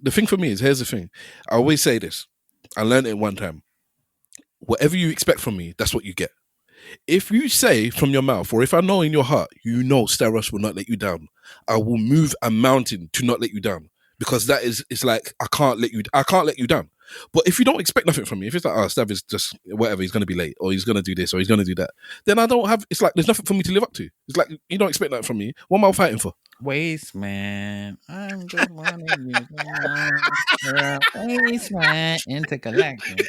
the thing for me is, here's the thing. I always say this. I learned it one time. Whatever you expect from me, that's what you get. If you say from your mouth, or if I know in your heart, you know Staros will not let you down, I will move a mountain to not let you down. Because that is, it's like, I can't let you down. But if you don't expect nothing from me, if it's like, Stav is just whatever, he's going to be late, or he's going to do this, or he's going to do that, then I don't have, it's like, there's nothing for me to live up to. It's like, you don't expect that from me. What am I fighting for? Waste man, I'm just wanting you. Waste man, intergalactic.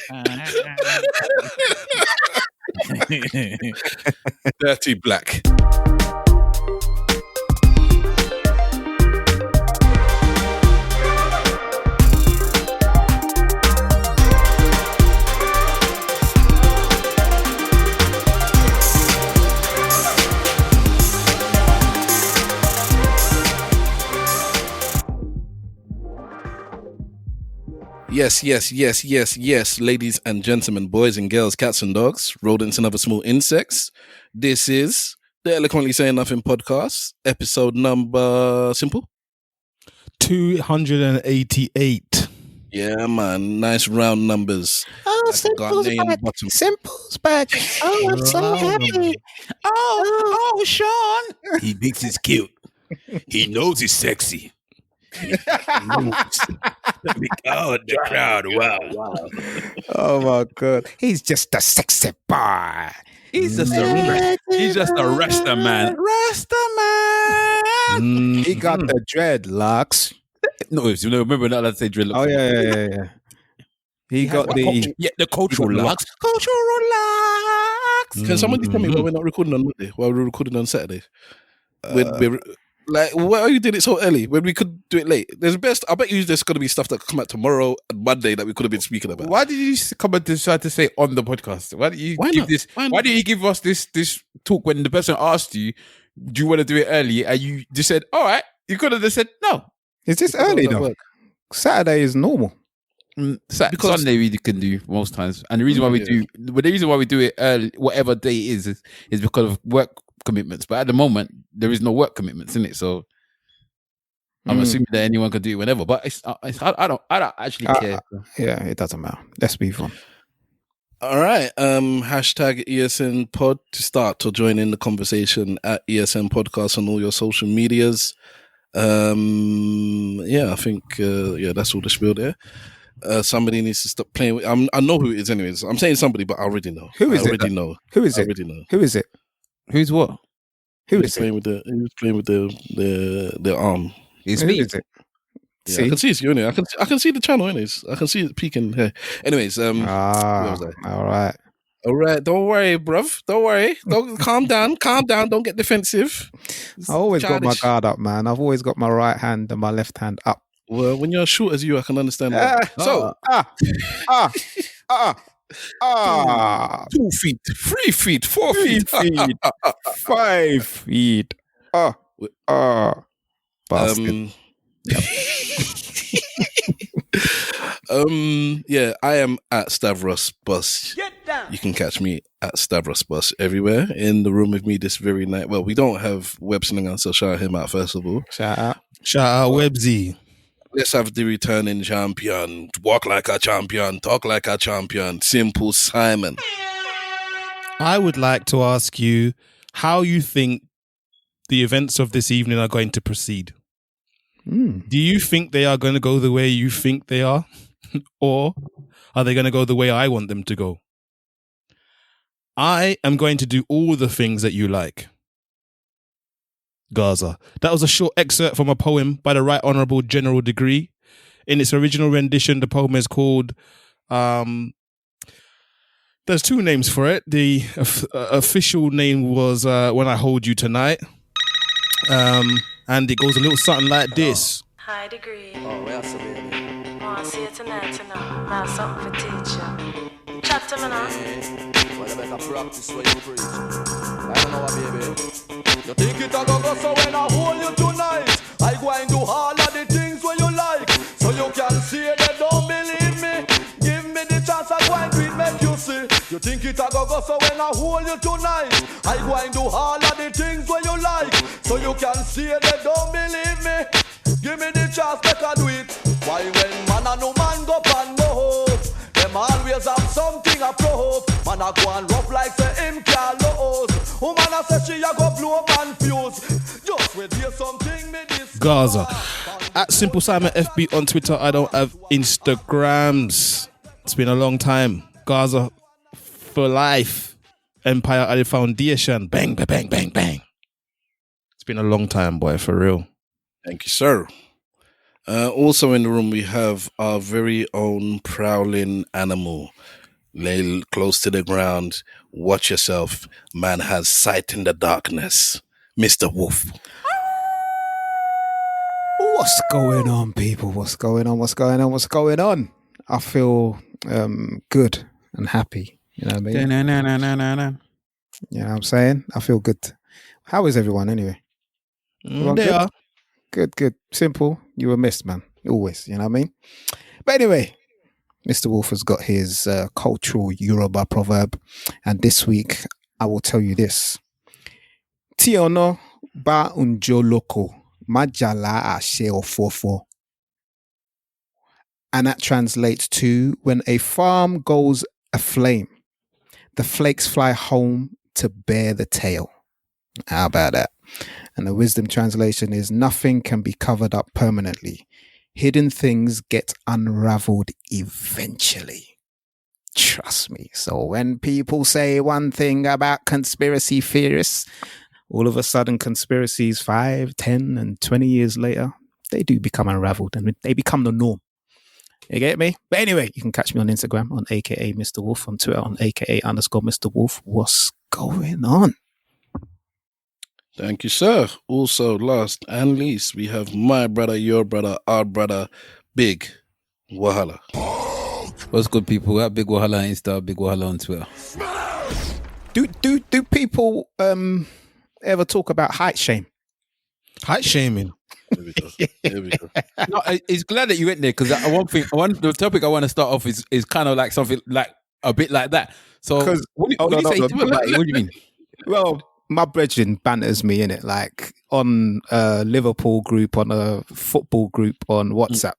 Dirty black. Yes, ladies and gentlemen, boys and girls, cats and dogs, rodents and other small insects. This is the Eloquently Saying Nothing podcast, episode number, simple? 288. Yeah, man, nice round numbers. Oh, like Simple's back. Simple's back. Oh, I'm so happy. Oh, Sean. He thinks he's cute. He knows he's sexy. Oh, the crowd! Wow! Oh my God, he's just a sexy boy. He's just a Rasta man. He got the dreadlocks. No, remember not allowed to say dreadlocks. Oh yeah. He got the cultural locks. Cultural locks. Can somebody tell me why we're not recording on Monday? Why we're recording on Saturday? We're like, why you did it so early when we could do it late? I bet you there's going to be stuff that come out tomorrow and Monday that we could have been speaking about. Why did you come and decide to say on the podcast? Why did you Why did you give us this talk when the person asked you, do you want to do it early? And you just said, all right. You could have just said no. Is this early though? Saturday is normal. Sunday we can do most times, and the reason why we do it early, whatever day it is because of work commitments. But at the moment, there is no work commitments in it, so I'm assuming that anyone can do it whenever. But I don't actually care. Yeah, it doesn't matter. Let's move on. All right. Hashtag ESN pod to start to join in the conversation at ESN podcast on all your social medias. I think that's all the spiel there. Somebody needs to stop playing with. I know who it is anyways. I'm saying somebody, but I already know. Who is it? I already know. Who is it? I already know. Who is it? Who's what? He was playing with the arm. Who is it? Yeah, I can see it's you anyway. I can see the channel anyways. I can see it peeking here. Anyways, where was I? All right. Don't worry, bruv. Don't worry. Don't calm down. Don't get defensive. I always got my guard up, man. I've always got my right hand and my left hand up. Well, when you're as short as you, I can understand that. 2 feet, 3 feet, 4 feet, 5 feet. Bastard. I am at Stavros Bus. You can catch me at Stavros Bus everywhere. In the room with me this very night. Well, we don't have Websling on, so shout him out first of all. Shout out Websy. Let's have the returning champion. Walk like a champion, talk like a champion. Simple Simon. I would like to ask you how you think the events of this evening are going to proceed. Do you think they are going to go the way you think they are? Or are they going to go the way I want them to go? I am going to do all the things that you like. Gaza. That was a short excerpt from a poem by the Right Honourable General Degree. In its original rendition, the poem is called... there's two names for it. The official name was When I Hold You Tonight. And it goes a little something like this. High degree. Oh, well, so baby. Wanna see it tonight, you know. Now something for teacher. Chat to me now. Well, you better practice what you preach. I don't know what, baby. You think it a go so when I hold you tonight, I go and do all of the things where you like. So you can see they don't believe me. Give me the chance, I go and do it, make you see. You think it a go so when I hold you tonight, I go and do all of the things where you like. So you can see they don't believe me. Give me the chance, make I do it. Why when a pro. Man a go and rough like say him can't lose. Woman a say she a go blow up and fuse. Just with you something me this Gaza. At Simple Simon FB on Twitter. I don't have Instagrams. It's been a long time. Gaza for life. Empire Ali Foundation. Bang, bang, bang, bang, bang. It's been a long time, boy, for real. Thank you, sir. Also in the room, we have our very own prowling animal. Lay close to the ground. Watch yourself. Man has sight in the darkness. Mr. Wolf. What's going on, people? What's going on? I feel good and happy. You know what I mean? You know what I'm saying? I feel good. How is everyone anyway? They are. Good. Simple. You were missed, man. Always, you know what I mean? But anyway, Mr. Wolf has got his cultural Yoruba proverb. And this week, I will tell you this. Tiono ba unjoloko majala ashe ofofo. And that translates to when a farm goes aflame, the flakes fly home to bear the tale. How about that? And the wisdom translation is nothing can be covered up permanently. Hidden things get unraveled eventually. Trust me. So when people say one thing about conspiracy theorists, all of a sudden conspiracies 5, 10 and 20 years later, they do become unraveled and they become the norm. You get me? But anyway, you can catch me on Instagram on aka Mr. Wolf, on Twitter on aka_Mr. Wolf. What's going on? Thank you, sir. Also, last and least, we have my brother, your brother, our brother, Big Wahala. What's good, people? At Big Wahala on Insta, Big Wahala on Twitter. Do people ever talk about height shame? Height shaming. Here we go. No, it's glad that you went there because the topic I want to start off is kind of like something like a bit like that. So, what do you say to him about it? What do you mean? Well, my brethren banters me, innit? Like on a Liverpool group, on a football group on WhatsApp.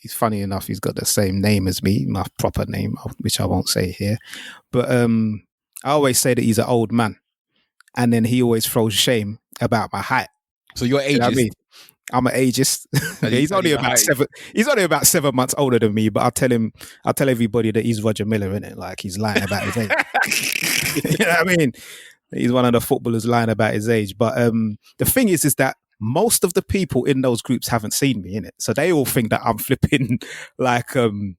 He's funny enough, he's got the same name as me, my proper name, which I won't say here. But I always say that he's an old man. And then he always throws shame about my height. So you're ageist. You know what I mean? I'm an ageist. He's only about 7 months older than me, but I'll tell everybody that he's Roger Miller, innit? Like he's lying about his age. You know what I mean? He's one of the footballers lying about his age. But the thing is that most of the people in those groups haven't seen me, innit? So they all think that I'm flipping like Kevin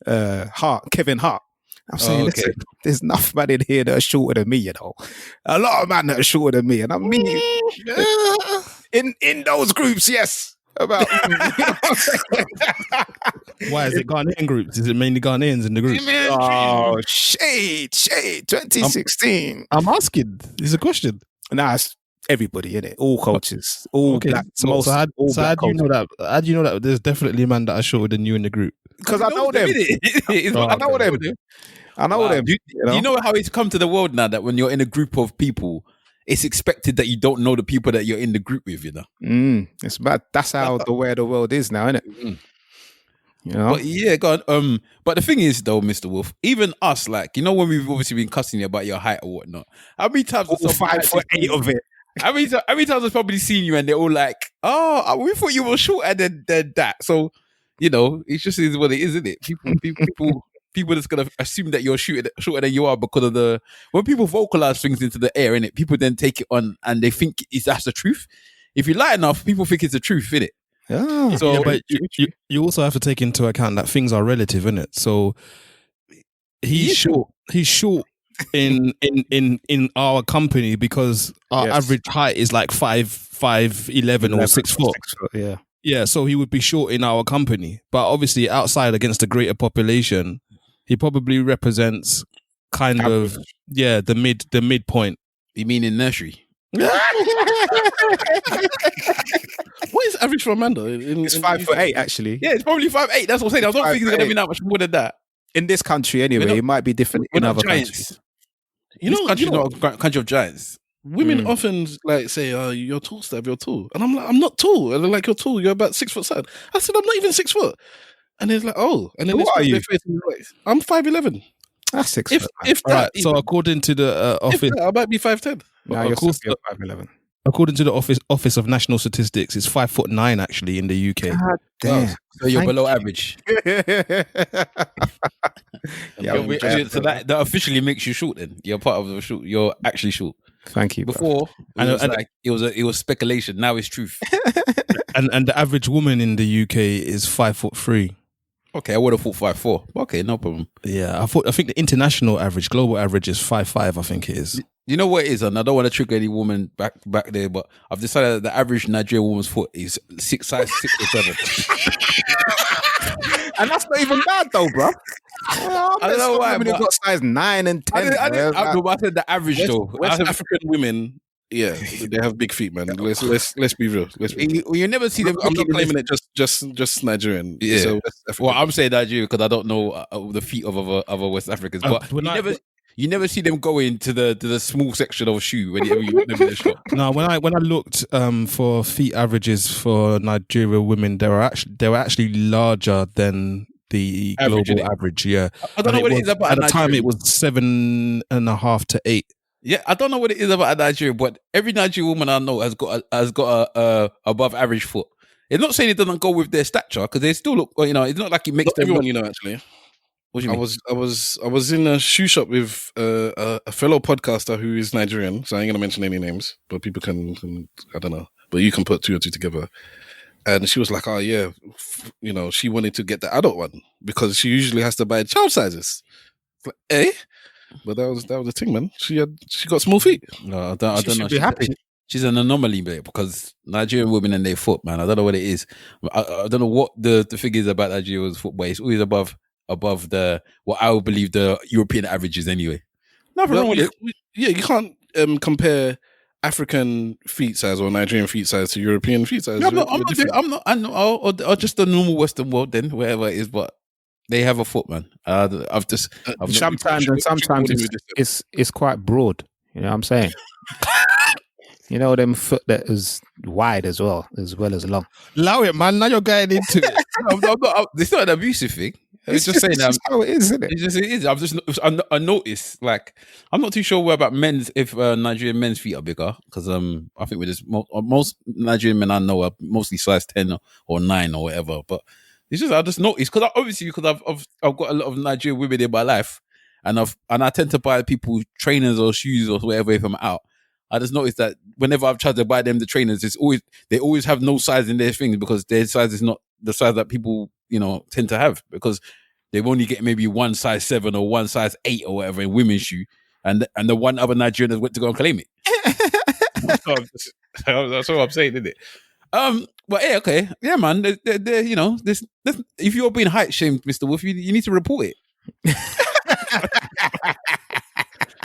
Hart. I'm saying, okay. Listen, there's enough man in here that are shorter than me, you know. A lot of men that are shorter than me. And I mean, in those groups, yes. About Why is it Ghanaian groups? Is it mainly Ghanaians in the groups? Oh, shade, 2016. I'm asking. It's a question. Nah, it's everybody in it, all cultures, all Okay. black. So how do you know that? How do you know that there's definitely men that are shorter than you in the group? Because I know them. I know them. I know them. Do you know how it's come to the world now that when you're in a group of people, it's expected that you don't know the people that you're in the group with, you know? It's bad. That's how the way the world is now, isn't it? You know? But yeah, go on. But the thing is, though, Mr. Wolf, even us, like, you know, when we've obviously been cussing you about your height or whatnot, how many times? All 5'8" of it. How many times I've probably seen you and they're all like, "Oh, we thought you were shorter than that." So, you know, it just is what it is, isn't it? People that's gonna assume that you're shorter than you are because of when people vocalize things into the air, innit? People then take it on and they think that's the truth. If you lie enough, people think it's the truth, innit? Yeah. So, but you also have to take into account that things are relative, innit? So he's short. He's short in our company because our average height is like 5'11" or 6 foot. Yeah. Yeah, so he would be short in our company. But obviously outside against the greater population, he probably represents kind of the midpoint. You mean in nursery? What is average for Amanda? It's 5'8" actually. Yeah, it's probably 5'8". That's what I'm saying. I don't think it's going to be that much more than that. In this country anyway, it might be different in other countries. This country's not a country of giants. Women often like say, "You're tall, Steph. You're tall," and I'm like, "I'm not tall." And they're like, "You're tall. You're about 6 foot." I said, "I'm not even 6 foot." And it's like, oh, and then What are you? I'm 5'11". That's 6 If foot. if All that, right. So according to the office, I might be 5'10". No, of you're course, 5'11". according to the office of National Statistics, it's 5'9" actually in the UK. God damn. So you're below average. So that officially makes you short. Then you're part of the short. You're actually short. Thank you. Before it was speculation. Now it's truth. And the average woman in the UK is 5'3". Okay, I would have thought 5'4". Okay, no problem. Yeah, I think the international average, global average is 5'5". I think it is. You know what it is, and I don't want to trigger any woman back there, but I've decided that the average Nigerian woman's foot is size 6 or 7. And that's not even bad though, bro. I don't know why. Women who've got size 9 and 10. I said the average though. West African women, yeah, they have big feet, man. Let's be real. You never see them. I'm not claiming it just Nigerian. Yeah. So Well, I'm saying Nigerian because I don't know the feet of other West Africans, but you never see them go into the small section of shoe whenever you in the shop. No, when I looked for feet averages for Nigerian women, they were actually larger than the global average. Yeah, I don't know what it is about at the time. It was 7.5 to 8. Yeah, I don't know what it is about Nigeria, but every Nigerian woman I know has got a above average foot. It's not saying it doesn't go with their stature because they still look. It's not like it makes everyone. Look, Actually. What do you mean? I was in a shoe shop with a fellow podcaster who is Nigerian, so I ain't gonna mention any names, but people can I don't know, but you can put 2 or 2 together. And she was like, "Oh yeah, she wanted to get the adult one because she usually has to buy child sizes." Like, but that was the thing, man. She got small feet. No, I don't know. Be happy. She's an anomaly, mate, because Nigerian women and their foot, man. I don't know what it is. I don't know what the figure is about Nigeria's foot, but it's always above the what I would believe the European average is anyway. Nothing wrong with it. Yeah, you can't compare African feet size or Nigerian feet size to European feet size. No, I'm not. Or just the normal Western world, then wherever it is, but they have a foot, man. Sometimes it's quite broad. You know what I'm saying? You know them foot that is wide as well as long. Allow it, man. Now you're getting into it. It's not an abusive thing. It's just saying that how it is, isn't it? It is. I noticed. Like, I'm not too sure about men's if Nigerian men's feet are bigger because I think most Nigerian men I know are mostly size 10 or 9 or whatever. But it's just I just noticed because I've got a lot of Nigerian women in my life, and I tend to buy people trainers or shoes or whatever if I'm out. I just noticed that whenever I've tried to buy them the trainers, they always have no size in their things because their size is not the size that people tend to have because they've only get maybe one size 7 or one size 8 or whatever in women's shoe, and the one other Nigerian has went to go and claim it. That's what I'm saying, isn't it? But yeah, okay, yeah, man. This if you're being height shamed, Mr. Wolf, you need to report it.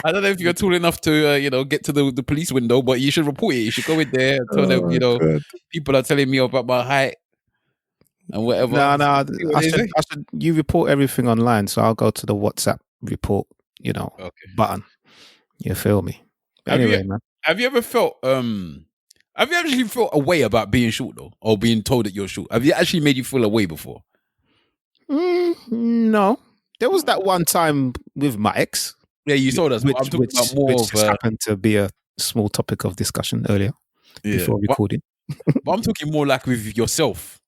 I don't know if you're tall enough to, get to the police window, but you should report it. You should go in there and tell them, God. People are telling me about my height and whatever. No. I should. You report everything online, so I'll go to the WhatsApp report, button. You feel me? Anyway, man. Have you ever felt? Have you actually felt a way about being short though, or being told that you're short? Have you actually made you feel a way before? No. There was that one time with my ex. Yeah, you told us. I'm talking about more which of happened to be a small topic of discussion earlier before recording. But I'm talking more like with yourself.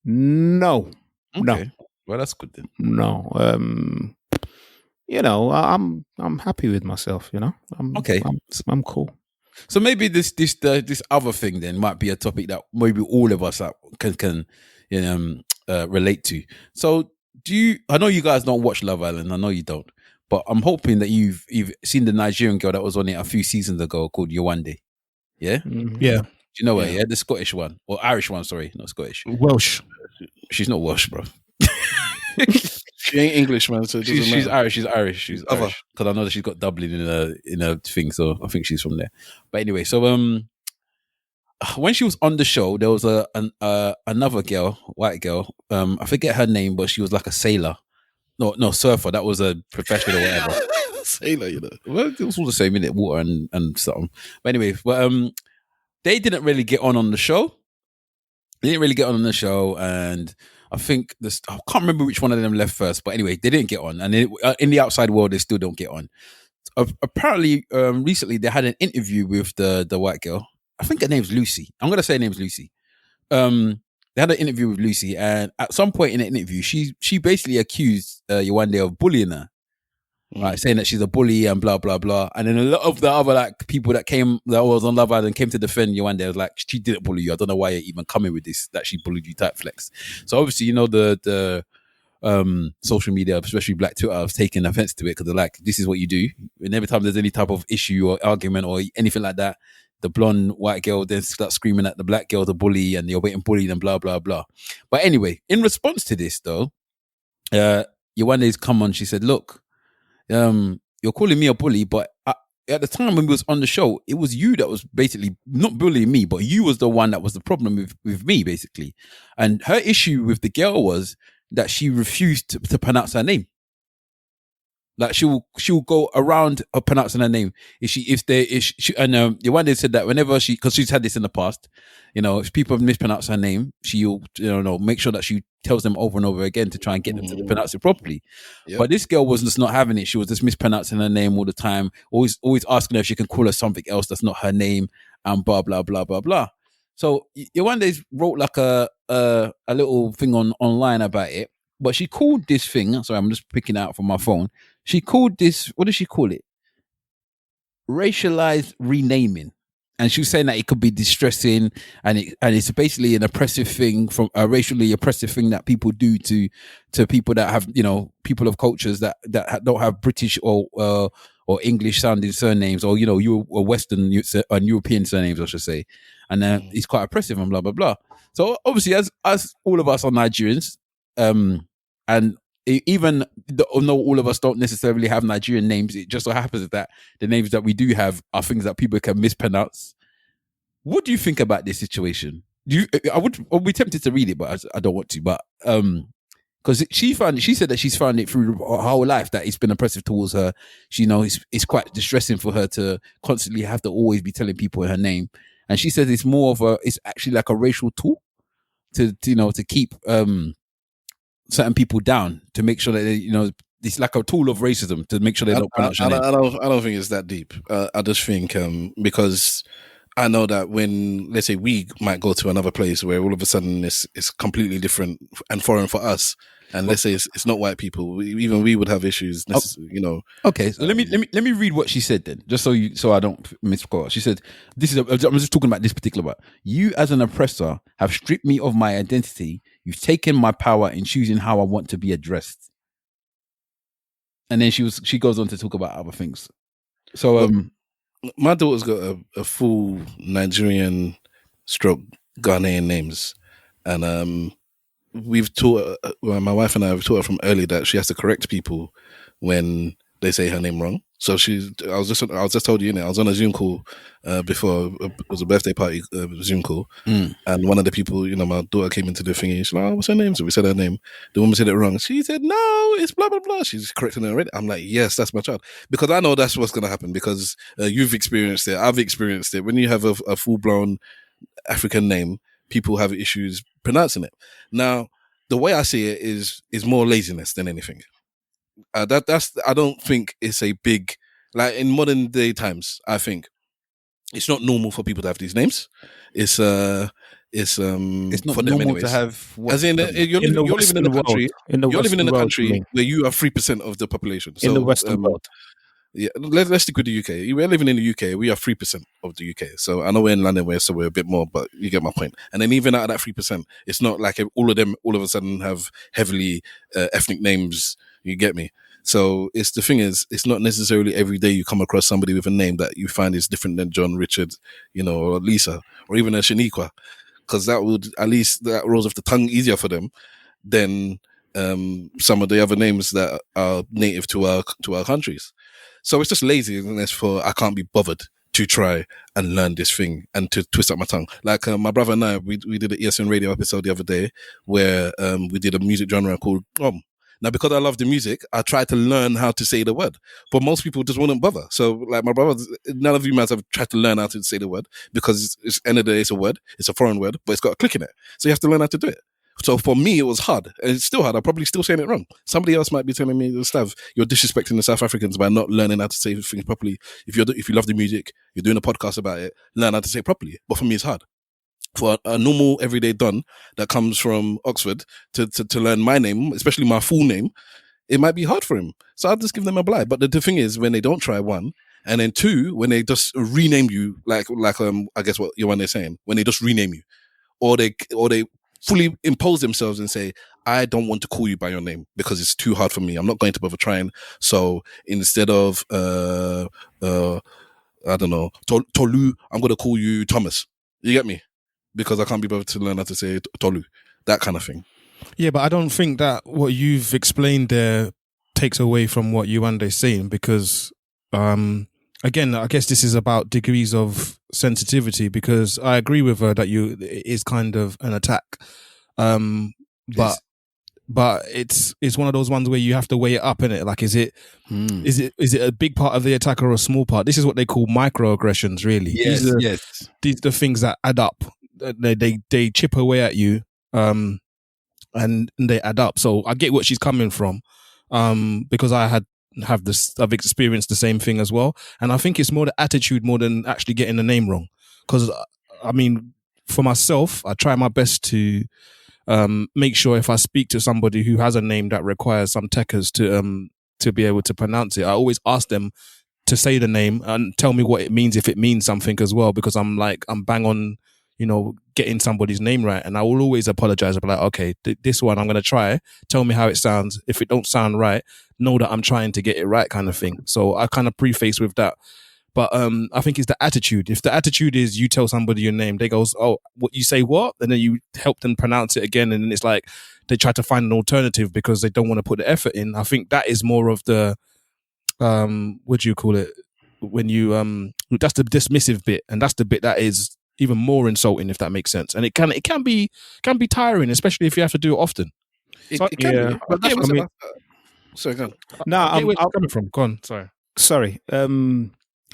No. Okay. No. Well, that's good then. No. I'm happy with myself. I'm cool. So maybe this other thing then might be a topic that maybe all of us can relate to. So I know you guys don't watch Love Island. I know you don't. But I'm hoping that you've seen the Nigerian girl that was on it a few seasons ago called Yewande. Yeah? Mm-hmm. Yeah. Do you know her? Yeah, the Scottish one. Or Irish one, sorry. Not Scottish. Welsh. She's not Welsh, bro. She ain't English, man. So she's Irish. She's Irish. Because I know that she's got Dublin in a thing, so I think she's from there. But anyway, so when she was on the show, there was another girl, white girl. I forget her name, but she was like a sailor. No, surfer. That was a professional or whatever. Sailor, Well, it was all the same, innit? Water and something. But anyway, they didn't really get on the show. They didn't really get on the show, and I think this. I can't remember which one of them left first, but anyway, they didn't get on, and in the outside world, they still don't get on. Apparently, recently they had an interview with the white girl. I think her name's Lucie. I'm gonna say her name's Lucie. They had an interview with Lucie, and at some point in the interview, she basically accused Yewande of bullying her. Right, saying that she's a bully and blah blah blah, and then a lot of the other like people that was on Love Island came to defend Yewande. Was like, she didn't bully you. I don't know why you're even coming with this that she bullied you type flex. So obviously, you know, the social media, especially Black Twitter, have taken offense to it because they're like, this is what you do. And every time there's any type of issue or argument or anything like that, the blonde white girl then starts screaming at the black girl, the bully, and you're getting bullied and blah blah blah. But anyway, in response to this though, Yewande's come on. She said, look. You're calling me a bully, but at the time when we was on the show, it was you that was basically not bullying me, but you was the one that was the problem with me, basically. And her issue with the girl was that she refused to pronounce her name. Like she'll go around pronouncing her name. And Yewande said that whenever because she's had this in the past, you know, if people mispronounce her name, she'll make sure that she tells them over and over again to try and get them to pronounce it properly. Yep. But this girl was just not having it. She was just mispronouncing her name all the time, always asking her if she can call her something else that's not her name, and blah blah blah blah blah. So Yewande wrote like a little thing online about it. But she called this thing, sorry, I'm just picking it out from my phone. She called this, what does she call it? Racialized renaming. And she was saying that it could be distressing and it's basically an oppressive thing, from a racially oppressive thing that people do to people that have, you know, people of cultures that don't have British or English sounding surnames, or, you know, or Western and European surnames, I should say. And it's quite oppressive and blah, blah, blah. So obviously, as all of us are Nigerians, and even though all of us don't necessarily have Nigerian names, it just so happens that the names that we do have are things that people can mispronounce. What do you think about this situation? I'll be tempted to read it, but I don't want to. But because she said that she's found it through her whole life that it's been oppressive towards her. She it's quite distressing for her to constantly have to always be telling people her name. And she says it's actually like a racial tool to keep certain people down, to make sure that they, it's like a tool of racism to make sure they don't pronounce your name. I don't think it's that deep. I just think because I know that when, let's say, we might go to another place where all of a sudden it's completely different and foreign for us, and let's say it's not white people, even we would have issues. Okay, so let me read what she said then, just so I don't misquote. She said, I'm just talking about this particular part. You as an oppressor have stripped me of my identity. You've taken my power in choosing how I want to be addressed. And then she goes on to talk about other things. So my daughter's got a full Nigerian stroke Ghanaian names, and we've taught my wife and I have taught her from early that she has to correct people when they say her name wrong. So I was just told you, I was on a Zoom call before. It was a birthday party Zoom call, and one of the people, my daughter came into the thingy. She's like, "Oh, what's her name?" So we said her name. The woman said it wrong. She said, "No, it's blah blah blah." She's correcting her already. I'm like, "Yes, that's my child," because I know that's what's going to happen, because you've experienced it. I've experienced it. When you have a full blown African name, people have issues pronouncing it. Now, the way I see it is more laziness than anything. I don't think it's a big, like in modern day times, I think it's not normal for people to have these names. It's not for them anyways. To have as in you're living in a country. You're living in a country where you are 3% of the population. So, in the Western world. Yeah, let's stick with the UK. We're living in the UK. We are 3% of the UK. So I know we're in London, so we're a bit more, but you get my point. And then even out of that 3%, it's not like all of them all of a sudden have heavily ethnic names. You get me? So the thing is, it's not necessarily every day you come across somebody with a name that you find is different than John, Richard, or Lisa, or even a Shaniqua, because that rolls off the tongue easier for them than some of the other names that are native to our countries. So it's just laziness for I can't be bothered to try and learn this thing and to twist up my tongue. Like my brother and I, we did an ESN radio episode the other day where we did a music genre called Now, because I love the music, I tried to learn how to say the word, but most people just wouldn't bother. So, like my brother, none of you might have tried to learn how to say the word, because it's end of the day, it's a word, it's a foreign word, but it's got a click in it. So you have to learn how to do it. So for me, it was hard. And it's still hard. I'm probably still saying it wrong. Somebody else might be telling me, Stav, you're disrespecting the South Africans by not learning how to say things properly. If you love the music, you're doing a podcast about it, learn how to say it properly. But for me, it's hard. For a normal everyday Don that comes from Oxford to learn my name, especially my full name, it might be hard for him. So I'll just give them a blight. But the thing is, when they don't try, one, and then two, when they just rename you, like I guess what Yewande is saying, when they just rename you, or they fully impose themselves and say, I don't want to call you by your name because it's too hard for me. I'm not going to bother trying. So instead of I don't know, Tolu, I'm going to call you Thomas. You get me? Because I can't be bothered to learn how to say Tolu. That kind of thing. Yeah, but I don't think that what you've explained there takes away from what Yewande's saying, because again, I guess this is about degrees of sensitivity, because I agree with her that it is kind of an attack. But it's one of those ones where you have to weigh it up, innit? Like, is it a big part of the attack or a small part? This is what they call microaggressions, really. Yes, These are the things that add up. They chip away at you, and they add up. So I get what she's coming from, because I've experienced the same thing as well. And I think it's more the attitude more than actually getting the name wrong. Because I mean, for myself, I try my best to make sure if I speak to somebody who has a name that requires some techers to be able to pronounce it, I always ask them to say the name and tell me what it means, if it means something as well, because I'm bang on, getting somebody's name right. And I will always apologize. I'll be like, okay, this one I'm going to try. Tell me how it sounds. If it don't sound right, know that I'm trying to get it right, kind of thing. So I kind of preface with that. But I think it's the attitude. If the attitude is you tell somebody your name, they goes, oh, what you say what? And then you help them pronounce it again. And then it's like they try to find an alternative because they don't want to put the effort in. I think that is more of the, what do you call it? When you, that's the dismissive bit. And that's the bit that is even more insulting, if that makes sense. And it can be tiring, especially if you have to do it often. It can be. But that's what I mean. Sorry, go on. No, where it's coming from. Go on. Sorry.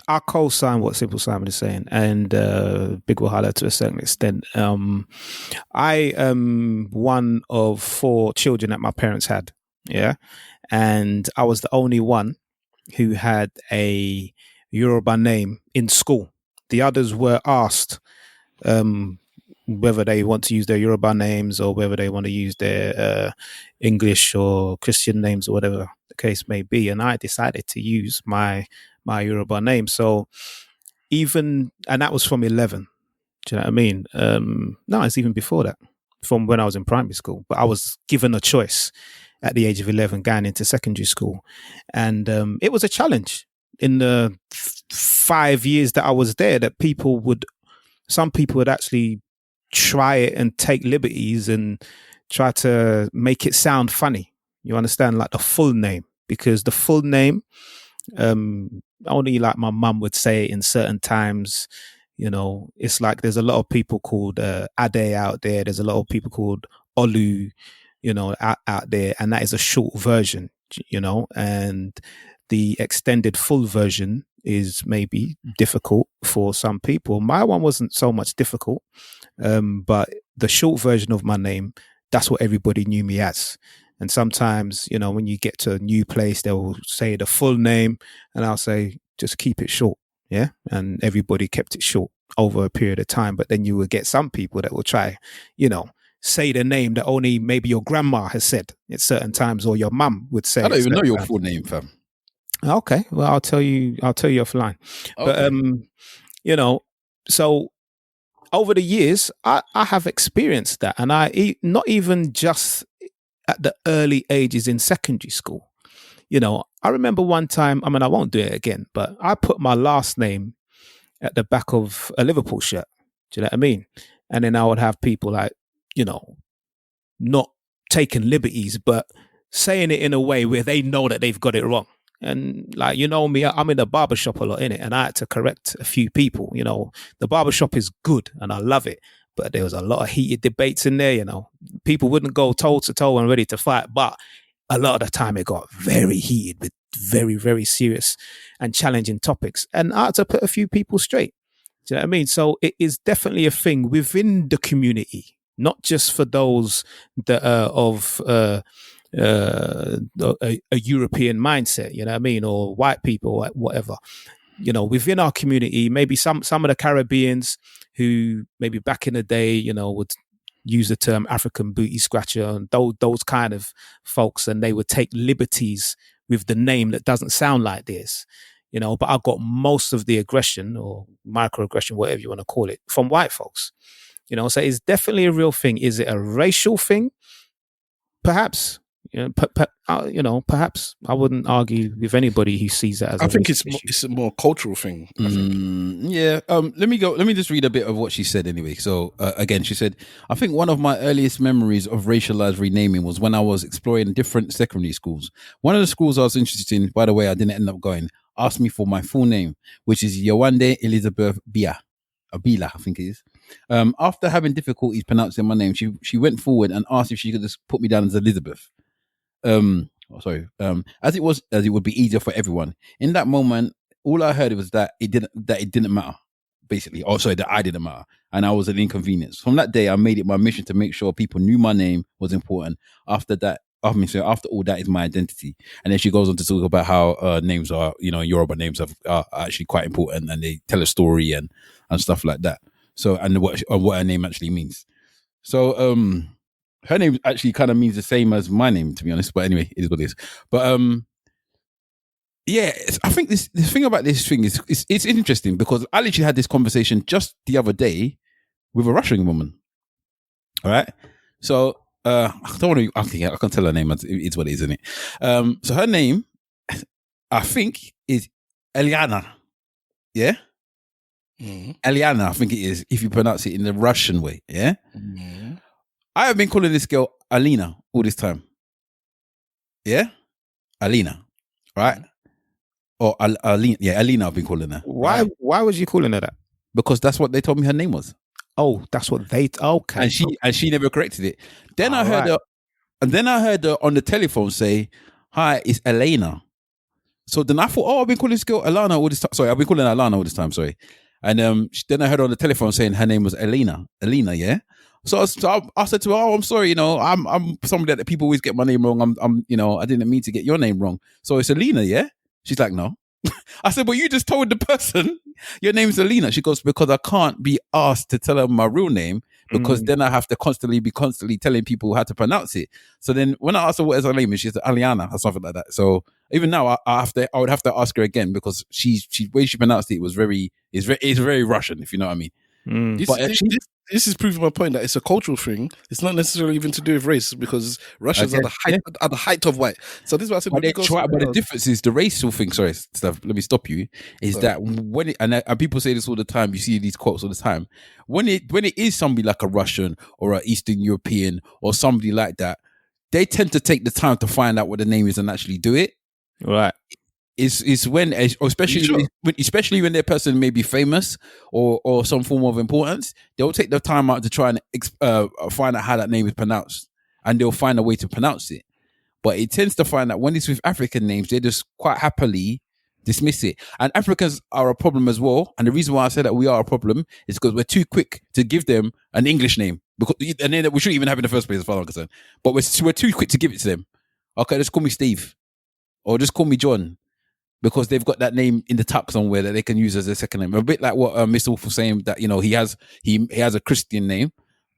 I co-sign what Simple Simon is saying, and Big Wahala to a certain extent. I am one of 4 children that my parents had, yeah, and I was the only one who had a Yoruba name in school. The others were asked whether they want to use their Yoruba names or whether they want to use their English or Christian names or whatever the case may be, and I decided to use my Yoruba name. So and that was from 11. Do you know what I mean? No, it's even before that, from when I was in primary school. But I was given a choice at the age of 11 going into secondary school. And it was a challenge in the 5 years that I was there, that some people would actually try it and take liberties and try to make it sound funny. You understand? Like the full name, because the full name, only like my mum would say it in certain times. It's like there's a lot of people called Ade out there. There's a lot of people called Olu, out there, and that is a short version, and the extended full version is maybe difficult for some people. My one wasn't so much difficult, but the short version of my name, that's what everybody knew me as. And sometimes, when you get to a new place, they'll say the full name and I'll say, just keep it short. Yeah. And everybody kept it short over a period of time. But then you will get some people that will try, say the name that only maybe your grandma has said at certain times, or your mum would say. I don't even know your full name, fam. Okay. Well, I'll tell you offline. Okay. But, so over the years, I have experienced that. And not even just at the early ages in secondary school. I remember one time, I won't do it again, but I put my last name at the back of a Liverpool shirt. Do you know what I mean? And then I would have people like, not taking liberties, but saying it in a way where they know that they've got it wrong. And like, me, I'm in the barbershop a lot, innit? And I had to correct a few people. The barbershop is good and I love it. But there was a lot of heated debates in there, People wouldn't go toe to toe and ready to fight. But a lot of the time it got very heated with very, very serious and challenging topics. And I had to put a few people straight. Do you know what I mean? So it is definitely a thing within the community. not just for those that are of a European mindset, you know what I mean, or white people, or whatever. You know, within our community, maybe some of the Caribbeans who maybe back in the day, you know, would use the term African booty scratcher and those kind of folks, and they would take liberties with the name that doesn't sound like this, you know. But I got most of the aggression or microaggression, whatever you want to call it, from white folks, you know. So it's definitely a real thing. Is it a racial thing? Perhaps. You know, perhaps. I wouldn't argue with anybody who sees that as I think it's a more cultural thing. Yeah. Let me just read a bit of what she said anyway. So again, she said, I think one of my earliest memories of racialized renaming was when I was exploring different secondary schools. One of the schools I was interested in, by the way, I didn't end up going, asked me for my full name, which is Yewande Elizabeth Abila, I think it is. After having difficulties pronouncing my name, she went forward and asked if she could just put me down as Elizabeth. As it would be easier for everyone. In that moment, all I heard was that it didn't matter, basically. Oh, sorry, that I didn't matter, and I was an inconvenience. From that day, I made it my mission to make sure people knew my name was important. After all, that is my identity. And then she goes on to talk about how names are, you know, Yoruba names are actually quite important, and they tell a story and stuff like that. So, and what her name actually means. So, her name actually kind of means the same as my name, to be honest. But anyway, it is what it is. But yeah, I think this thing about this thing is it's interesting because I literally had this conversation just the other day with a Russian woman. All right, so I don't want to. I can tell her name. It's what it is, isn't it? So her name, I think, is Eliana. Yeah. Eliana, I think it is, if you pronounce it in the Russian way. Yeah. I have been calling this girl Alina all this time. Yeah? Alina. Right? Or Alina. Yeah, Alina I've been calling her. Why was you calling her that? Because that's what they told me her name was. Oh, that's what they... Okay. And she never corrected it. Then I heard her on the telephone say, hi, it's Elena. So then I thought, I've been calling this girl Alana all this time. Sorry, I've been calling her Alana all this time, sorry. And then I heard her on the telephone saying her name was Elena. Elena, yeah? So I said to her, I'm sorry, you know, I'm somebody that people always get my name wrong. I'm you know, I didn't mean to get your name wrong. So it's Alina, yeah? She's like, no. I said, well, you just told the person your name's Alina. She goes, because I can't be asked to tell her my real name because then I have to constantly telling people how to pronounce it. So then when I asked her what is her name, she said Aliana or something like that. So even now I would have to ask her again because she way she pronounced it was it's very Russian, if you know what I mean. This is proving my point that it's a cultural thing. It's not necessarily even to do with race because Russians are the height of white. So this is what I said. But the difference is the racial thing. Sorry, Steph, let me stop you. Is that when and people say this all the time. You see these quotes all the time. When it is somebody like a Russian or an Eastern European or somebody like that, they tend to take the time to find out what the name is and actually do it. Right. Is when, especially when their person may be famous or some form of importance, they'll take the time out to try and find out how that name is pronounced, and they'll find a way to pronounce it. But it tends to find that when it's with African names, they just quite happily dismiss it. And Africans are a problem as well. And the reason why I say that we are a problem is because we're too quick to give them an English name, and then we shouldn't even have in the first place, as far as I'm concerned. But we're too quick to give it to them. Okay, just call me Steve, or just call me John. Because they've got that name in the tuck somewhere that they can use as a second name. A bit like what Mr. Wolf was saying, that, you know, he has a Christian name,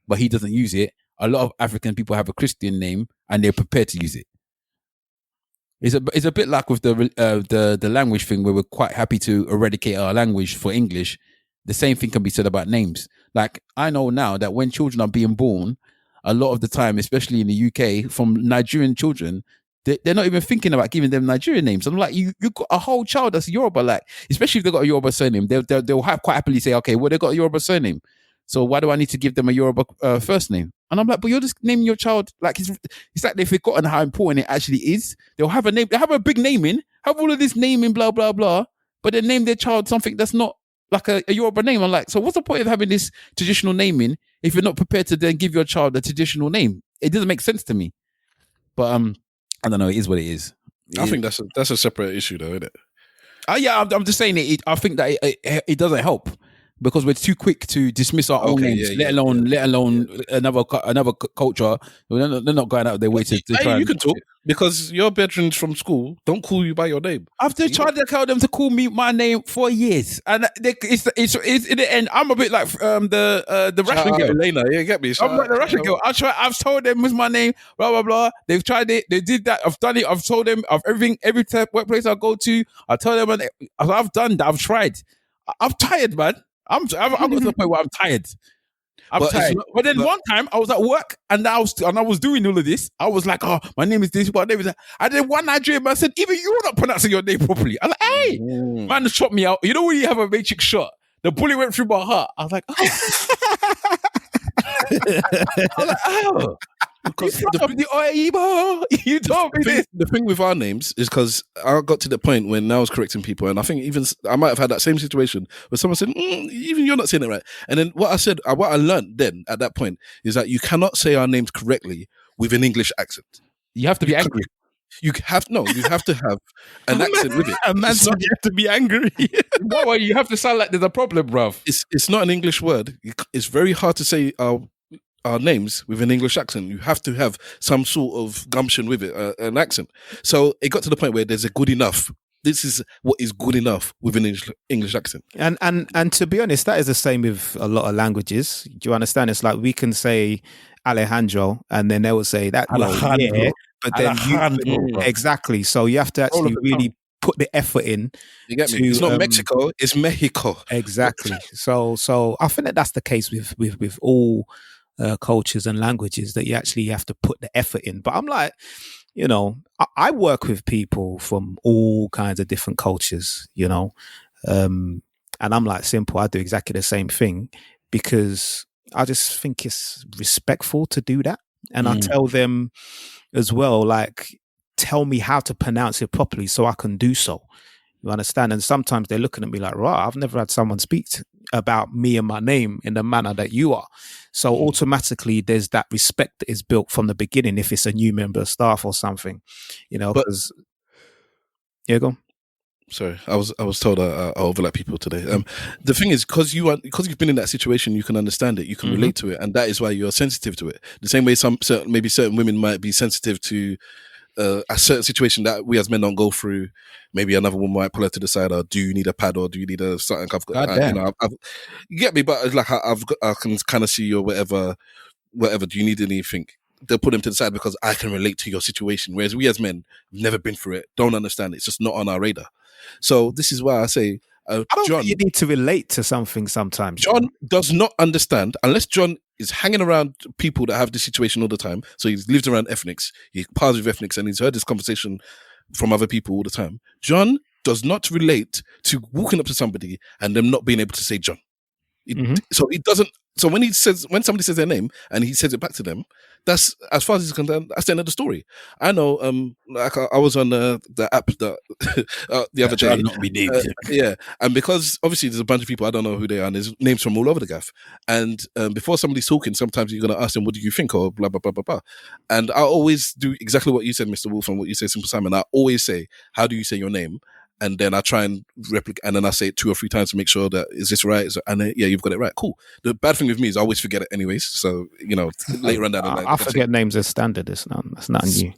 but he doesn't use it. A lot of African people have a Christian name and they're prepared to use it. It's a bit like with the language thing, where we're quite happy to eradicate our language for English. The same thing can be said about names. Like, I know now that when children are being born, a lot of the time, especially in the UK, from Nigerian children, they're not even thinking about giving them Nigerian names. I'm like, you got a whole child that's Yoruba, like, especially if they've got a Yoruba surname, they'll quite happily say, okay, well, they got a Yoruba surname, so why do I need to give them a Yoruba first name? And I'm like, but you're just naming your child, like, it's like they've forgotten how important it actually is. They'll have a name, they have a big naming, have all of this naming, blah, blah, blah, but they name their child something that's not like a Yoruba name. I'm like, so what's the point of having this traditional naming if you're not prepared to then give your child a traditional name? It doesn't make sense to me. But I don't know. It is what it is. I think that's a separate issue, though, isn't it? Yeah, I'm just saying it. I think that it doesn't help because we're too quick to dismiss our own names, let alone another culture. They're not going out of their way to try. You can talk because your veterans from school don't call you by your name. I've just tried to tell them to call me my name for years, and it's in the end. I'm a bit like the Russian girl. Elena, yeah, get me. I'm like the Russian girl. I've told them what's my name, blah blah blah. They've tried it. They did that. I've done it. I've told them of everything. Every workplace I go to, I tell them. I've done that. I've tried. I'm tired, man. I've got to the point where I'm tired. I'm tired. But then one time I was at work and I was doing all of this. I was like, oh, my name is this, my name is that. And then one Nigerian man said, even you're not pronouncing your name properly. I was like, hey, man, shot me out. You know when you have a matrix shot, the bullet went through my heart. I was like, oh. I was like, oh. Because you told me this. The thing with our names is because I got to the point when I was correcting people, and I think even I might have had that same situation where someone said, even you're not saying it right. And then what I learned then at that point is that you cannot say our names correctly with an English accent. You have to be angry. You have to have an accent with it. A man said you have to be angry. Well, you have to sound like there's a problem, bruv. It's not an English word. It's very hard to say our names with an English accent. You have to have some sort of gumption with it, an accent. So it got to the point where there's a good enough. This is what is good enough with an English accent. And to be honest, that is the same with a lot of languages. Do you understand? It's like we can say Alejandro, and then they will say that. Alejandro. Yeah, but then exactly. So you have to actually really put the effort in. You get me? It's not Mexico, it's Mexico. Exactly. So I think that's the case with all cultures and languages, that you actually have to put the effort in. But I'm like, I work with people from all kinds of different cultures, and I'm like, simple, I do exactly the same thing because I just think it's respectful to do that. And I tell them as well, like, tell me how to pronounce it properly so I can do so. You understand? And sometimes they're looking at me like, right, I've never had someone speak about me and my name in the manner that you are. So automatically there's that respect that is built from the beginning if it's a new member of staff or something, because... Yeah, go on. Sorry, I was told I overlap people today. The thing is, because you've been in that situation, you can understand it, you can relate to it, and that is why you're sensitive to it. The same way certain women might be sensitive to a certain situation that we as men don't go through. Maybe another woman might pull her to the side, or do you need a pad, or do you need a something? You get me, but it's like I can kind of see you, or whatever. Do you need anything? They'll put them to the side because I can relate to your situation. Whereas we as men have never been through it, don't understand it. It's just not on our radar. So this is why I say, I don't think you need to relate to something sometimes. John does not understand unless John is hanging around people that have this situation all the time. So he's lived around ethnics, he parts with ethnics, and he's heard this conversation from other people all the time. John does not relate to walking up to somebody and them not being able to say John. So he doesn't. So when somebody says their name and he says it back to them, that's, as far as he's concerned, that's the end of the story. I know, like I was on the app that the other day. Not be named. Yeah, and because obviously there's a bunch of people I don't know who they are, and there's names from all over the gaff. And before somebody's talking, sometimes you're gonna ask them, "What do you think?" or blah blah blah blah blah. And I always do exactly what you said, Mr. Wolf, and what you say, Simple Simon. I always say, "How do you say your name?" And then I try and replicate, and then I say it 2 or 3 times to make sure that, is this right? And then, yeah, you've got it right. Cool. The bad thing with me is I always forget it anyways. So, later on down the line. I forget names as standard. That's not new.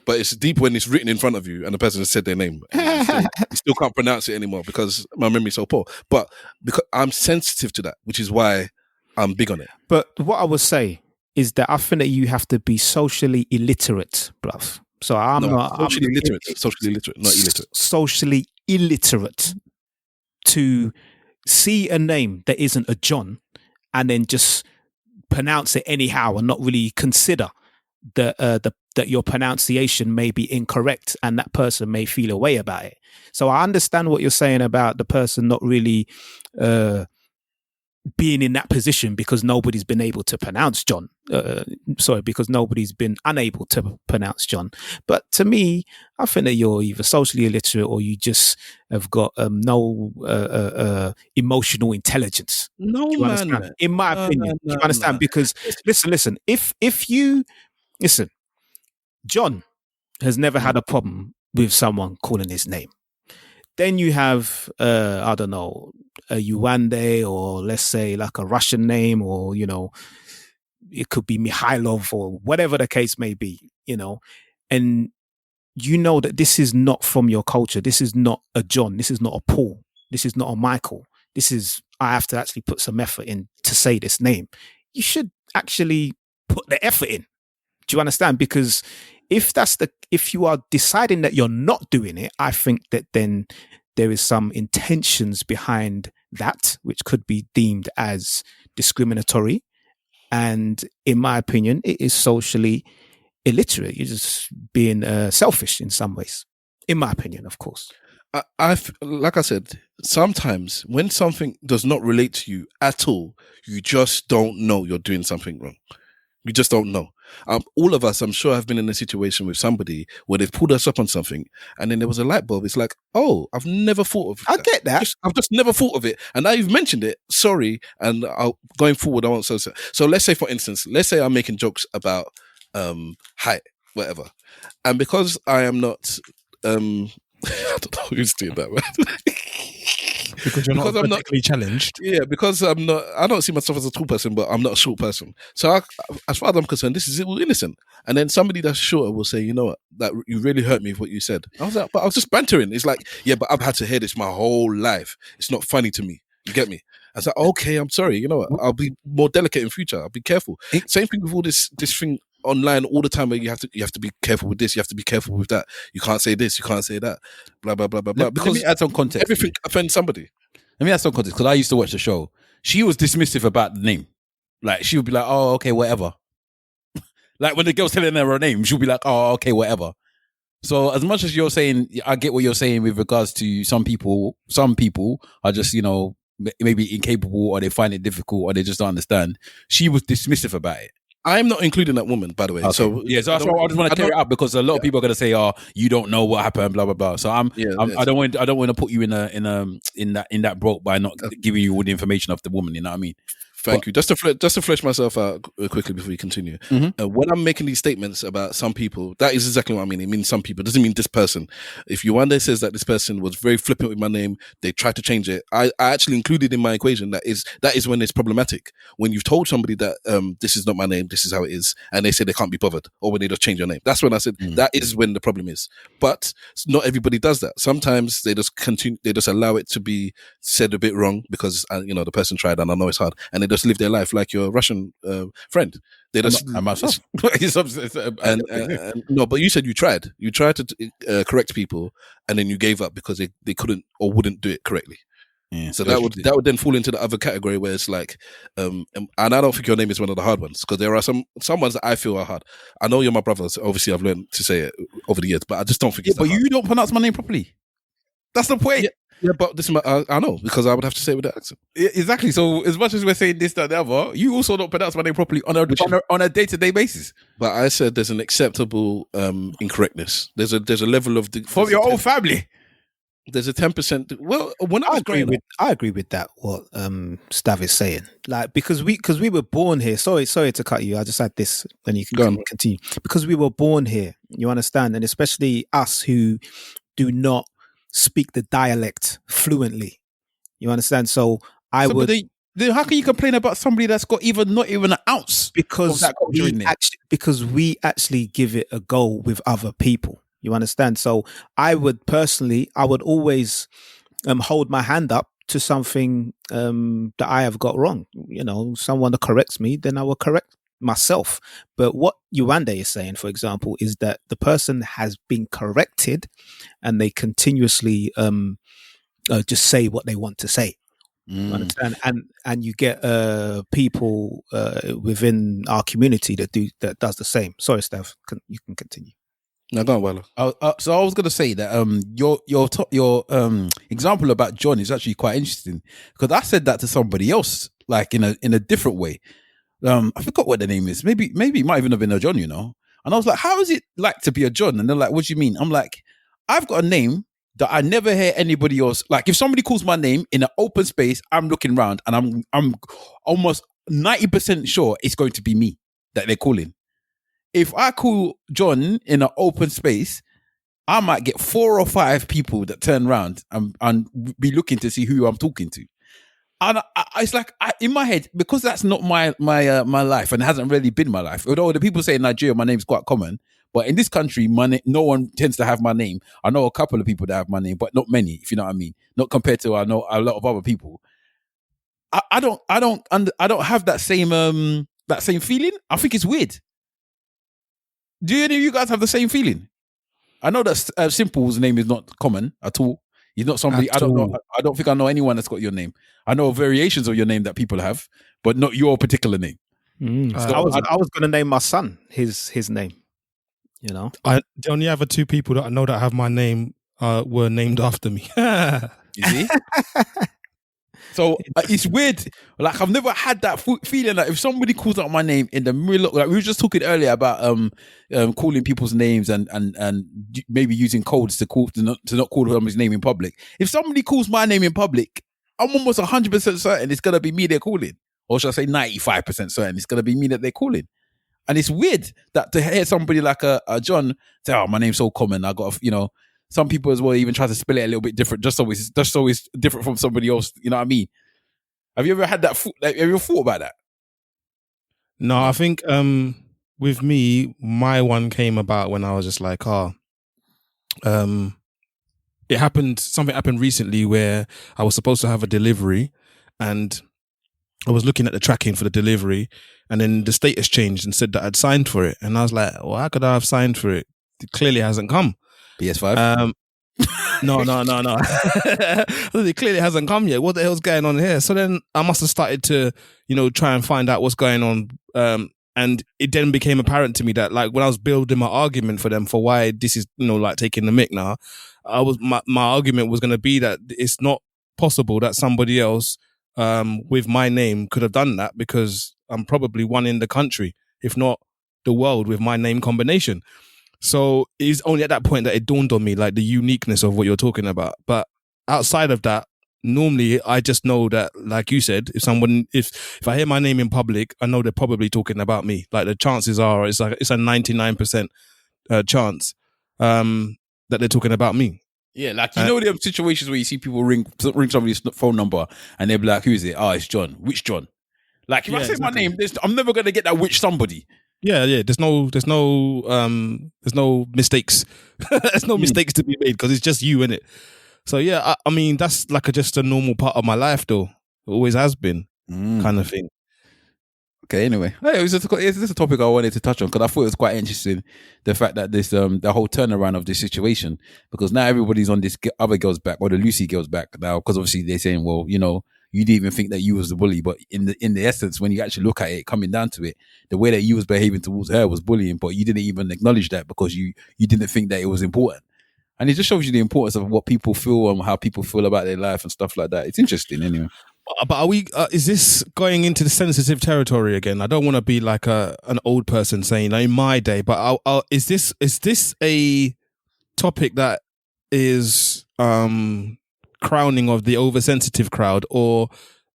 But it's deep when it's written in front of you and the person has said their name. You still can't pronounce it anymore because my memory's so poor. But because I'm sensitive to that, which is why I'm big on it. But what I would say is that I think that you have to be socially illiterate, bruv. So socially literate, not illiterate. Socially illiterate to see a name that isn't a John and then just pronounce it anyhow and not really consider that your pronunciation may be incorrect and that person may feel a way about it. So I understand what you're saying about the person not really being in that position because nobody's been able to pronounce John. Because nobody's been unable to pronounce John. But to me, I think that you're either socially illiterate or you just have got no emotional intelligence. No, man. In my opinion, do you understand? Because listen, if you listen, John has never had a problem with someone calling his name. Then you have, I don't know, a Yewande, or let's say like a Russian name, or, it could be Mikhailov, or whatever the case may be, and you know that this is not from your culture. This is not a John. This is not a Paul. This is not a Michael. I have to actually put some effort in to say this name. You should actually put the effort in. Do you understand? Because if you are deciding that you're not doing it, I think that then there is some intentions behind that, which could be deemed as discriminatory. And in my opinion, it is socially illiterate. You're just being selfish in some ways, in my opinion, of course. Like I said, sometimes when something does not relate to you at all, you just don't know you're doing something wrong. You just don't know. All of us, I'm sure, have been in a situation with somebody where they've pulled us up on something, and then there was a light bulb. It's like, oh, I've never thought of it. I get that. I've just never thought of it. And now you've mentioned it. Sorry. And going forward, I won't so. So let's say, for instance, I'm making jokes about height, whatever. And because I am not, I don't know who's doing that, man. Because you're not politically challenged. Yeah, because I don't see myself as a tall person, but I'm not a short person. So as far as I'm concerned, this is innocent. And then somebody that's shorter will say, you know what, that you really hurt me with what you said. I was like, but I was just bantering. It's like, yeah, but I've had to hear this my whole life. It's not funny to me. You get me? I was like, okay, I'm sorry. You know what, I'll be more delicate in future. I'll be careful. Same thing with all this thing online all the time, where you have to be careful with this, you have to be careful with that. You can't say this, you can't say that. Blah blah blah blah blah. Because let me add some context. Everything offends somebody. Let me add some context, because I used to watch the show. She was dismissive about the name. Like, she would be like, oh, okay, whatever. Like, when the girl's telling her name, she'll be like, oh, okay, whatever. So as much as you're saying, I get what you're saying with regards to some people are just, maybe incapable, or they find it difficult, or they just don't understand. She was dismissive about it. I'm not including that woman, by the way. Okay. So yeah, so that's why I just want to clear it up, because a lot of people are going to say, "Oh, you don't know what happened," blah blah blah. So I don't want to put you in that boat by not giving you all the information of the woman. You know what I mean? Thank you. Just to flesh myself out quickly before we continue. Mm-hmm. When I'm making these statements about some people, that is exactly what I mean. It means some people. It doesn't mean this person. If Yewande says that this person was very flippant with my name, they tried to change it, I actually included in my equation that is when it's problematic. When you've told somebody that this is not my name, this is how it is, and they say they can't be bothered, or when they just change your name. That's when I said that is when the problem is. But not everybody does that. Sometimes they just continue. They just allow it to be said a bit wrong because the person tried, and I know it's hard, and they just live their life like your Russian friend. They just and myself. No, but you said you tried. You tried to correct people, and then you gave up because they couldn't or wouldn't do it correctly. Yeah, so that would then fall into the other category where it's like, and I don't think your name is one of the hard ones, because there are some ones that I feel are hard. I know you're my brother, so obviously I've learned to say it over the years, but I just don't think it's but hard. You don't pronounce my name properly. That's the point. Yeah, but this is I know, because I would have to say it with that accent. Exactly. So as much as we're saying this, that, the other, you also don't pronounce my name properly on a day-to-day basis. But I said there's an acceptable incorrectness. There's a level of from your own family. There's a 10%. Well, when I agree with that. What Stav is saying, like, because we were born here. Sorry to cut you. I just had this, and you can continue. Because we were born here, you understand, and especially us who do not speak the dialect fluently. You understand? So how can you complain about somebody that's got not even an ounce? Because we actually give it a go with other people. You understand? So I would always hold my hand up to something that I have got wrong. Someone that corrects me, then I will correct myself. But what Yewande is saying, for example, is that the person has been corrected and they continuously just say what they want to say. You understand? And you get people within our community that does the same. Sorry, Steph, you can continue. No, go on, Wella. So I was going to say that your example about John is actually quite interesting, because I said that to somebody else, like in a different way. I forgot what the name is. Maybe it might even have been a John, And I was like, how is it like to be a John? And they're like, what do you mean? I'm like, I've got a name that I never hear anybody else. Like, if somebody calls my name in an open space, I'm looking around and I'm almost 90% sure it's going to be me that they're calling. If I call John in an open space, I might get 4 or 5 people that turn around and be looking to see who I'm talking to. And it's like in my head, because that's not my life, and it hasn't really been my life. Although the people say in Nigeria my name's quite common, but in this country, no one tends to have my name. I know a couple of people that have my name, but not many, if you know what I mean. Not compared to I know a lot of other people. I don't have that same feeling. I think it's weird. Do any of you guys have the same feeling? I know that Simple's name is not common at all. He's not somebody. I don't know. I don't think I know anyone that's got your name. I know variations of your name that people have, but not your particular name. So I was going to name my son his name. You know, the only other 2 people that I know that have my name were named after me. You see? So it's weird. Like I've never had that feeling that if somebody calls out my name in the middle, like we were just talking earlier about calling people's names and maybe using codes to not call somebody's name in public. If somebody calls my name in public, I'm almost 100% certain it's gonna be me they're calling, or should I say 95% certain it's gonna be me that they're calling. And it's weird that to hear somebody like a John say, "Oh, my name's so common. I got Some people as well even try to spell it a little bit different, just so it's different from somebody else. You know what I mean? Have you ever had that? Have you ever thought about that? No, I think with me, my one came about when I was just like, it happened. Something happened recently where I was supposed to have a delivery, and I was looking at the tracking for the delivery, and then the status changed and said that I'd signed for it, and I was like, well, how could I have signed for it? It clearly hasn't come. PS5? No. It clearly hasn't come yet. What the hell's going on here? So then I must have started to, try and find out what's going on. And it then became apparent to me that, like, when I was building my argument for them for why this is, like taking the mick now, my argument was going to be that it's not possible that somebody else with my name could have done that, because I'm probably one in the country, if not the world, with my name combination. So it's only at that point that it dawned on me, like, the uniqueness of what you're talking about. But outside of that, normally I just know that, like you said, if I hear my name in public, I know they're probably talking about me. Like, the chances are it's a 99% chance that they're talking about me. Yeah, like there are situations where you see people ring somebody's phone number and they'll be like, "Who is it? Oh, it's John. Which John?" Like if I say my name, I'm never gonna get that which somebody. Yeah. There's no mistakes. There's no mistakes to be made because it's just you, innit? So yeah, I mean that's like just a normal part of my life, though. It always has been, kind of thing. Okay, anyway, it's just a topic I wanted to touch on because I thought it was quite interesting, the fact that this the whole turnaround of this situation, because now everybody's on this other girl's back, or the Lucie girl's back now, because obviously they're saying, well, you didn't even think that you was the bully, but in the essence, when you actually look at it, coming down to it, the way that you was behaving towards her was bullying, but you didn't even acknowledge that because you didn't think that it was important. And it just shows you the importance of what people feel and how people feel about their life and stuff like that. It's interesting anyway. But are we? Is this going into the sensitive territory again? I don't want to be like an old person saying, in my day, but is this a topic that is crowning of the oversensitive crowd, or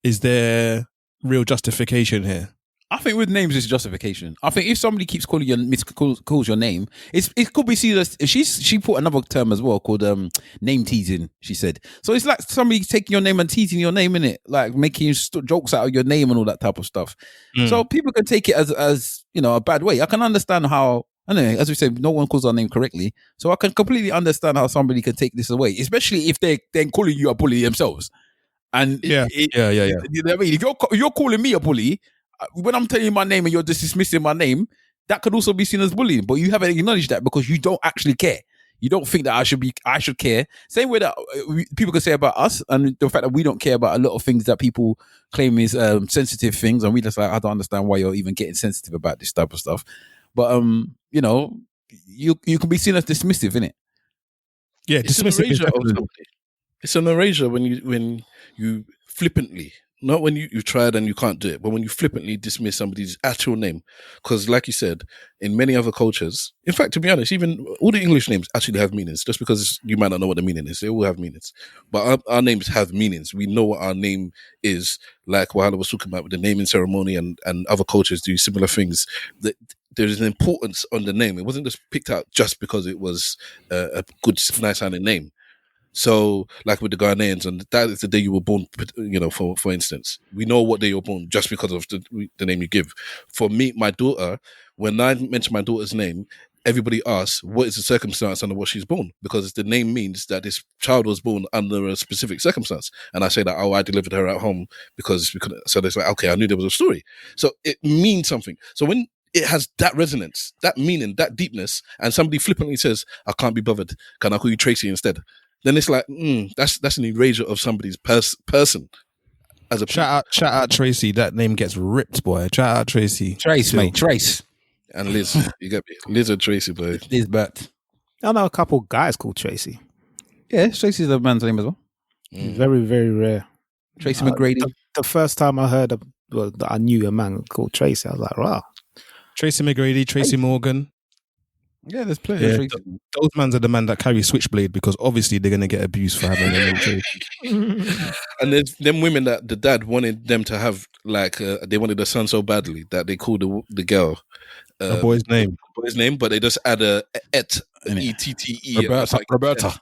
is there real justification here? I think with names it's justification. I think if somebody keeps calling calls your name, it could be seen as she put another term as well called name teasing. She said so. It's like somebody taking your name and teasing your name, in it, like making jokes out of your name and all that type of stuff. So people can take it as a bad way. I can understand how. Anyway, as we said, no one calls our name correctly, so I can completely understand how somebody can take this away, especially if they're then calling you a bully themselves. And yeah. You know what I mean? If you're calling me a bully, when I'm telling you my name and you're just dismissing my name, that could also be seen as bullying. But you haven't acknowledged that because you don't actually care. You don't think that I should care. Same way that people can say about us, and the fact that we don't care about a lot of things that people claim is sensitive things, and we just like, I don't understand why you're even getting sensitive about this type of stuff. But you can be seen as dismissive, innit? Yeah, dismissive. It's an erasure when you flippantly. Not when you tried and you can't do it, but when you flippantly dismiss somebody's actual name. Because like you said, in many other cultures, in fact, to be honest, even all the English names actually have meanings. Just because you might not know what the meaning is, they all have meanings. But our names have meanings. We know what our name is. Like Wahala was talking about with the naming ceremony, and other cultures do similar things. The there's an importance on the name. It wasn't just picked out just because it was a good, nice sounding name. So, like with the Ghanaians, and that is the day you were born, for instance. We know what day you're born just because of the name you give. For me, my daughter, when I mention my daughter's name, everybody asks, what is the circumstance under what she's born? Because the name means that this child was born under a specific circumstance. And I say that, I delivered her at home because we couldn't. So it's like, okay, I knew there was a story. So it means something. So when it has that resonance, that meaning, that deepness, and somebody flippantly says, I can't be bothered, can I call you Tracy instead? Then it's like, that's an erasure of somebody's person. As a shout out Tracy. That name gets ripped, boy. Shout out Tracy. Trace, mate. Trace. And Liz. You get me? Liz or Tracy, boy. Liz Burt. I know a couple guys called Tracy. Yeah, Tracy's the man's name as well. Very, very rare. Tracy McGrady. The first time I heard that I knew a man called Tracy, I was like, wow. Tracy McGrady, Tracy Morgan. Yeah, there's plenty of Tracy. Those mans are the man that carry switchblade because obviously they're going to get abused for having a name Tracy. And there's them women that the dad wanted them to have, like, they wanted a son so badly that they called the girl a boy's name, but they just add a et, E-T-T-E. Roberta.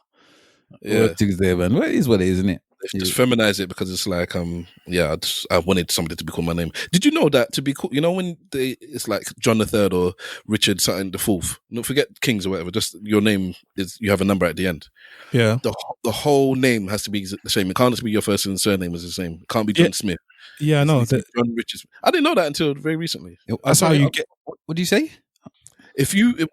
Yeah. Things there, man. Well, it is what it is, isn't it? They just feminize it because it's like, I wanted somebody to be called my name. Did you know that to be called, when it's like John the Third or Richard something the Fourth? Don't forget Kings or whatever. Just your name you have a number at the end. Yeah. The whole name has to be the same. It can't just be your first and surname is the same. It can't be John Smith. Yeah, no. John Richard. I didn't know that until very recently. That's how you get. What do you say?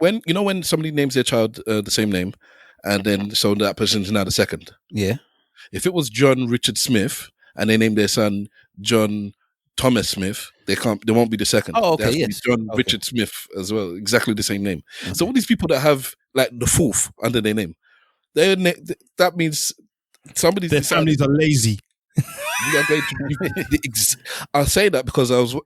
When somebody names their child the same name, and then so that person's now the second. Yeah. If it was John Richard Smith and they named their son John Thomas Smith, they won't be the second. Oh, okay, they have to be John Richard Smith as well, exactly the same name. Okay. So all these people that have like the fourth under their name, that means somebody's their families are lazy. We are going to I say that because I'm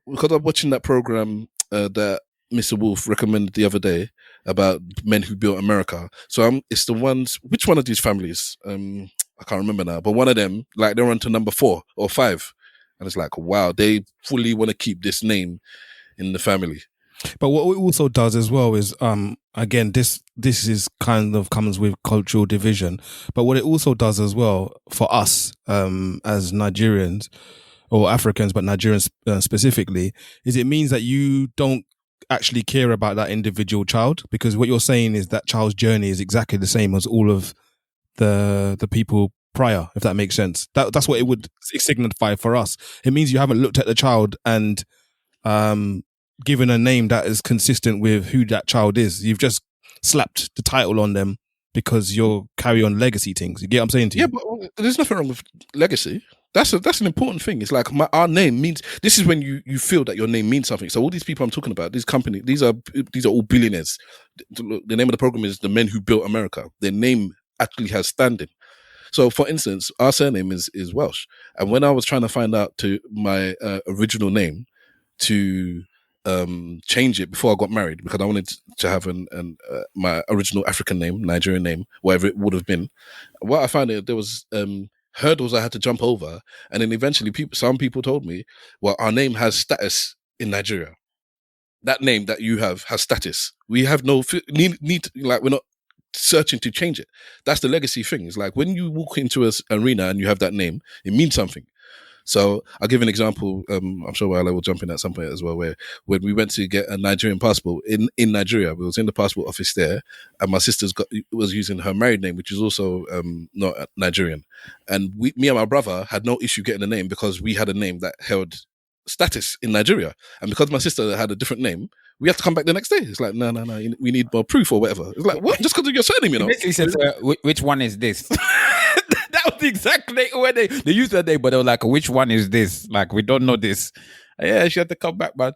watching that program that Mr. Wolf recommended the other day about men who built America. So it's the ones. Which one of these families? I can't remember now, but one of them, like they're on to number 4 or 5, and it's like, wow, they fully want to keep this name in the family. But what it also does as well is, again, this is kind of comes with cultural division. But what it also does as well for us as Nigerians or Africans, but Nigerians specifically, is it means that you don't actually care about that individual child, because what you're saying is that child's journey is exactly the same as all of the people prior, if that makes sense. That's what it would signify for us. It means you haven't looked at the child and given a name that is consistent with who that child is. You've just slapped the title on them because you're carry on legacy things. You get what I'm saying to you? Yeah, but there's nothing wrong with legacy. That's an important thing. It's like our name means. This is when you feel that your name means something. So all these people I'm talking about, these companies, these are all billionaires. The name of the program is The Men Who Built America. Their name actually has standing. So, for instance, our surname is Welsh, and when I was trying to find out to my original name to change it before I got married, because I wanted to have my original African name, Nigerian name, whatever it would have been. What I found there was hurdles I had to jump over, and then eventually some people told me, well, our name has status in Nigeria. That name that you have has status. We have no need like, we're not searching to change it. That's the legacy thing. It's like when you walk into an arena and you have that name, it means something. So I'll give an example. I'm sure Wale will jump in at some point as well, where when we went to get a Nigerian passport in Nigeria, we was in the passport office there, and my sister's was using her married name, which is also not Nigerian. And me and my brother had no issue getting a name because we had a name that held status in Nigeria. And because my sister had a different name, we have to come back the next day. It's like, no, we need more proof or whatever. It's like, what? Just because of your surname, He basically said, which one is this? That was exactly where they used that name, but they were like, which one is this? Like, we don't know this. Yeah, she had to come back, man.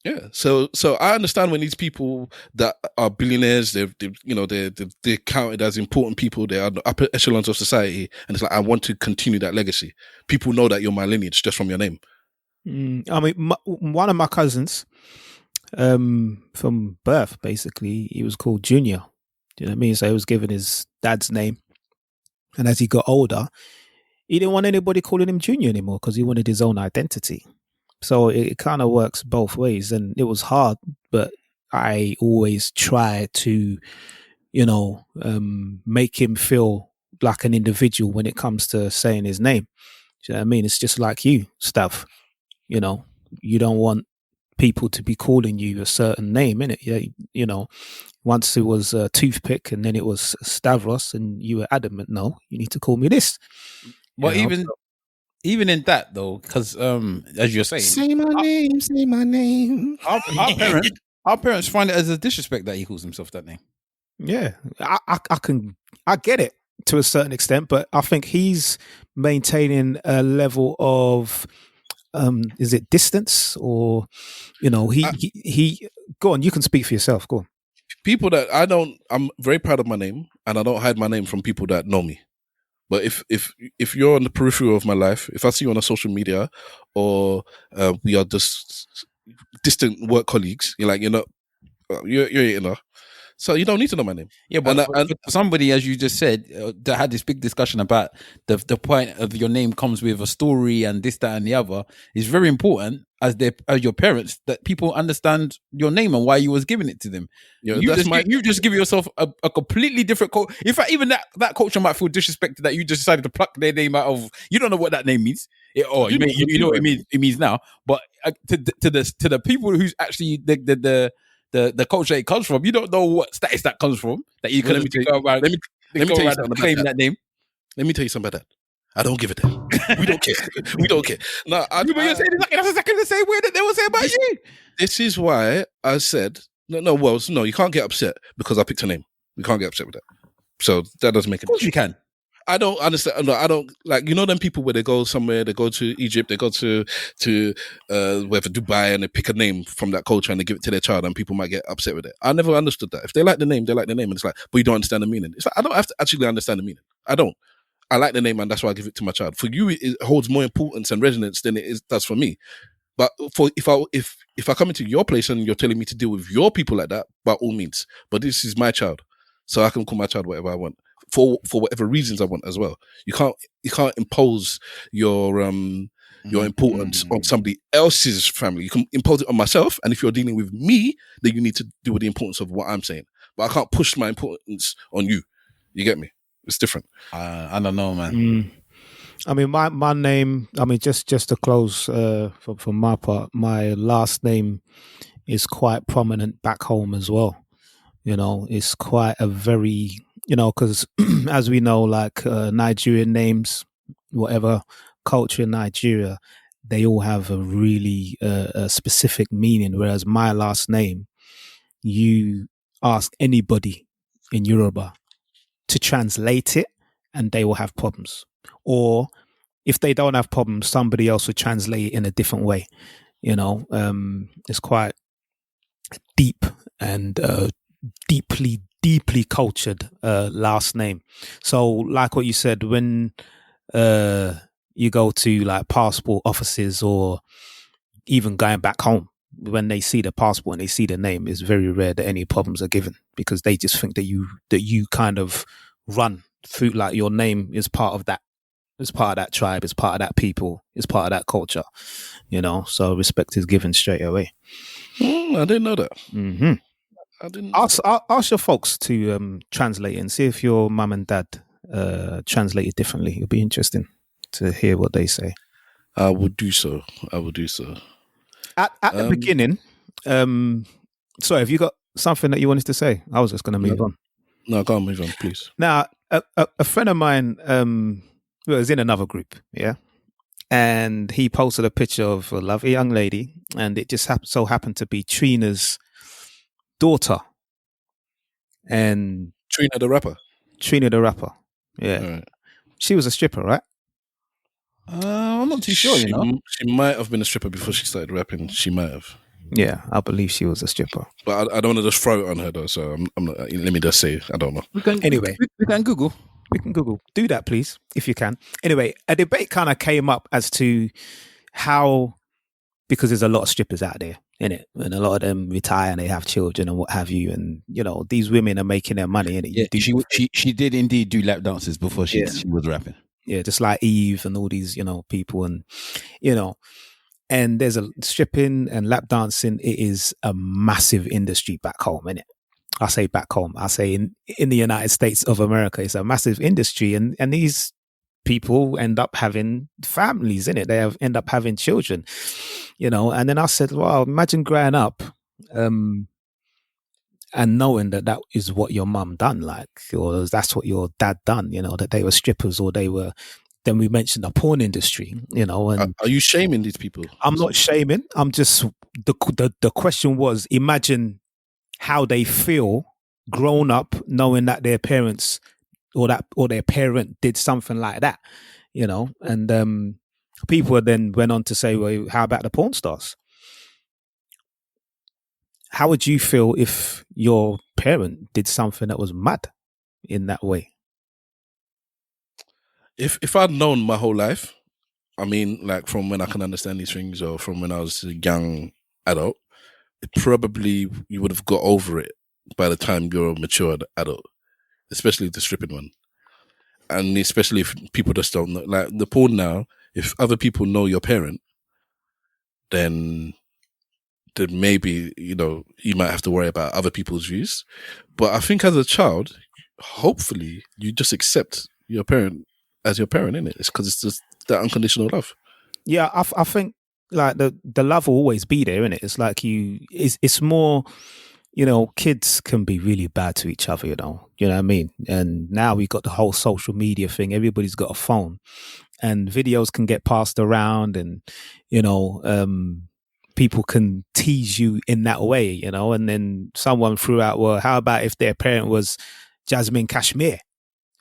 Yeah, so I understand when these people that are billionaires, they're counted as important people. They are the upper echelons of society, and it's like, I want to continue that legacy. People know that you're my lineage just from your name. I mean, one of my cousins, from birth, basically, he was called Junior. Do you know what I mean? So he was given his dad's name, and as he got older, he didn't want anybody calling him Junior anymore because he wanted his own identity. So it kind of works both ways, and it was hard, but I always try to, make him feel like an individual when it comes to saying his name. Do you know what I mean? It's just like you, Stav. You don't want people to be calling you a certain name, innit? Yeah, once it was Toothpick and then it was Stavros, and you were adamant, no, you need to call me this. Well, even in that though, because as you're saying, say my name. Our parents find it as a disrespect that he calls himself that name. Yeah, I get it to a certain extent, but I think he's maintaining a level of is it distance, or he go on, you can speak for yourself, go on. People that I'm very proud of my name, and I don't hide my name from people that know me. But if you're on the periphery of my life, if I see you on a social media, or we are just distant work colleagues, you're so you don't need to know my name. Yeah, but for somebody, as you just said, that had this big discussion about the point of your name comes with a story and this, that, and the other, is very important as your parents, that people understand your name and why you was giving it to them. You just give yourself a completely different culture. In fact, even that culture might feel disrespected that you just decided to pluck their name out of. You don't know what that name means. You know what it means now. But to the people who's actually the culture it comes from, you don't know what status that comes from. That you can go around. Let me tell you something claim that name. Let me tell you something about that. I don't give a damn. We don't care. We don't care. No, you're saying that's exactly the same way that they will say about you. This is why I said no. You can't get upset because I picked a name. We can't get upset with that. So that doesn't make a difference. Of course you can. I don't understand. No, I don't like, them people where they go somewhere, they go to Egypt, they go to wherever, Dubai, and they pick a name from that culture and they give it to their child, and people might get upset with it. I never understood that. If they like the name, they like the name, and it's like, but you don't understand the meaning. It's like, I don't have to actually understand the meaning. I don't. I like the name, and that's why I give it to my child. For you, it holds more importance and resonance than it does for me. But if I come into your place and you're telling me to deal with your people like that, by all means. But this is my child, so I can call my child whatever I want. For whatever reasons I want as well. You can't impose your importance on somebody else's family. You can impose it on myself, and if you're dealing with me, then you need to deal with the importance of what I'm saying. But I can't push my importance on you. You get me? It's different. I don't know, man. I mean, my name. I mean, just to close from my part, my last name is quite prominent back home as well. It's quite a very because as we know, like Nigerian names, whatever culture in Nigeria, they all have a really a specific meaning. Whereas my last name, you ask anybody in Yoruba to translate it and they will have problems. Or if they don't have problems, somebody else will translate it in a different way. It's quite deep and deeply cultured last name. So like what you said, when you go to like passport offices or even going back home, when they see the passport and they see the name, it's very rare that any problems are given, because they just think that you kind of run through, like your name is part of that. It's part of that tribe, it's part of that people, it's part of that culture, so respect is given straight away. I didn't know that. Mm-hmm. Ask your folks to translate and see if your mum and dad translate it differently. It'll be interesting to hear what they say. I will do so. At the beginning, sorry, have you got something that you wanted to say? I was just going to move on. No, I can't move on, please. Now, a friend of mine was in another group, yeah, and he posted a picture of a lovely young lady, and it just so happened to be Trina's daughter. And Trina the rapper, yeah. Right. She was a stripper, right? I'm not too sure. She might have been a stripper before she started rapping. She might have. Yeah, I believe she was a stripper. But I don't want to just throw it on her though. So I'm not. Let me just say, I don't know. We can Google. We can Google. Do that, please, if you can. Anyway, a debate kind of came up as to how, because there's a lot of strippers out there, innit? And a lot of them retire and they have children and what have you. And, these women are making their money, innit? Yeah, she did indeed do lap dances before she was rapping. Yeah, just like Eve and all these, people and, And there's a stripping and lap dancing. It is a massive industry back home, innit? I say back home. I say in the United States of America, it's a massive industry, and these people end up having families in it. They end up having children, you know. And then I said, well, imagine growing up and knowing that is what your mum done, like, or that's what your dad done, you know, that they were strippers, or they were. Then we mentioned the porn industry, you know. And are you shaming these people? I'm not shaming. I'm just the question was, imagine how they feel grown up knowing that their parents or their parent did something like that, you know. And people then went on to say, well, how about the porn stars? How would you feel if your parent did something that was mad in that way? If I'd known my whole life, I mean, like from when I can understand these things, or from when I was a young adult, probably you would have got over it by the time you're a matured adult, especially the stripping one. And especially if people just don't know, like the porn now, if other people know your parent, then maybe, you know, you might have to worry about other people's views. But I think as a child, hopefully you just accept your parent as your parent, innit? It's because it's just that unconditional love. Yeah, I think like the love will always be there, innit? It's like it's more, you know, kids can be really bad to each other, you know what I mean? And now we got the whole social media thing. Everybody's got a phone, and videos can get passed around, and, you know, people can tease you in that way, you know. And then someone threw out, well, how about if their parent was Jasmine Kashmir?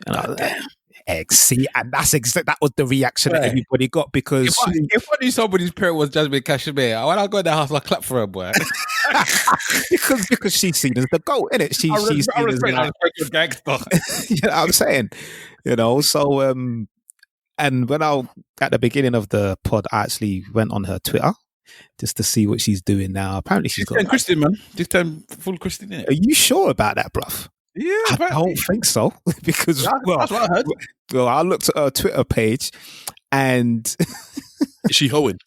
And I was like, see, and that was the reaction that everybody got, because if I knew somebody's parent was Jasmine Kashmir, when I go in the house, I'll clap for her, boy. because she's seen as the GOAT, innit? She's seen as a gangster. You know what I'm saying? You know, so and when at the beginning of the pod, I actually went on her Twitter just to see what she's doing now. Apparently she's got Christian, man. This time full Christian, innit? Are you sure about that, bruv? Yeah, I don't think so, because that's what I heard. Well, I looked at her Twitter page, and is she hoeing?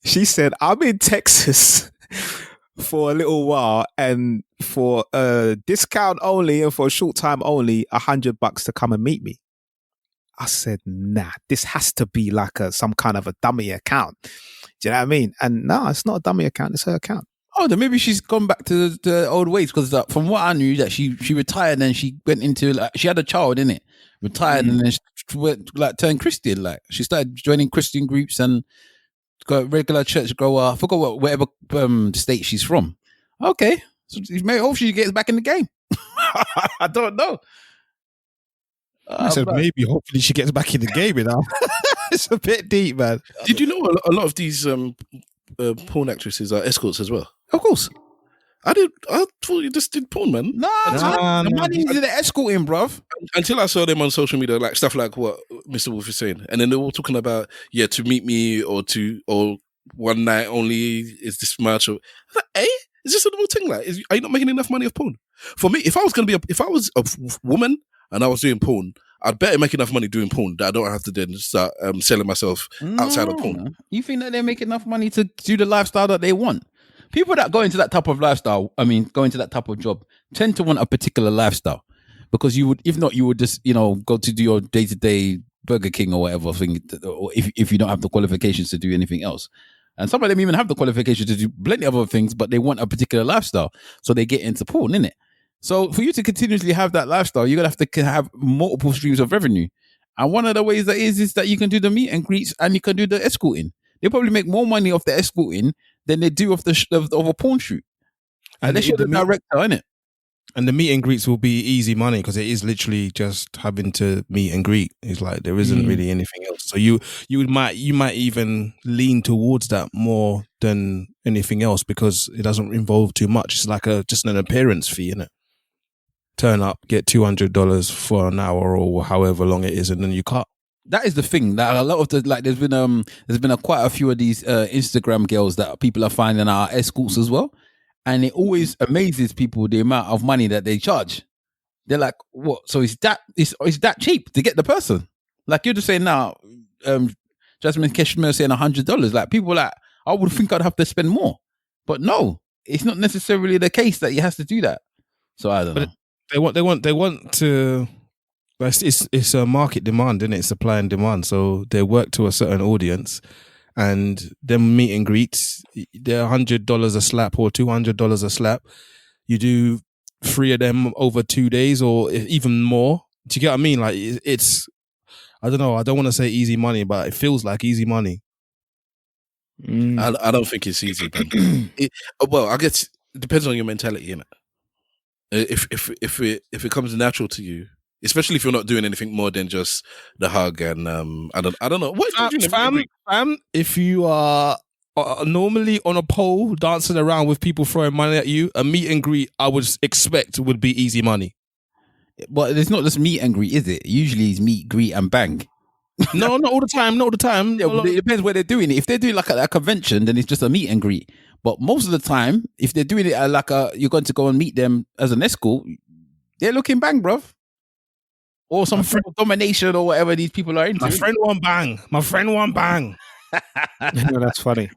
She said, "I'm in Texas for a little while, and for a discount only, and for a short time only, $100 to come and meet me." I said, "Nah, this has to be like some kind of a dummy account." Do you know what I mean? And no, it's not a dummy account; it's her account. Oh, then maybe she's gone back to the old ways, because from what I knew, that she retired and she went into, like, she had a child, innit? Retired and then she went, like, turned Christian. Like, she started joining Christian groups and got regular church goer. I forgot whatever state she's from. Okay, so maybe hopefully she gets back in the game. I don't know. I said maybe hopefully she gets back in the game, you know. It's a bit deep, man. Did you know a lot of these porn actresses are escorts as well? Of course. I thought you just did porn, man. The money is in the escorting, bruv. Until I saw them on social media, like stuff like what Mr. Wolf is saying, and then they're all talking about, to meet me, or one night only is this much. Or like, is this a little thing? Like, are you not making enough money off porn? For me, if I was a woman and I was doing porn, I'd better make enough money doing porn that I don't have to then start selling myself outside of porn. You think that they make enough money to do the lifestyle that they want? People that go into that type of lifestyle, go into that type of job, tend to want a particular lifestyle, because you would just, go to do your day-to-day Burger King or whatever thing, or if you don't have the qualifications to do anything else. And some of them even have the qualifications to do plenty of other things, but they want a particular lifestyle, so they get into porn, innit? So for you to continuously have that lifestyle, you're going to have to have multiple streams of revenue. And one of the ways that is that you can do the meet and greets and you can do the escorting. They probably make more money off the escorting than they do of a porn shoot. And they should be director, innit? And the meet and greets will be easy money, because it is literally just having to meet and greet. It's like there isn't really anything else. So you might even lean towards that more than anything else, because it doesn't involve too much. It's like just an appearance fee, innit? Turn up, get $200 for an hour or however long it is, and then you cut. That is the thing. That a lot of there's been quite a few of these Instagram girls that people are finding are escorts as well, and it always amazes people the amount of money that they charge. They're like, "What? So is that cheap to get the person?" Like you're just saying now, Jasmine Cashmere saying $100. Like people like, I would think I'd have to spend more, but no, it's not necessarily the case that he has to do that. So I don't know. They want to. It's a market demand, isn't it? Supply and demand. So they work to a certain audience, and them meet and greets, they're $100 a slap or $200 a slap. You do 3 of them over 2 days or even more. Do you get what I mean? Like it's, I don't know. I don't want to say easy money, but it feels like easy money. I don't think it's easy, man. Well, I guess it depends on your mentality, innit? If it comes natural to you, especially if you're not doing anything more than just the hug and I don't know what fam. If you are normally on a pole dancing around with people throwing money at you, a meet and greet I would expect would be easy money. But it's not just meet and greet, is it? Usually it's meet, greet, and bang. No, not all the time. Not all the time. Yeah, it depends where they're doing it. If they're doing like a convention, then it's just a meet and greet. But most of the time, if they're doing it at like you're going to go and meet them as an escort, they're looking bang, bruv. Or some form of domination or whatever these people are into. My friend won't bang. No, that's funny.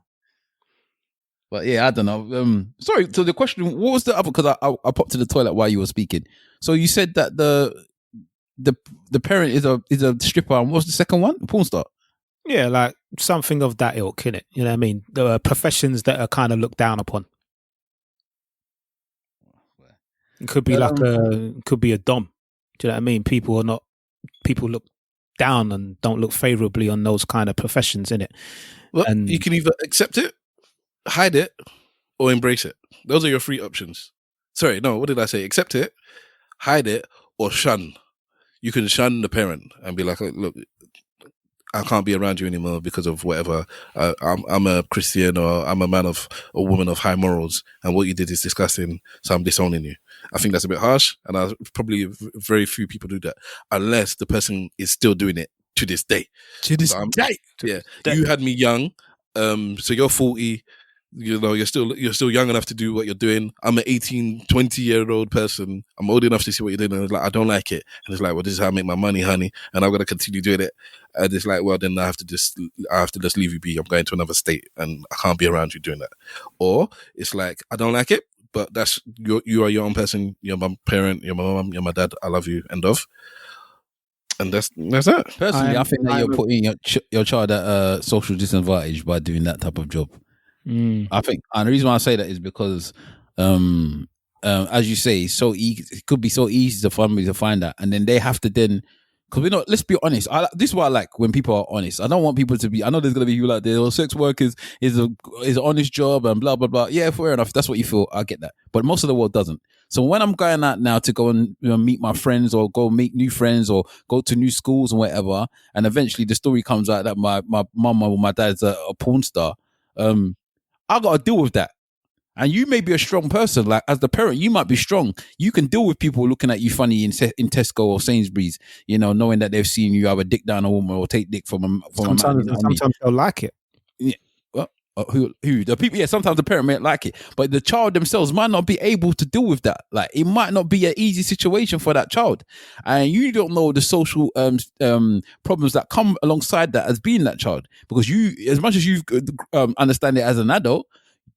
But yeah, I don't know. Sorry. So the question, what was the other? Because I popped to the toilet while you were speaking. So you said that the parent is a stripper, and what's the second one? A porn star. Yeah, like something of that ilk, innit? You know what I mean? There are professions that are kind of looked down upon. It could be could be a dom. Do you know what I mean? People look down and don't look favorably on those kind of professions, innit? Well, and you can either accept it, hide it, or embrace it. Those are your 3 options. Sorry, no, what did I say? Accept it, hide it, or shun. You can shun the parent and be like, look, I can't be around you anymore because of whatever. I'm a Christian, or I'm a woman of high morals, and what you did is disgusting, so I'm disowning you. I think that's a bit harsh, and probably very few people do that, unless the person is still doing it to this day. Yeah, you had me young, so you're 40. You know, you're still young enough to do what you're doing. I'm an 18, 20-year-old person. I'm old enough to see what you're doing. And it's like, I don't like it. And it's like, well, this is how I make my money, honey. And I'm going to continue doing it. And it's like, well, then I have to just leave you be. I'm going to another state and I can't be around you doing that. Or it's like, I don't like it, but you are your own person. You're my parent, you're my mom, you're my dad. I love you. End of. And that's that. Personally, I think that you're putting your child at a social disadvantage by doing that type of job. I think, and the reason why I say that is because, as you say, it could be so easy for families to find that, and then they have to because we're not. Let's be honest. This is what I like when people are honest. I don't want people to be. I know there's gonna be people out there. Sex work is an honest job and blah blah blah. Yeah, fair enough. If that's what you feel, I get that. But most of the world doesn't. So when I'm going out now to go and meet my friends or go meet new friends or go to new schools and whatever, and eventually the story comes out that my mum or my dad's a porn star. I got to deal with that. And you may be a strong person. Like, as the parent, you might be strong. You can deal with people looking at you funny in Tesco or Sainsbury's, knowing that they've seen you have a dick down a woman or take dick from a man. Sometimes they'll like it. Yeah. Well, who the people? Yeah, sometimes the parent might like it, but the child themselves might not be able to deal with that. Like, it might not be an easy situation for that child, and you don't know the social problems that come alongside that as being that child. Because you, as much as you understand it as an adult,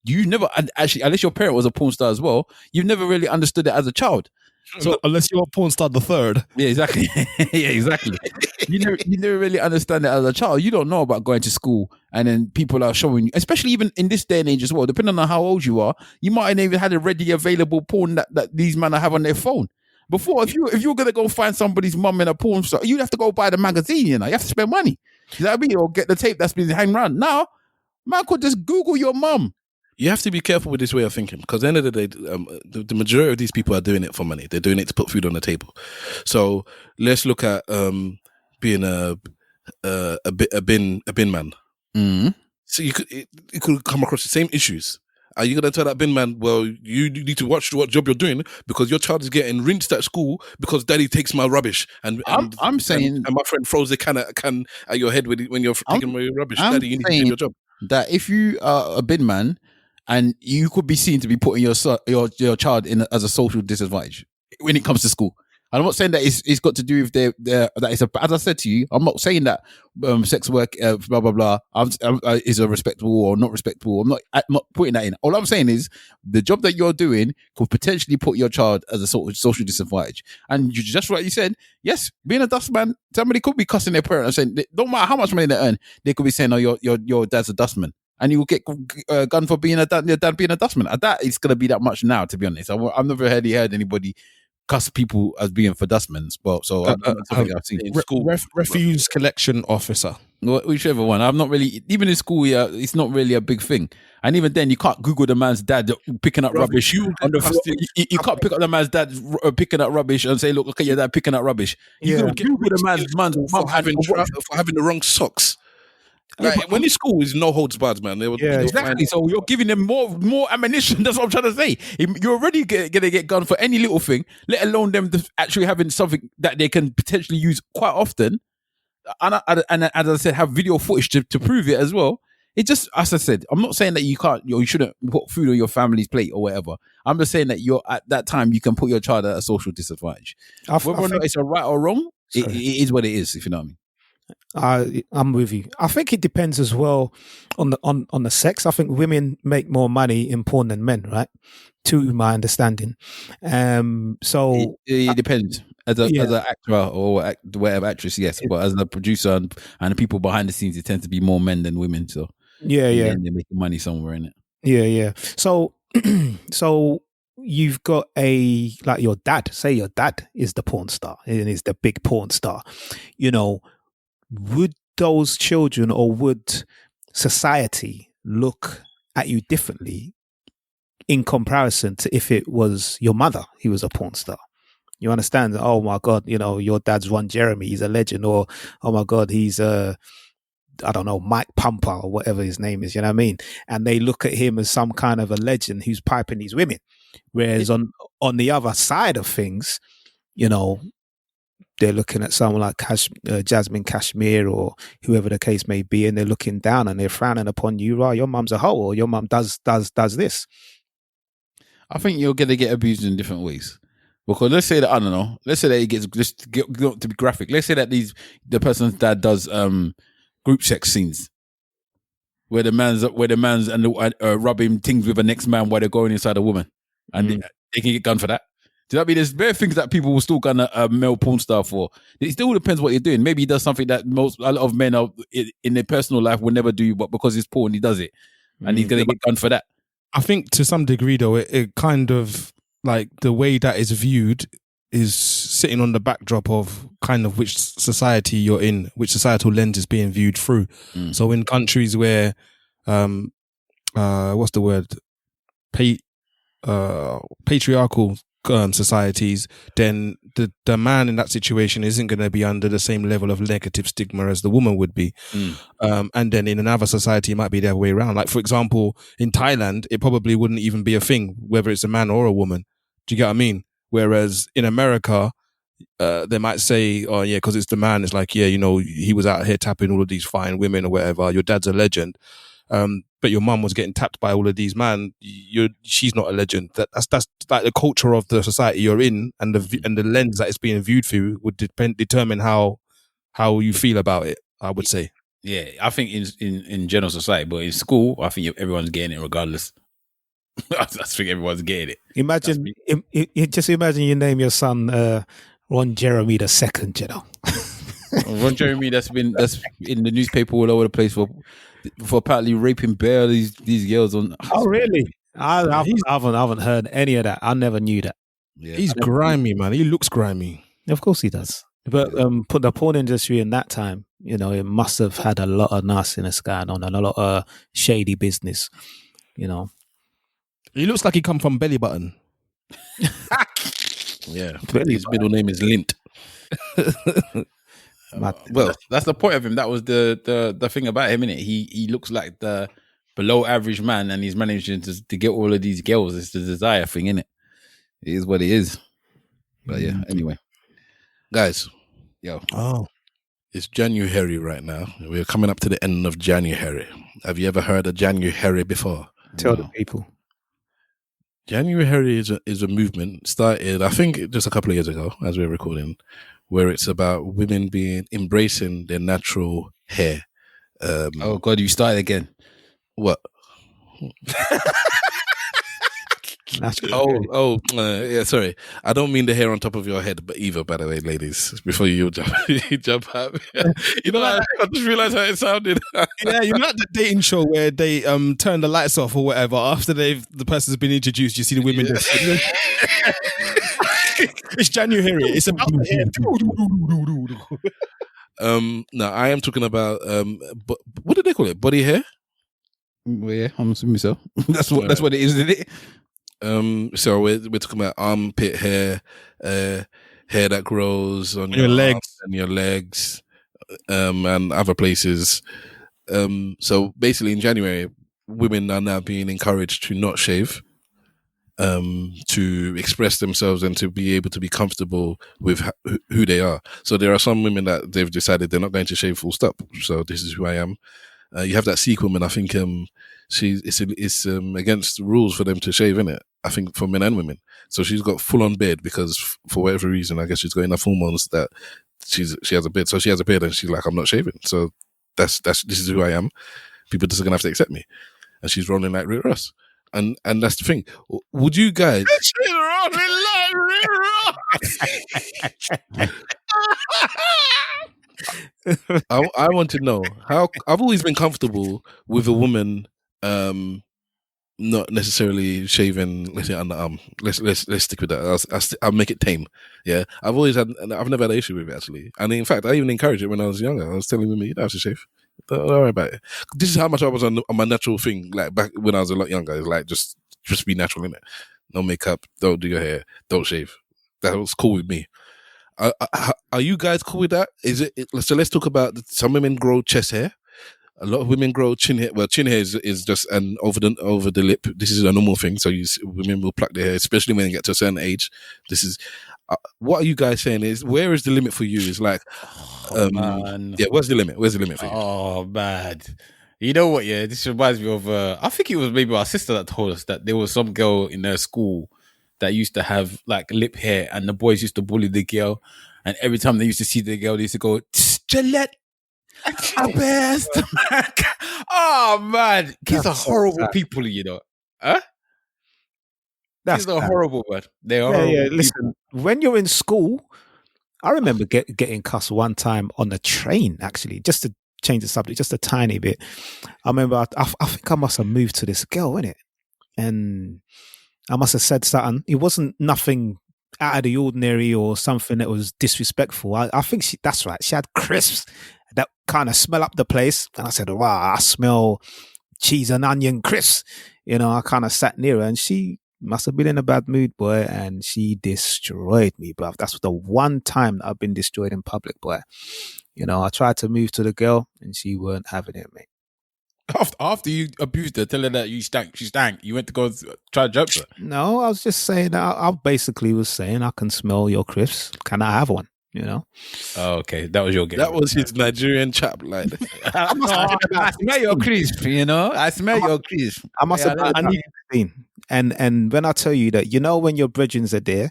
you never actually, unless your parent was a porn star as well, you've never really understood it as a child. So unless you're a porn star the third. Yeah, exactly. Yeah, exactly. You never really understand it as a child. You don't know about going to school and then people are showing you, especially even in this day and age as well, depending on how old you are, you might have even had a readily available porn that these men have on their phone. Before, if you're going to go find somebody's mum in a porn star, you'd have to go buy the magazine, you have to spend money. You know what I mean? Or get the tape that's been hanging around. Now, man could just Google your mum. You have to be careful with this way of thinking, because at the end of the day, the majority of these people are doing it for money. They're doing it to put food on the table. So let's look at being a bin man. Mm-hmm. So you could come across the same issues. Are you going to tell that bin man, well, you need to watch what job you're doing because your child is getting rinsed at school because daddy takes my rubbish and I'm saying, and my friend throws the can at your head when you're taking my rubbish. Daddy, you need to do your job. That if you are a bin man, and you could be seen to be putting your child in as a social disadvantage when it comes to school. And I'm not saying that it's got to do with that it's as I said to you, I'm not saying that sex work, blah blah blah, is a respectable or not respectable. I'm not putting that in. All I'm saying is the job that you're doing could potentially put your child as a sort of social disadvantage. And you just like you said, yes, being a dustman, somebody could be cussing their parent and saying, don't matter how much money they earn, they could be saying, "Oh, your dad's a dustman." And you will get gun for being your dad being a dustman. And that is going to be that much now, to be honest. I've never heard anybody cuss people as being for dustmans. Well, so something I've seen in school. Refuse collection officer. Whichever one. I'm not really, even in school, it's not really a big thing. And even then, you can't Google the man's dad picking up rubbish. You can't pick up the man's dad picking up rubbish and say, look at your dad picking up rubbish. You can Google the man's mum for having the wrong socks. Like, when in school, is no holds barred, man. Exactly. So you're giving them more ammunition. That's what I'm trying to say. You're already going to get gunned for any little thing, let alone them actually having something that they can potentially use quite often. And as I said, have video footage to prove it as well. It just, as I said, I'm not saying that you shouldn't put food on your family's plate or whatever. I'm just saying that you're at that time you can put your child at a social disadvantage. Whether or not it's a right or wrong, it is what it is. If you know what I mean. I'm with you. I think it depends as well on the sex. I think women make more money in porn than men, right? To my understanding. So it depends. As an actor or whatever actress, yes. But as a producer and the people behind the scenes, it tends to be more men than women. So they're making money somewhere in it. Yeah. So you've got like your dad. Say your dad is the porn star and is the big porn star. You know, would those children or would society look at you differently in comparison to if it was your mother who was a porn star? You understand? Oh my God, your dad's Ron Jeremy, he's a legend. Or, oh my God, he's I don't know, Mike Pumper or whatever his name is, you know what I mean? And they look at him as some kind of a legend who's piping these women. Whereas on the other side of things, they're looking at someone like Jasmine Kashmir or whoever the case may be, and they're looking down and they're frowning upon you. Right, your mum's a hoe, or your mum does this. I think you're going to get abused in different ways. Because let's say that, I don't know, let's say that it gets, just to be graphic, let's say that the person's dad does group sex scenes where the man's and rubbing things with the next man while they're going inside a woman, and they can get gunned for that. Do you know what I mean? There's very things that people will still gun a male porn star for. It still depends what you're doing. Maybe he does something that a lot of men in their personal life will never do, but because it's porn, he does it, and he's gonna get gunned for that. I think to some degree, though, it kind of, like, the way that is viewed is sitting on the backdrop of kind of which society you're in, which societal lens is being viewed through. So in countries where, what's the word? Patriarchal societies, then the man in that situation isn't going to be under the same level of negative stigma as the woman would be. And then in another society, it might be the other way around. Like, for example, in Thailand, it probably wouldn't even be a thing, whether it's a man or a woman. Do you get what I mean? Whereas in America, they might say, oh yeah, because it's the man, it's like, yeah, he was out here tapping all of these fine women or whatever. Your dad's a legend. But your mum was getting tapped by all of these men. She's not a legend. That's like the culture of the society you're in, and the lens that it's being viewed through would determine how you feel about it, I would say. Yeah, I think in general society, but in school, I think everyone's getting it regardless. I think everyone's getting it. Just imagine you name your son Ron Jeremy the second, Ron Jeremy, that's in the newspaper all over the place for apparently raping these girls on. Oh really? I haven't heard any of that. I never knew that. Yeah. He's grimy, man. He looks grimy. Of course he does. But put the porn industry in that time, it must have had a lot of nastiness going on and a lot of shady business. He looks like he come from Belly Button. Yeah, his middle name is Lint. Well, that's the point of him. That was the thing about him, innit? He looks like the below average man, and he's managing to get all of these girls. It's the desire thing, innit? It is what it is. But yeah, anyway, guys, oh, it's Januhairy right now. We're coming up to the end of Januhairy. Have you ever heard of Januhairy before? Tell the people. Januhairy is a movement started, I think, just a couple of years ago, as we're recording, where it's about women embracing their natural hair. Oh God, you started again. What? Yeah. Sorry, I don't mean the hair on top of your head, but either. By the way, ladies, before you jump out, you know, I just realized how it sounded. Yeah, you know that dating show where they turn the lights off or whatever after the person's been introduced. You see the women just. It's Januhairy. It's about the hair. No, I am talking about what did they call it? Body hair. Well, yeah, I'm assuming so. That's what it is, isn't it? So we're talking about armpit hair, hair that grows on your legs and your legs, and other places. So basically, in January, women are now being encouraged to not shave, to express themselves and to be able to be comfortable with who they are. So there are some women that they've decided they're not going to shave full stop. So this is who I am. You have that Sikh woman. I think it's against the rules for them to shave, innit? I think for men and women. So she's got full on beard because for whatever reason, I guess she's got enough hormones that she has a beard. So she has a beard and she's like, I'm not shaving. So this is who I am. People just gonna have to accept me. And she's rolling like Rick Ross. And that's the thing. Would you guys? She's rolling like Rick Ross. I want to know how. I've always been comfortable with a woman not necessarily shaving, let's say, underarm. Let's stick with that. I'll make it tame. Yeah, I've never had an issue with it, actually. And in fact, I even encouraged it when I was younger. I was telling women, you don't have to shave. Don't worry about it. This is how much I was on my natural thing. Like back when I was a lot younger, it's like just be natural, innit? No makeup, don't do your hair, don't shave. That was cool with me. Are you guys cool with that? So let's talk about some women grow chest hair. A lot of women grow chin hair. Well, chin hair is just an over the lip. This is a normal thing. So women will pluck their hair, especially when they get to a certain age. This is what are you guys saying? Where is the limit for you? Is like, man. Yeah. Where's the limit? Where's the limit for you? Oh man, you know what? Yeah, this reminds me of. I think it was maybe our sister that told us that there was some girl in her school that used to have like lip hair, and the boys used to bully the girl, and every time they used to see the girl, they used to go, Gillette, best. Oh man, kids are horrible people, you know. Huh? Kids are horrible, man. They are horrible. Yeah. Listen, when you're in school, I remember getting cussed one time on the train, actually, just to change the subject just a tiny bit. I remember I think I must have moved to this girl, innit? And I must have said something. It wasn't nothing out of the ordinary or something that was disrespectful. I think that's right. She had crisps that kind of smell up the place. And I said, wow, I smell cheese and onion crisps. You know, I kind of sat near her and she must have been in a bad mood, boy. And she destroyed me, bruv. That's the one time that I've been destroyed in public, boy. You know, I tried to move to the girl and she weren't having it, mate. After you abused her, tell her that she stank. You went to go try to jump her. No, I was just saying that I basically was saying I can smell your crisps. Can I have one? You know? Oh, okay. That was your game. That was his Nigerian chap, like. I smell your crisp, you know? I smell your crisp. I must have been 16. And when I tell you that, you know, when your brethrens are there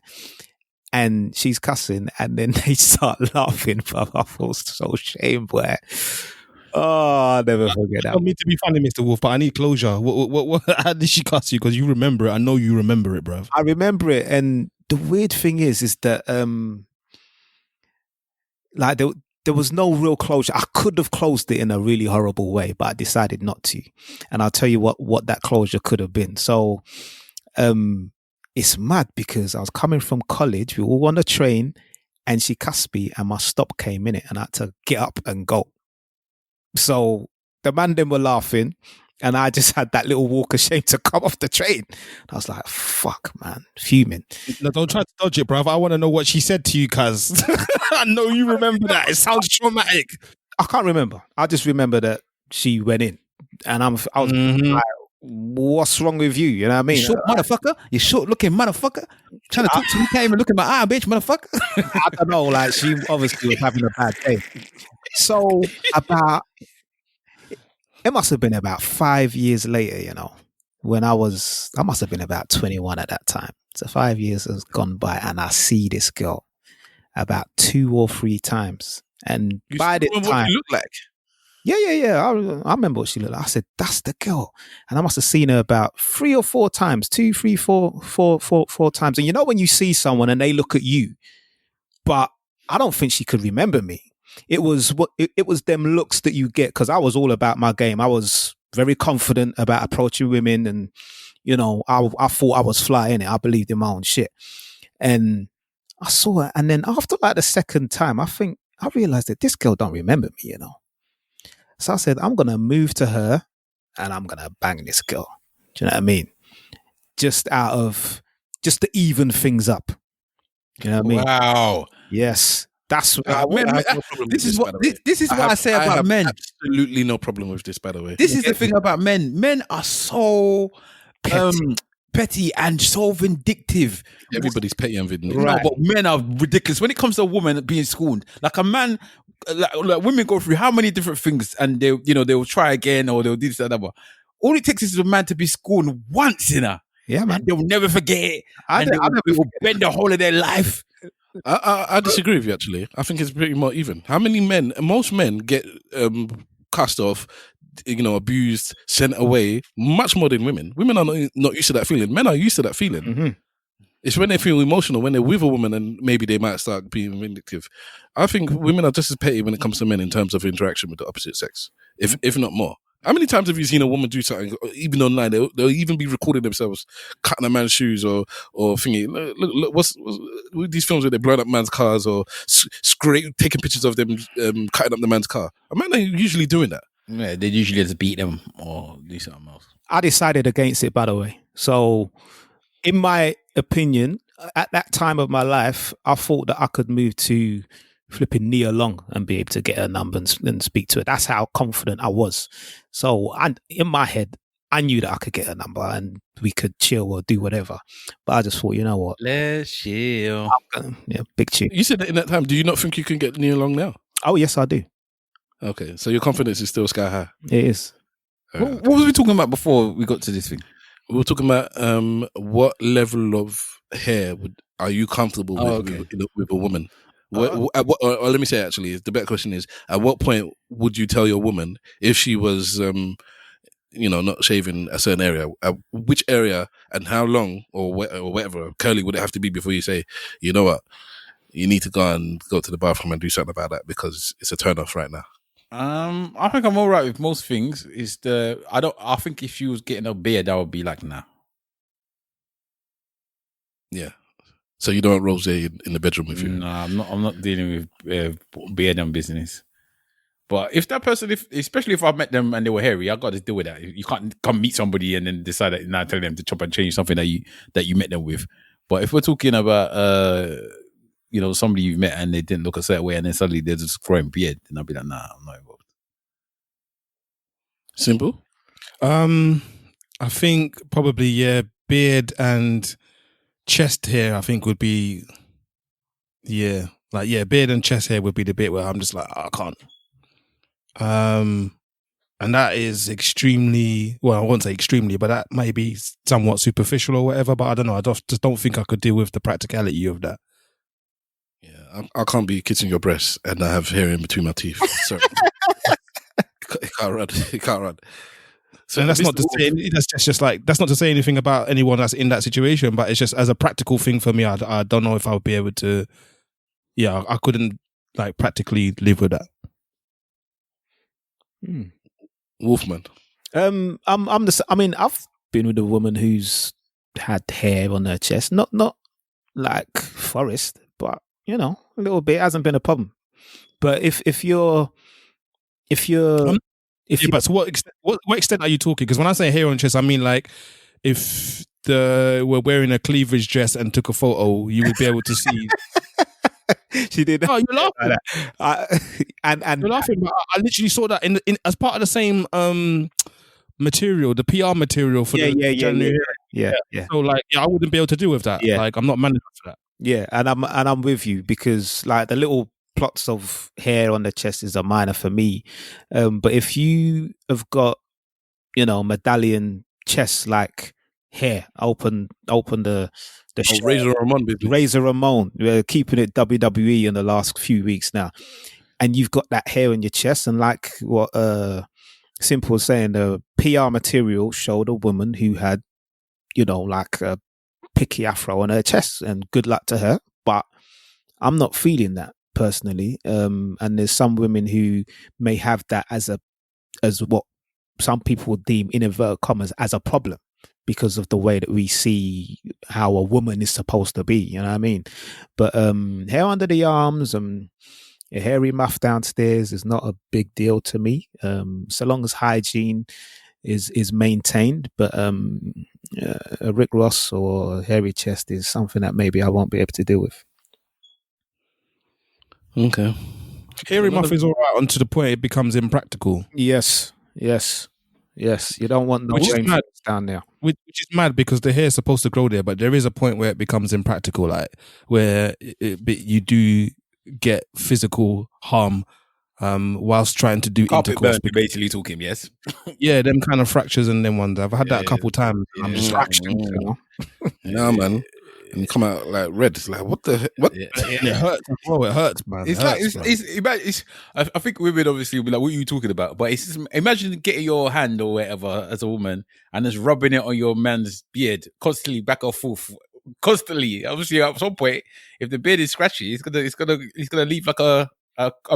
and she's cussing and then they start laughing, but I feel so ashamed, boy. Oh, I'll never forget that. I don't mean to be funny, Mr. Wolf, but I need closure. What how did she cuss you? Because you remember it. I know you remember it, bruv. I remember it. And the weird thing is that like there was no real closure. I could have closed it in a really horrible way, but I decided not to. And I'll tell you what that closure could have been. So it's mad because I was coming from college. We were all on the train and she cussed me and my stop came in it and I had to get up and go. So the man then were laughing and I just had that little walk of shame to come off the train. I was like, fuck, man, fuming. No, don't try to dodge it, bruv. I want to know what she said to you, cuz. I know you remember that. It sounds traumatic. I can't remember. I just remember that she went in and I was like, what's wrong with you? You know what I mean? You short motherfucker. You short looking motherfucker. Trying to talk to me, can't even look in my eye, bitch, motherfucker. I don't know. Like she obviously was having a bad day. So it must have been about 5 years later, you know, when I must have been about 21 at that time. So 5 years has gone by, and I see this girl about 2 or 3 times. And You by this remember time, what you look like? yeah. I remember what she looked like. I said, that's the girl. And I must have seen her about 3 or 4 times, 2, 3, 4 times. And you know when you see someone and they look at you, but I don't think she could remember me. It was them looks that you get, because I was all about my game. I was very confident about approaching women, and you know, I thought I was fly in it. I believed in my own shit. And I saw her, and then after like the second time, I realized that this girl don't remember me, you know. So I said, I'm gonna move to her and I'm gonna bang this girl. Do you know what I mean? Just to even things up. You know what I mean? Wow. Yes. That's this is what I say about men. Absolutely no problem with this, by the way. This is the thing about men. Men are so petty and so vindictive. Everybody's petty and vindictive. No, but men are ridiculous. When it comes to a woman being scorned, like a man, like women go through how many different things, and they will try again, or they'll do this and that. All it takes is a man to be scorned once, yeah, man. They'll never forget it. They will bend the whole of their life. I disagree with you, actually. I think it's pretty more even. How many men? Most men get cast off, abused, sent away, much more than women. Women are not used to that feeling. Men are used to that feeling. Mm-hmm. It's when they feel emotional, when they're with a woman, and maybe they might start being vindictive. I think women are just as petty when it comes to men in terms of interaction with the opposite sex, if not more. How many times have you seen a woman do something, even online? They'll even be recording themselves cutting a man's shoes or thingy. Look, what's these films where they're blowing up man's cars or taking pictures of them cutting up the man's car? A man ain't usually doing that. Yeah, they usually just beat them or do something else. I decided against it, by the way. So, in my opinion, at that time of my life, I thought that I could move to flipping Nia Long and be able to get her number and speak to her. That's how confident I was. So, and in my head, I knew that I could get her number and we could chill or do whatever. But I just thought, you know what? Let's chill. Yeah, big tune. You said that in that time. Do you not think you can get Nia Long now? Oh, yes, I do. Okay, so your confidence is still sky high. It is. What was we talking about before we got to this thing? We were talking about what level of hair are you comfortable with a woman? Let me say, actually, the better question is, at what point would you tell your woman if she was, not shaving a certain area? Which area and how long or whatever curly would it have to be before you say, you know what, you need to go to the bathroom and do something about that because it's a turn off right now? I think I'm all right with most things. I think if she was getting a beard, I would be like, nah. Yeah. So you don't rose in the bedroom with you? No, I'm not dealing with beard and business. But if that person, especially if I met them and they were hairy, I got to deal with that. You can't come meet somebody and then decide that now tell them to chop and change something that you met them with. But if we're talking about somebody you've met and they didn't look a certain way and then suddenly they're just growing beard, then I'll be like, nah, I'm not involved. Simple. I think probably beard and chest hair. I think would be beard and chest hair would be the bit where I'm just like, I can't. And that is extremely, well, I won't say extremely, but that may be somewhat superficial or whatever. But I don't know. I just don't think I could deal with the practicality of that. Yeah, I can't be kissing your breasts and I have hair in between my teeth. Sorry. It can't run. So and that's not to say anything about anyone that's in that situation, but it's just as a practical thing for me. I don't know if I would be able to. Yeah, I couldn't like practically live with that. Wolfman. I've been with a woman who's had hair on her chest, not like Forrest, but a little bit. It hasn't been a problem. But if you're but to what extent are you talking? Because when I say hair on chest, I mean like if we're wearing a cleavage dress and took a photo, you would be able to see. She did. Oh, you're laughing. And you're laughing. But I literally saw that in as part of the same material, the PR material for Januhairy. Yeah. So I wouldn't be able to deal with that. Yeah. Like I'm not man enough for that. Yeah, and I'm with you because like the little plots of hair on the chest is a minor for me. But if you have got, medallion chest like hair. Open the shirt. Razor Ramon business. Razor Ramon. We're keeping it WWE in the last few weeks now. And you've got that hair on your chest, and like what Simple was saying, the PR material showed a woman who had, like a picky afro on her chest, and good luck to her. But I'm not feeling that personally. And there's some women who may have that as what some people would deem, in inverted commas, as a problem because of the way that we see how a woman is supposed to be. You know what I mean? But hair under the arms and a hairy muff downstairs is not a big deal to me, so long as hygiene is maintained. But a Rick Ross or a hairy chest is something that maybe I won't be able to deal with. Okay. Hairy muff is all right until the point it becomes impractical. Yes. You don't want no James down there. Which is mad because the hair is supposed to grow there, but there is a point where it becomes impractical, like where you do get physical harm whilst trying to do Carpet intercourse. burn, you're basically talking, yes. Yeah, them kind of fractures and them ones. I've had that a couple times. I'm just like, nah, man. And you come out like red. It's like, what the heck? What? Yeah. It hurts. Oh, it hurts, man. I think women obviously will be like, what are you talking about? But it's just, imagine getting your hand or whatever as a woman and just rubbing it on your man's beard constantly, back and forth, constantly. Obviously, at some point, if the beard is scratchy, it's gonna leave like a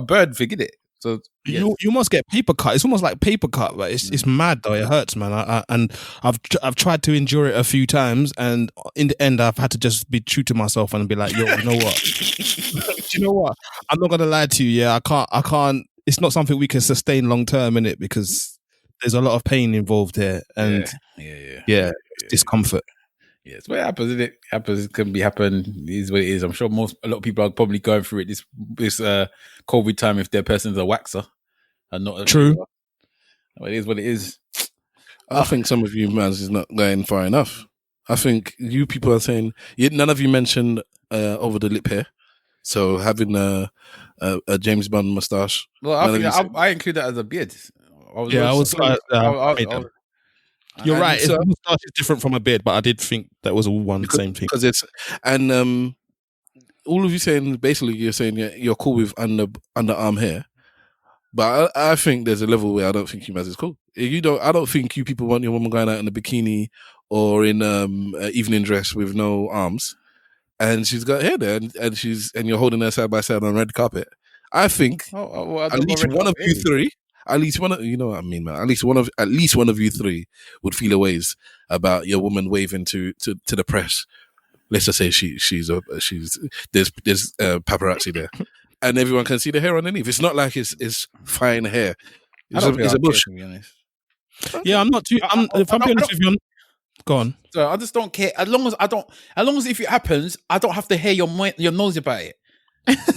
bird thing, innit? So yes. You must get paper cut. It's almost like paper cut, but it's mad though. It hurts, man. And I've tried to endure it a few times, and in the end, I've had to just be true to myself and be like, yo, you know what? Do you know what? I'm not gonna lie to you. Yeah, I can't. It's not something we can sustain long term in it because there's a lot of pain involved here, and discomfort. Yeah, it's what happens, isn't it? Happens, can be happen. It is what it is. I'm sure a lot of people are probably going through it this COVID time if their person's a waxer and not true. It is what it is. I think some of you mans is not going far enough. I think you people are saying none of you mentioned over the lip hair. So having a James Bond mustache. Well, I include that as a beard. You're right. A moustache is different from a beard, but I did think that was all same thing. Because it's all of you saying basically you're saying you're cool with underarm hair, but I think there's a level where I don't think you guys is cool. I don't think you people want your woman going out in a bikini or in an evening dress with no arms, and she's got hair there, and you're holding her side by side on red carpet. I think at least one of you three. At least one of you know what I mean, man. At least one of you three would feel a ways about your woman waving to the press. Let's just say she's there's paparazzi there, and everyone can see the hair underneath. It's not like it's fine hair. It's a bush. Yeah, I'm not too. If I'm being honest with you, go on. So I just don't care as long as if it happens, I don't have to hear your nose about it.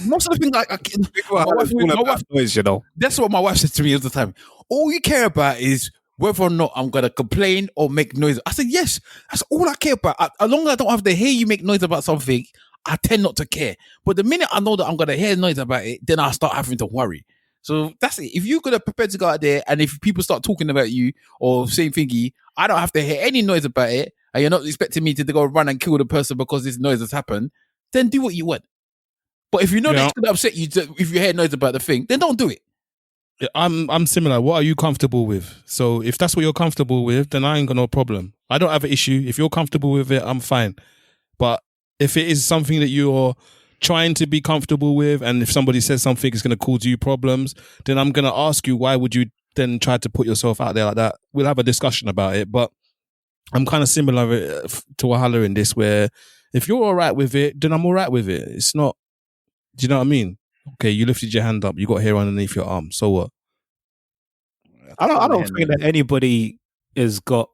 Most of the things my wife noise, you know. That's what my wife said to me all the time. All you care about is whether or not I'm gonna complain or make noise. I said, yes, that's all I care about. As long as I don't have to hear you make noise about something, I tend not to care. But the minute I know that I'm gonna hear noise about it, then I start having to worry. So that's it. If you're gonna prepare to go out there and if people start talking about you or saying thingy, I don't have to hear any noise about it, and you're not expecting me to go run and kill the person because this noise has happened, then do what you want. But if you know that it's going to upset you if you hear noise about the thing, then don't do it. Yeah, I'm similar. What are you comfortable with? So if that's what you're comfortable with, then I ain't got no problem. I don't have an issue. If you're comfortable with it, I'm fine. But if it is something that you're trying to be comfortable with, and if somebody says something is going to cause you problems, then I'm going to ask you, why would you then try to put yourself out there like that? We'll have a discussion about it. But I'm kind of similar to Wahala in this, where if you're all right with it, then I'm all right with it. It's not. Do you know what I mean? Okay, you lifted your hand up, you got hair underneath your arm. So what? I don't think that anybody has got.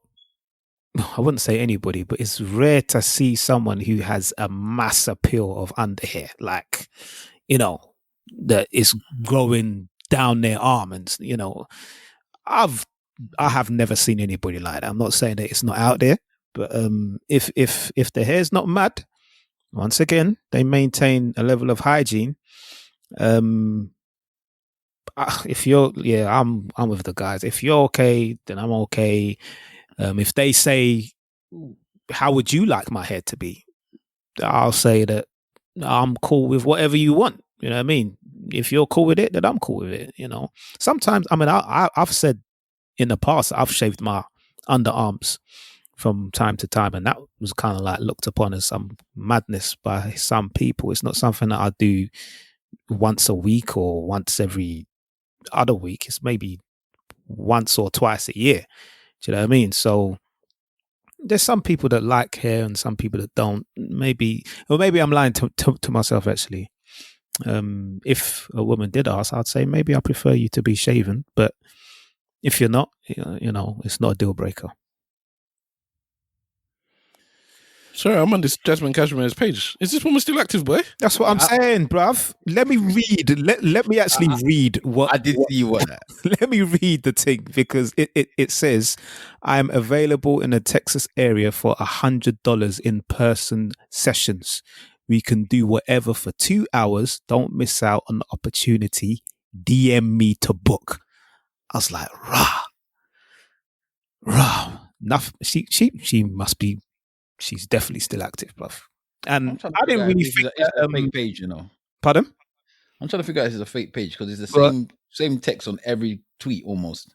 I wouldn't say anybody, but it's rare to see someone who has a mass appeal of underhair, like, that is growing down their arm, and I have never seen anybody like that. I'm not saying that it's not out there, but if the hair's not mad. Once again, they maintain a level of hygiene. If you're, I'm with the guys. If you're okay, then I'm okay. If they say, how would you like my hair to be? I'll say that I'm cool with whatever you want. You know what I mean? If you're cool with it, then I'm cool with it. You know, sometimes, I mean, I've said in the past, I've shaved my underarms from time to time, and that was kind of like looked upon as some madness by some people. It's not something that I do once a week or once every other week. It's maybe once or twice a year. Do you know what I mean? So there's some people that like hair and some people that don't. Maybe I'm lying to myself, actually. If a woman did ask, I'd say maybe I prefer you to be shaven, but if you're not, you know, it's not a deal breaker. Sorry, I'm on this Jasmine Cashmere's page. Is this woman still active, boy? That's what I'm saying, bruv. Let me read. Let me actually read what I did see what that. Let me read the thing, because it says, I'm available in the Texas area for $100 in person sessions. We can do whatever for 2 hours. Don't miss out on the opportunity. DM me to book. I was like, rah. Enough. She must be. She's definitely still active, bruv. And I didn't really think it's a fake page, you know. Pardon? I'm trying to figure out if it's a fake page because it's the same text on every tweet almost.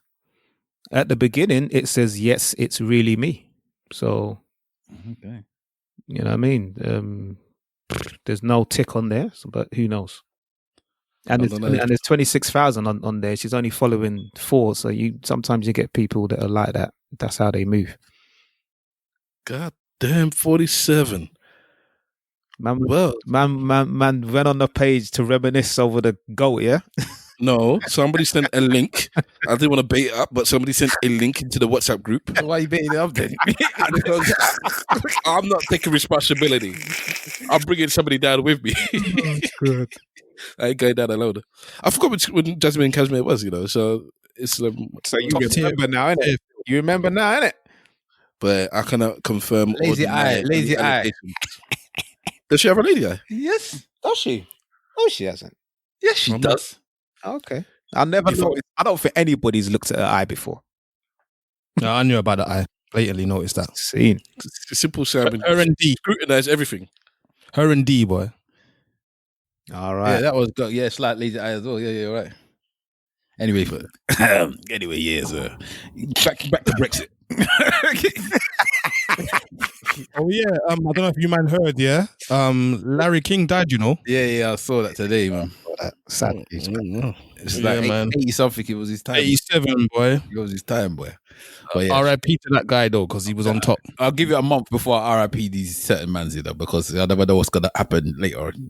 At the beginning, it says, yes, it's really me. So, okay. You know what I mean? There's no tick on there, but who knows? And there's 26,000 on there. She's only following 4. So sometimes you get people that are like that. That's how they move. God damn, 47. Man went on the page to reminisce over the goat, yeah? No, somebody sent a link. I didn't want to bait it up, but somebody sent a link into the WhatsApp group. Why are you baiting it up then? Because I'm not taking responsibility. I'm bringing somebody down with me. Oh, good. I ain't going down alone. I forgot when Jasmine Cashmere was, you know, so it's... so you remember now, innit? You remember now, innit? But I cannot confirm. Lazy eye. Does she have a lady eye? Yes. Does she? Oh, she hasn't. Yes, she does. Okay. I never noticed. I don't think anybody's looked at her eye before. No, I knew about the eye. Lately noticed that. Seen. Simple Simon. Her and D. Scrutinize everything. Her and D, boy. All right. Yeah, that was good. Yeah, slight lazy eye as well. Yeah, right. Anyway, sir. Back to Brexit. Oh yeah, I don't know if you man heard, yeah. Larry King died, you know. Yeah, I saw that today, man. Sad. It's like man. 80 something. It was his time. 87, boy. It was his time, boy. But yeah, R.I.P. to that guy though, because he was on top. I'll give you a month before I R.I.P. these certain mans, you know, because I never know what's gonna happen later on.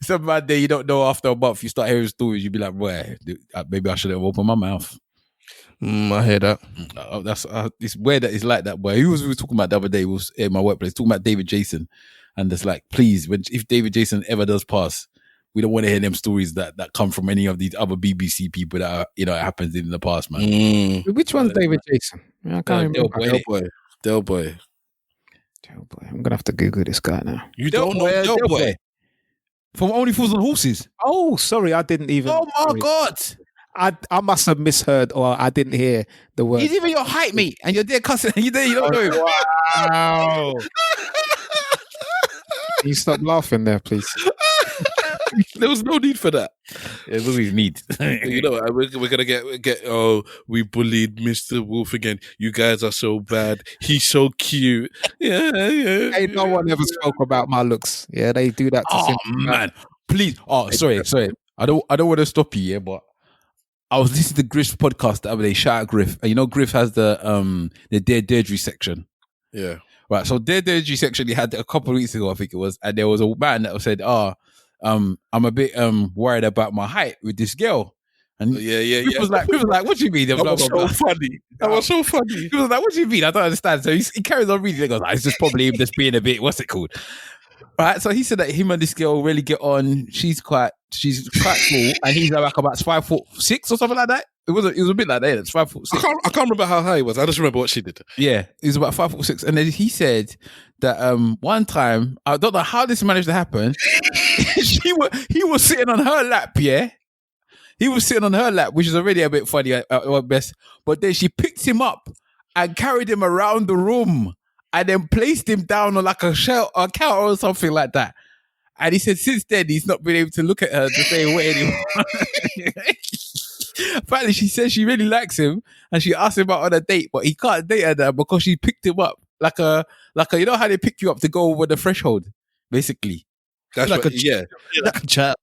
Some bad day you don't know. After a month, you start hearing stories. You be like, "Boy, maybe I should have opened my mouth." I hear that. That's it's weird that it's like that. Boy, we were talking about the other day. Was in my workplace talking about David Jason, and it's like, please, if David Jason ever does pass, we don't want to hear them stories that come from any of these other BBC people that are, you know, it happens in the past, man. Which one's David Jason? I can't remember. Del Boy. I'm gonna have to Google this guy now. You don't know Del Boy from Only Fools and Horses? Oh, sorry, I didn't even. Oh my God. I must have misheard, or I didn't hear the word. He's even your height mate, and you're there cussing, and you don't know him. Wow. Can you stop laughing there, please? There was no need for that. There's always need. You know, we're gonna get. Oh, we bullied Mr. Wolf again. You guys are so bad. He's so cute. Yeah. Hey, no one ever spoke about my looks. Yeah, they do that. Oh man, please. Oh, sorry. I don't want to stop you, yeah, but I was listening to Griff's podcast the other day. Shout out Griff. And you know, Griff has the Deirdre section. Yeah. Right. So Deirdre section he had a couple of weeks ago, I think it was, and there was a man that said, I'm a bit worried about my height with this girl. And Griff was like, what do you mean? That was so funny. That was so funny. He was like, what do you mean? I don't understand. So he carries on reading. He goes, it's just probably him just being a bit, what's it called? Right, so he said that him and this girl really get on. She's quite cool, and he's like about 5'6" or something like that. It was a bit like that. It's 5'6". I can't remember how high he was. I just remember what she did. Yeah, he was about 5'6", and then he said that one time, I don't know how this managed to happen. He was sitting on her lap. Yeah, he was sitting on her lap, which is already a bit funny at best. But then she picked him up and carried him around the room and then placed him down on like a counter or something like that. And he said since then, he's not been able to look at her the same way anymore. Apparently, she says she really likes him and she asked him out on a date, but he can't date her now because she picked him up like a you know how they pick you up to go over the threshold, basically. That's like what, like a chat.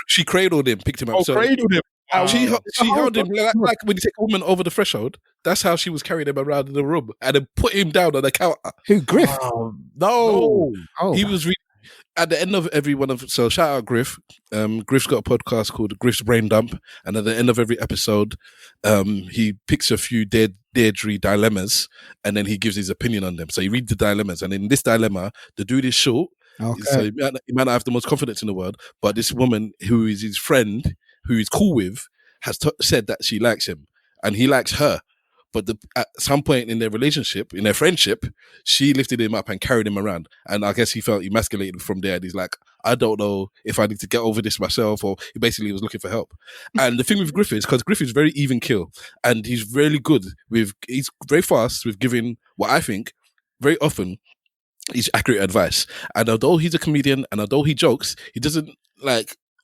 She cradled him, picked him up. Cradled him. She held him like when you take a woman over the threshold. That's how she was carrying him around in the room and then put him down on the counter. Who, Griff? No. Oh. He was at the end of every one of, so shout out Griff. Griff's got a podcast called Griff's Brain Dump, and at the end of every episode, he picks a few Deirdre dilemmas, and then he gives his opinion on them. So you read the dilemmas, and in this dilemma, the dude is short, so he might not have the most confidence in the world, but this woman who is his friend, who he's cool with, has said that she likes him, and he likes her. But at some point in their relationship, in their friendship, she lifted him up and carried him around. And I guess he felt emasculated from there. And he's like, I don't know if I need to get over this myself, or he basically was looking for help. And the thing with Griff is, because Griff is very even keel, and he's really good he's very fast with giving what I think very often is accurate advice. And although he's a comedian and although he jokes, he doesn't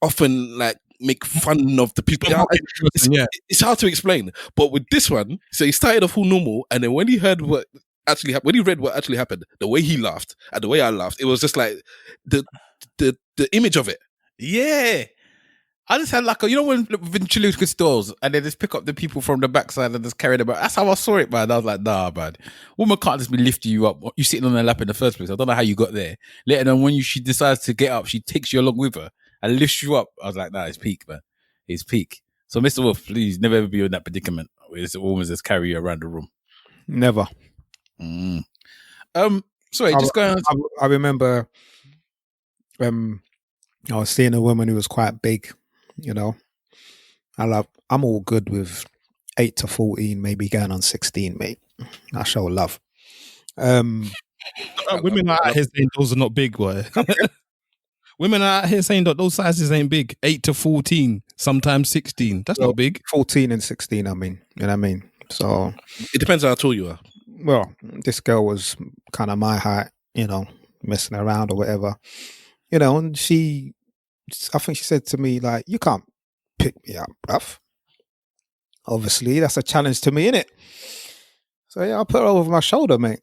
often make fun of the people. It's hard to explain. But with this one, so he started off all normal, and then when he heard what actually happened, when he read what actually happened, the way he laughed and the way I laughed, it was just like the image of it. Yeah. I just had you know when ventriloquist stores and they just pick up the people from the backside and just carry them out. That's how I saw it, man. I was like, nah, man. Woman can't just be lifting you up. You sitting on her lap in the first place. I don't know how you got there. Later on, when she decides to get up, she takes you along with her and lifts you up. I was like, nah, it's peak, man. It's peak. So, Mr. Wolf, please never ever be in that predicament where it's a woman just carry you around the room. Never. Sorry, just going on. I remember I was seeing a woman who was quite big, you know. I'm all good with 8 to 14, maybe going on 16, mate. I show love. Women are out here saying those are not big, boy. Women are out here saying that those sizes ain't big. 8 to 14, sometimes 16. That's not big. 14 and 16, I mean. You know what I mean? So it depends how tall you are. Well, this girl was kind of my height, you know, messing around or whatever. You know, and I think she said to me, like, you can't pick me up, bruv. Obviously, that's a challenge to me, innit? So, yeah, I put her over my shoulder, mate.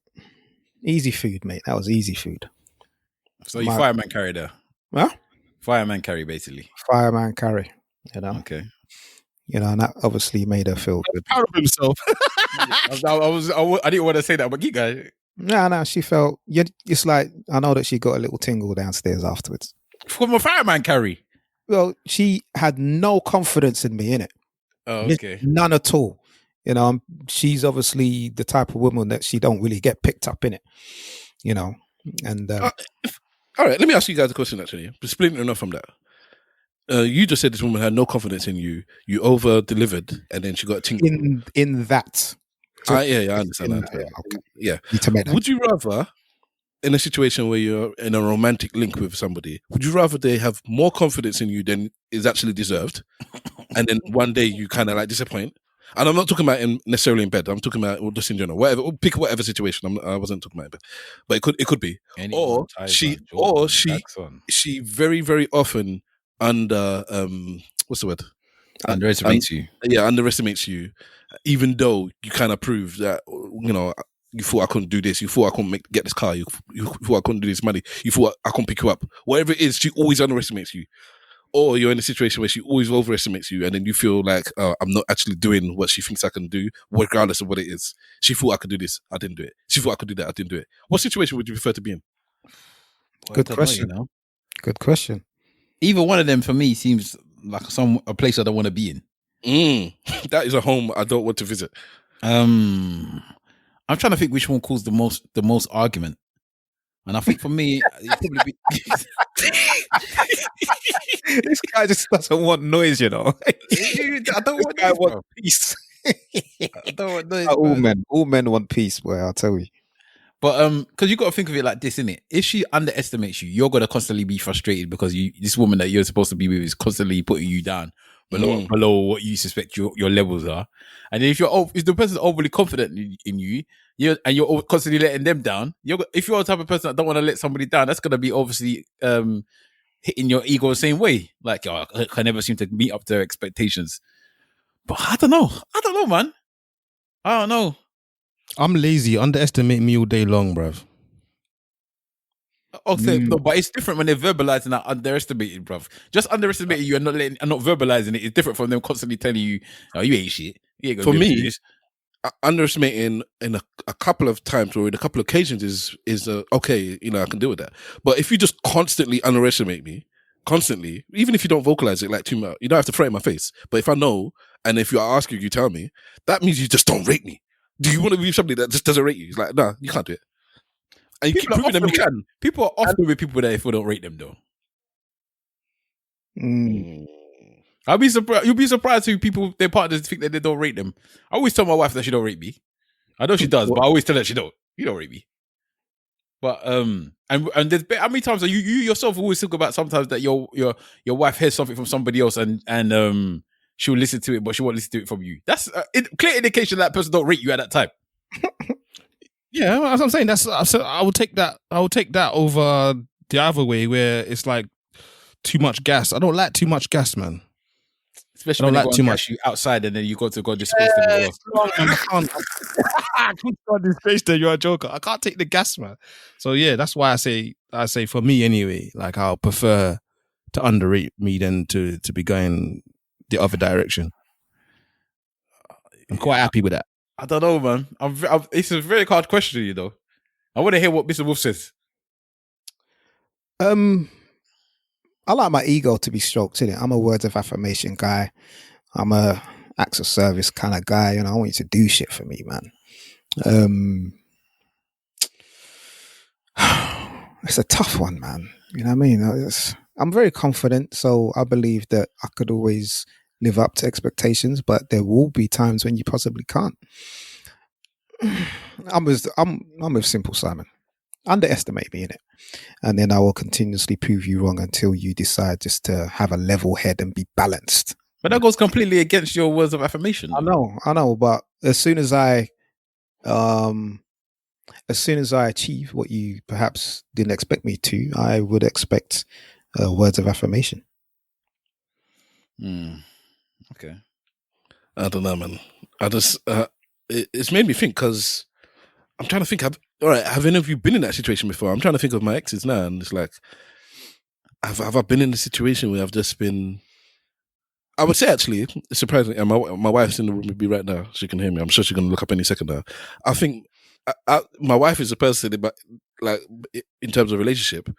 Easy food, mate. That was easy food. So you fireman carry there? Huh? Fireman carry, basically. Fireman carry, you know? Okay. You know, and that obviously made her feel good. Proud of himself. I didn't want to say that, but keep going. No, she felt, it's like, I know that she got a little tingle downstairs afterwards. From a fireman carry? Well, she had no confidence in me, innit? Oh, okay. None at all. You know, she's obviously the type of woman that she don't really get picked up in it. You know, and all right, let me ask you guys a question. Actually, splitting enough from that. You just said this woman had no confidence in you. You over delivered, and then she got a tingle. In that. So I understand that. Okay. Yeah. Would you rather, in a situation where you're in a romantic link with somebody, would you rather they have more confidence in you than is actually deserved, and then one day you kind of like disappoint? And I'm not talking about necessarily in bed. I'm talking about just in general. Whatever, pick whatever situation. I wasn't talking about it, but it could be. Or she very, very often what's the word? Underestimates you. Yeah, underestimates you, even though you kind of prove that, you know, you thought I couldn't do this. You thought I couldn't get this car. You thought I couldn't do this money. You thought I couldn't pick you up. Whatever it is, she always underestimates you. Or you're in a situation where she always overestimates you, and then you feel like, I'm not actually doing what she thinks I can do, regardless of what it is. She thought I could do this, I didn't do it. She thought I could do that, I didn't do it. What situation would you prefer to be in? Good question. Good question. Either one of them for me seems like a place I don't want to be in. That is a home I don't want to visit. I'm trying to think which one caused the most argument. And I think for me, it'd probably be... This guy just doesn't want noise, you know. I don't want noise. Want peace. I don't want noise. All men want peace, boy. I'll tell you. But because you got to think of it like this, innit? If she underestimates you, you're gonna constantly be frustrated because this woman that you're supposed to be with is constantly putting you down below what you suspect your levels are. And if if the person's overly confident in you, you're constantly letting them down. If you're the type of person that don't want to let somebody down, that's gonna be obviously hitting your ego the same way. Like, I never seem to meet up to their expectations. But I don't know, man. I don't know. I'm lazy. Underestimate me all day long, bruv. Okay, no, but it's different when they're verbalizing that underestimating, bruv. Just underestimating you and not verbalizing it is different from them constantly telling you, "Oh, you ain't shit." You ain't gonna For be able to do me, this. underestimating in a couple of times or in a couple of occasions is okay. I can deal with that. But if you just constantly underestimate me, constantly, even if you don't vocalize it like too much, you don't have to throw it in my face. But if I know, and if you're asking, you tell me, that means you just don't rate me. Do you want to be with somebody that just doesn't rate you? It's like, nah, you can't do it. And you keep proving them you can. People are often with people that if we don't rate them though. I'll be surprised. You'll be surprised who their partners think that they don't rate them. I always tell my wife that she don't rate me. I know she does, but I always tell her you don't rate me. But and there's how many times are you yourself always think about sometimes that your wife hears something from somebody else and she'll listen to it, but she won't listen to it from you. That's a clear indication that person don't rate you at that time. Yeah, as I'm saying, I will take that. I will take that over the other way where it's like too much gas. I don't like too much gas, man. Especially when they go too much you outside and then you go to go disgrace them as well. I can't go disgrace them. You're a joker. I can't take the gas, man. So yeah, that's why I say for me anyway, like I'll prefer to underrate me than to be going the other direction. I'm quite happy with that. I don't know, man. It's a very hard question, you know. I want to hear what Mr. Wolf says. I like my ego to be stroked, innit? I'm a words of affirmation guy. I'm a acts of service kind of guy. I want you to do shit for me, man. It's a tough one, man. You know what I mean? I'm very confident, so I believe that I could always live up to expectations, but there will be times when you possibly can't. I'm with Simple Simon. Underestimate me in it, and then I will continuously prove you wrong until you decide just to have a level head and be balanced. But that goes completely against your words of affirmation. I know, but as soon as I achieve what you perhaps didn't expect me to, I would expect words of affirmation. Okay. I don't know, man. I just it's made me think because I'm trying to think. Have any of you been in that situation before? I'm trying to think of my exes now, and it's like, have I been in a situation where I've just been? I would say actually, surprisingly, and my wife's in the room with me right now. She can hear me. I'm sure she's going to look up any second now. I think my wife is a person, like in terms of relationship,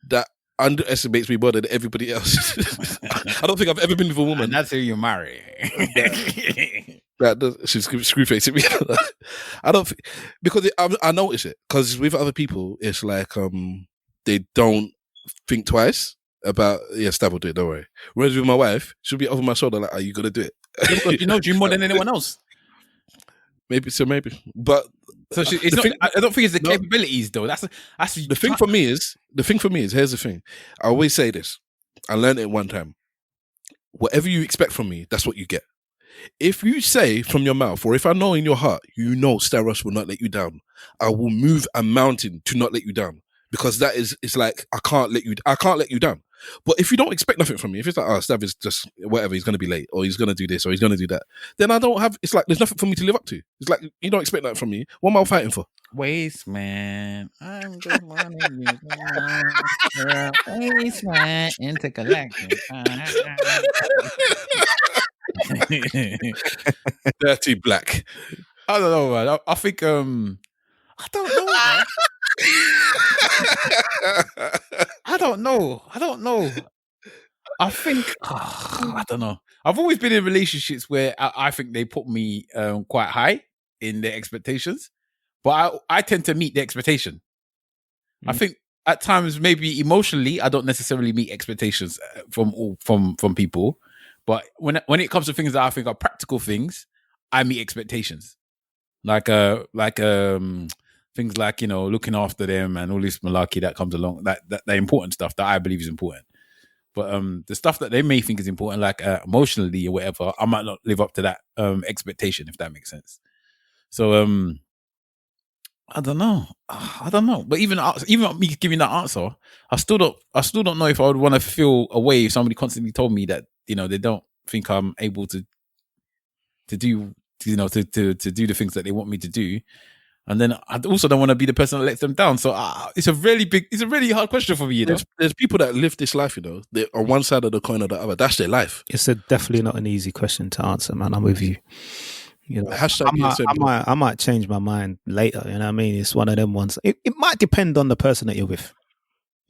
that underestimates me more than everybody else. I don't think I've ever been with a woman. And that's who you marry. She's screw facing me. I don't think, because I notice it because with other people it's like they don't think twice about Stav will do it, don't worry. Whereas with my wife, she'll be over my shoulder like, are you gonna do it? Because you know you more than anyone else. Maybe, but so it's not. I don't think it's the capabilities though. That's the thing for me is here's the thing. I always say this. I learned it one time. Whatever you expect from me, that's what you get. If you say from your mouth, or if I know in your heart, Staros will not let you down, I will move a mountain to not let you down, because it's like I can't let you down. But if you don't expect nothing from me, if it's like, Stav is just whatever, he's going to be late, or he's going to do this, or he's going to do that, then it's like there's nothing for me to live up to. It's like you don't expect that from me. What am I fighting for? Waste man, I'm just wanting you. Waste man, intergalactic. Dirty black. I don't know, man. I think I don't know, man. I don't know. I think I don't know. I've always been in relationships where I think they put me quite high in their expectations, but I tend to meet the expectation. I think at times maybe emotionally I don't necessarily meet expectations from people, but when it comes to things that I think are practical things, I meet expectations. Like things like, looking after them and all this malarkey that comes along, that important stuff that I believe is important. But the stuff that they may think is important, like emotionally or whatever, I might not live up to that expectation, if that makes sense. So I don't know. But even me giving that answer, I still don't know if I would want to feel away if somebody constantly told me that they don't think I'm able to do to do the things that they want me to do. And then I also don't want to be the person that lets them down. So it's a really hard question for me. There's people that live this life, they're on one side of the coin or the other. That's their life. It's definitely not an easy question to answer, man. I'm with you. Hashtag I might change my mind later. You know what I mean? It's one of them ones. It might depend on the person that you're with.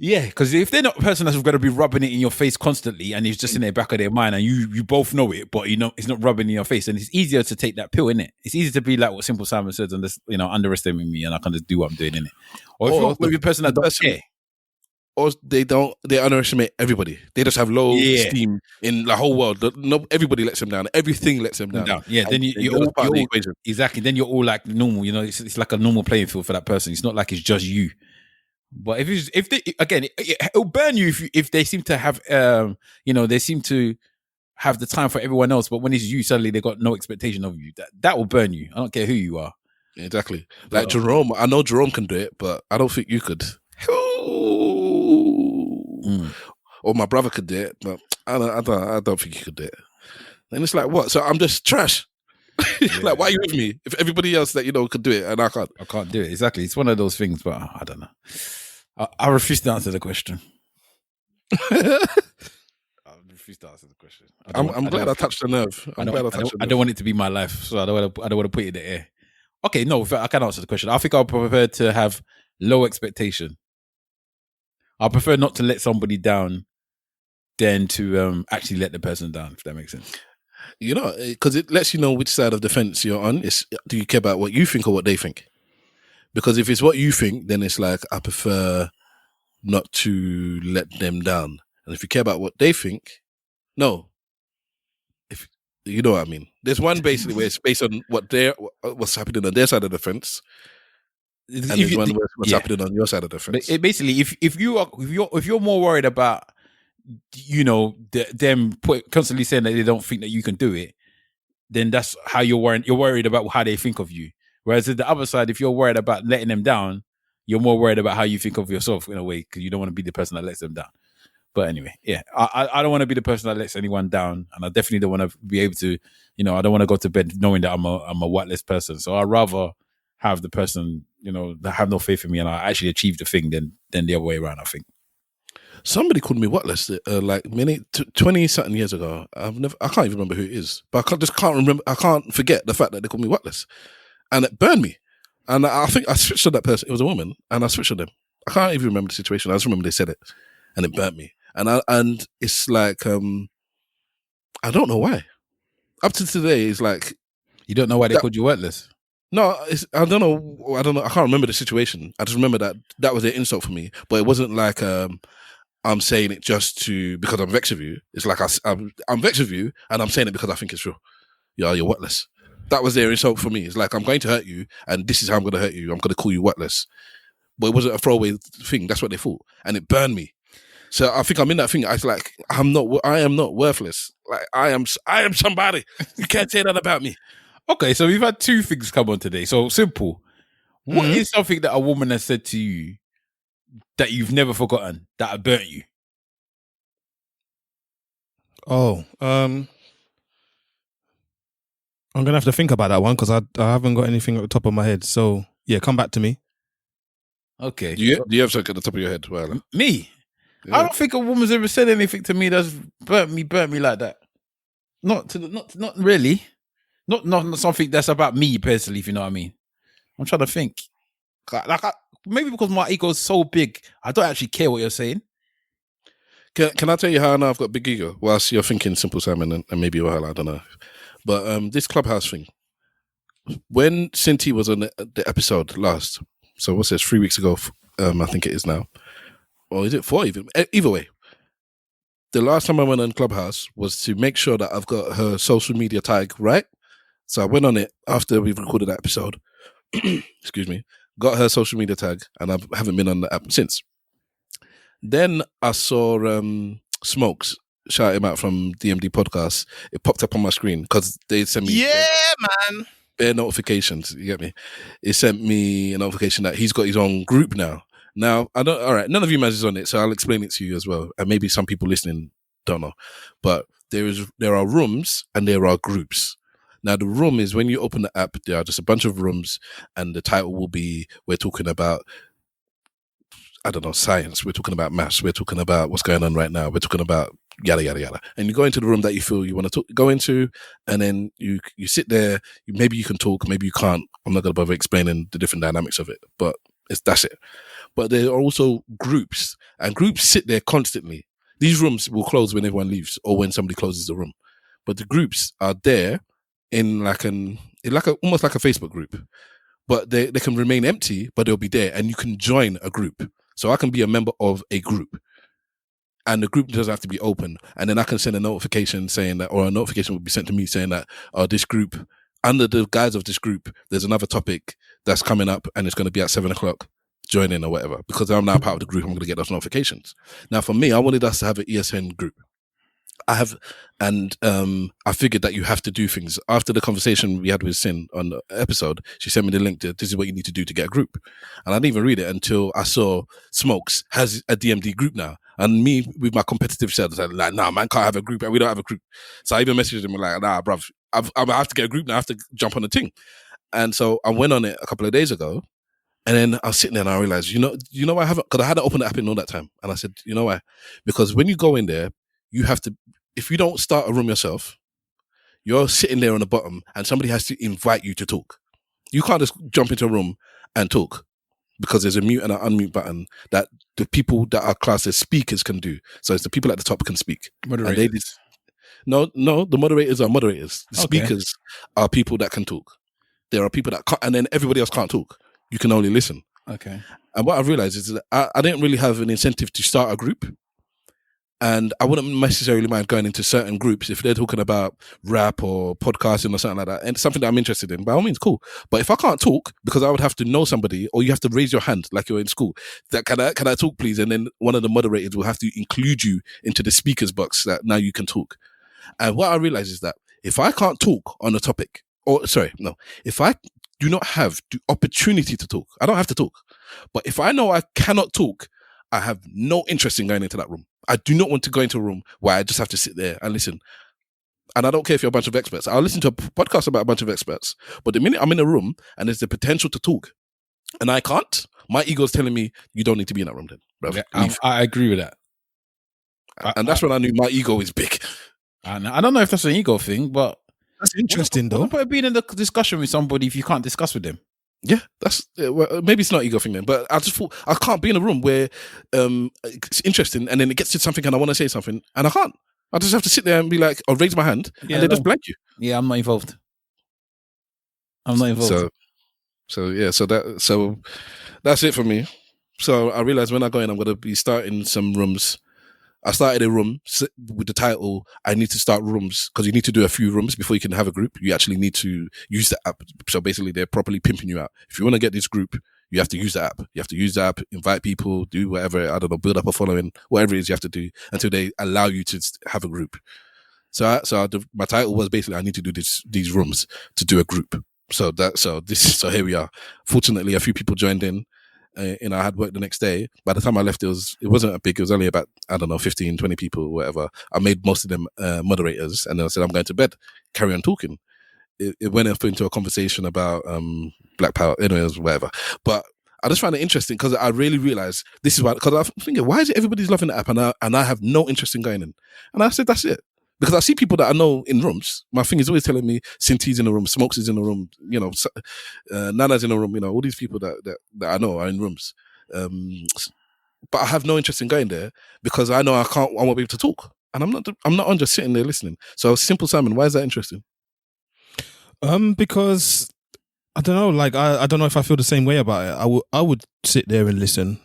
Yeah, because if they're not a person that's going to be rubbing it in your face constantly, and it's just in the back of their mind, and you both know it, but it's not rubbing in your face, and it's easier to take that pill, innit? It's easy to be like what Simple Simon says, and just underestimate me, and I can just do what I'm doing, innit? Or if you're with a person that don't care, or they underestimate everybody. They just have low esteem in the whole world. Everybody lets them down. Everything lets them down. Yeah, then you're all part of the equation. Exactly. Then you're all like normal. It's like a normal playing field for that person. It's not like it's just you. But if they again, it'll burn you if they seem to have they seem to have the time for everyone else, but when it's you, suddenly they got no expectation of you. That will burn you. I don't care who you are. Exactly. Like Jerome, I know Jerome can do it, but I don't think you could. Or my brother could do it, but I don't think you could do it. And it's like, what? So I'm just trash. Like, why are you with me? If everybody else that could do it and I can't do it. Exactly. It's one of those things, but I don't know. I refuse to answer the question. I refuse to answer the question. I'm glad I touched the nerve. I don't want it to be my life, so I don't want to put it in the air. Okay, no, I can answer the question. I think I'll prefer to have low expectation. I prefer not to let somebody down than to actually let the person down, if that makes sense. Because it lets you know which side of the fence you're on. Do you care about what you think or what they think? Because if it's what you think, then it's like, I prefer not to let them down. And if you care about what they think, no. If you know what I mean. There's one basically where it's based on what's happening on their side of the fence. And there's one where what's happening on your side of the fence. Basically, if you're more worried about them constantly saying that they don't think that you can do it, then that's how you're worried. You're worried about how they think of you. Whereas at the other side, if you're worried about letting them down, you're more worried about how you think of yourself in a way, because you don't want to be the person that lets them down. But anyway, yeah, I don't want to be the person that lets anyone down, and I definitely don't want to be able to, I don't want to go to bed knowing that I'm a worthless person. So I'd rather have the person, that have no faith in me, and I actually achieve the thing than the other way around, I think. Somebody called me worthless like 20-something years ago. I can't even remember who it is, but I can't forget the fact that they called me worthless, and it burned me. And I think I switched to that person. It was a woman, and I switched to them. I can't even remember the situation. I just remember they said it, and it burnt me. And it's like I don't know why. Up to today, it's like, you don't know why they called you worthless. No, I don't know. I can't remember the situation. I just remember that was an insult for me, but it wasn't like I'm saying it just because I'm vexed with you. It's like I'm vexed with you, and I'm saying it because I think it's true. Yeah, you're worthless. That was their insult for me. It's like, I'm going to hurt you, and this is how I'm going to hurt you. I'm going to call you worthless. But it wasn't a throwaway thing. That's what they thought, and it burned me. So I think I'm in that thing. I was like, I am not worthless. Like I am somebody. You can't say that about me. Okay, so we've had two things come on today. So Simple. What is something that a woman has said to you that you've never forgotten that burnt you? Oh, I'm going to have to think about that one because I haven't got anything at the top of my head. So, yeah, come back to me. Okay. Do you have something at the top of your head? Well, me? Yeah. I don't think a woman's ever said anything to me that's burnt me like that. Not really. Not something that's about me personally, if you know what I mean. I'm trying to think. Maybe because my ego is so big, I don't actually care what you're saying. Can I tell you how I know I've got big ego? Whilst you're thinking Simple Simon and maybe Wahala, I don't know. But this Clubhouse thing, when Cinti was on the episode last, so what's this, 3 weeks ago, I think it is now. Or is it 4 even? Either way. The last time I went on Clubhouse was to make sure that I've got her social media tag right. So I went on it after we've recorded that episode. Excuse me. got her social media tag, and I haven't been on the app since. Then I saw Smokes, shout him out from DMD podcast. It popped up on my screen because they sent me bare notifications. You get me? It sent me a notification that he's got his own group now. Now all right, none of you managers on it, so I'll explain it to you as well. And maybe some people listening don't know, but there are rooms and there are groups. Now the room is when you open the app, there are just a bunch of rooms, and the title will be, we're talking about, I don't know, science, we're talking about maths, we're talking about what's going on right now, we're talking about yada yada yada, and you go into the room that you feel you want to go into, and then you sit there. Maybe you can talk, maybe you can't. I'm not going to bother explaining the different dynamics of it, but that's it. But there are also groups, and groups sit there constantly. These rooms will close when everyone leaves or when somebody closes the room, but the groups are there in almost like a Facebook group, but they can remain empty, but they'll be there, and you can join a group. So I can be a member of a group, and the group doesn't have to be open. And then I can send a notification saying that, or a notification will be sent to me saying that, this group, under the guise of this group, there's another topic that's coming up, and it's going to be at 7:00. Join in or whatever. Because I'm now part of the group, I'm going to get those notifications. Now, for me, I wanted us to have an ESN group. I figured that you have to do things. After the conversation we had with Sin on the episode, she sent me the link to, this is what you need to do to get a group. And I didn't even read it until I saw Smokes has a DMD group now. And me, with my competitive self, I was like, nah, man, can't have a group. We don't have a group. So I even messaged him like, nah, bruv, I have to get a group now. I have to jump on the thing. And so I went on it a couple of days ago. And then I was sitting there and I realized, you know why I haven't, because I hadn't opened the app in all that time. And I said, you know why? Because when you go in there, you have to, if you don't start a room yourself, you're sitting there on the bottom and somebody has to invite you to talk. You can't just jump into a room and talk, because there's a mute and an unmute button that the people that are classed as speakers can do. So it's the people at the top can speak. Moderators. No, the moderators are moderators. The speakers are people that can talk. There are people that can't, and then everybody else can't talk. You can only listen. Okay. And what I've realized is that I didn't really have an incentive to start a group. And I wouldn't necessarily mind going into certain groups if they're talking about rap or podcasting or something like that. And it's something that I'm interested in. By all means, cool. But if I can't talk, because I would have to know somebody, or you have to raise your hand like you're in school, that can I talk, please? And then one of the moderators will have to include you into the speakers box that now you can talk. And what I realize is that if I can't talk on a topic, if I do not have the opportunity to talk, I don't have to talk. But if I know I cannot talk, I have no interest in going into that room. I do not want to go into a room where I just have to sit there and listen. And I don't care if you're a bunch of experts. I'll listen to a podcast about a bunch of experts. But the minute I'm in a room and there's the potential to talk and I can't, my ego is telling me, you don't need to be in that room then. Bro. Yeah, I agree with that. And that's when I knew my ego is big. I don't know if that's an ego thing, but that's interesting though. What about being in the discussion with somebody if you can't discuss with them? Yeah, that's maybe it's not ego thing then, but I just thought I can't be in a room where it's interesting and then it gets to something and I want to say something and I can't. I just have to sit there and be like, or raise my hand and they just blank you. Yeah, I'm not involved. So that's it for me. So I realized when I go in, I'm going to be starting some rooms. I started a room with the title, I need to start rooms, because you need to do a few rooms before you can have a group. You actually need to use the app. So basically, they're properly pimping you out. If you want to get this group, you have to use the app. You have to use the app, invite people, do whatever, I don't know, build up a following, whatever it is you have to do until they allow you to have a group. So my title was basically, I need to do these rooms to do a group. So here we are. Fortunately, a few people joined in. I had work the next day. By the time I left, it wasn't a big, it was only about, 15, 20 people, or whatever. I made most of them moderators, and then I said, I'm going to bed, carry on talking. It went up into a conversation about Black Power, anyways, whatever. But I just found it interesting because I really realized this is why, because I'm thinking, why is it everybody's loving the app and I have no interest in going in? And I said, that's it. Because I see people that I know in rooms. My thing is always telling me Sinti's in the room, Smokes is in the room, Nana's in the room, all these people that I know are in rooms. But I have no interest in going there because I know I won't be able to talk. And I'm not on just sitting there listening. So Simple Simon, why is that interesting? Because I don't know, like I don't know if I feel the same way about it. I would sit there and listen.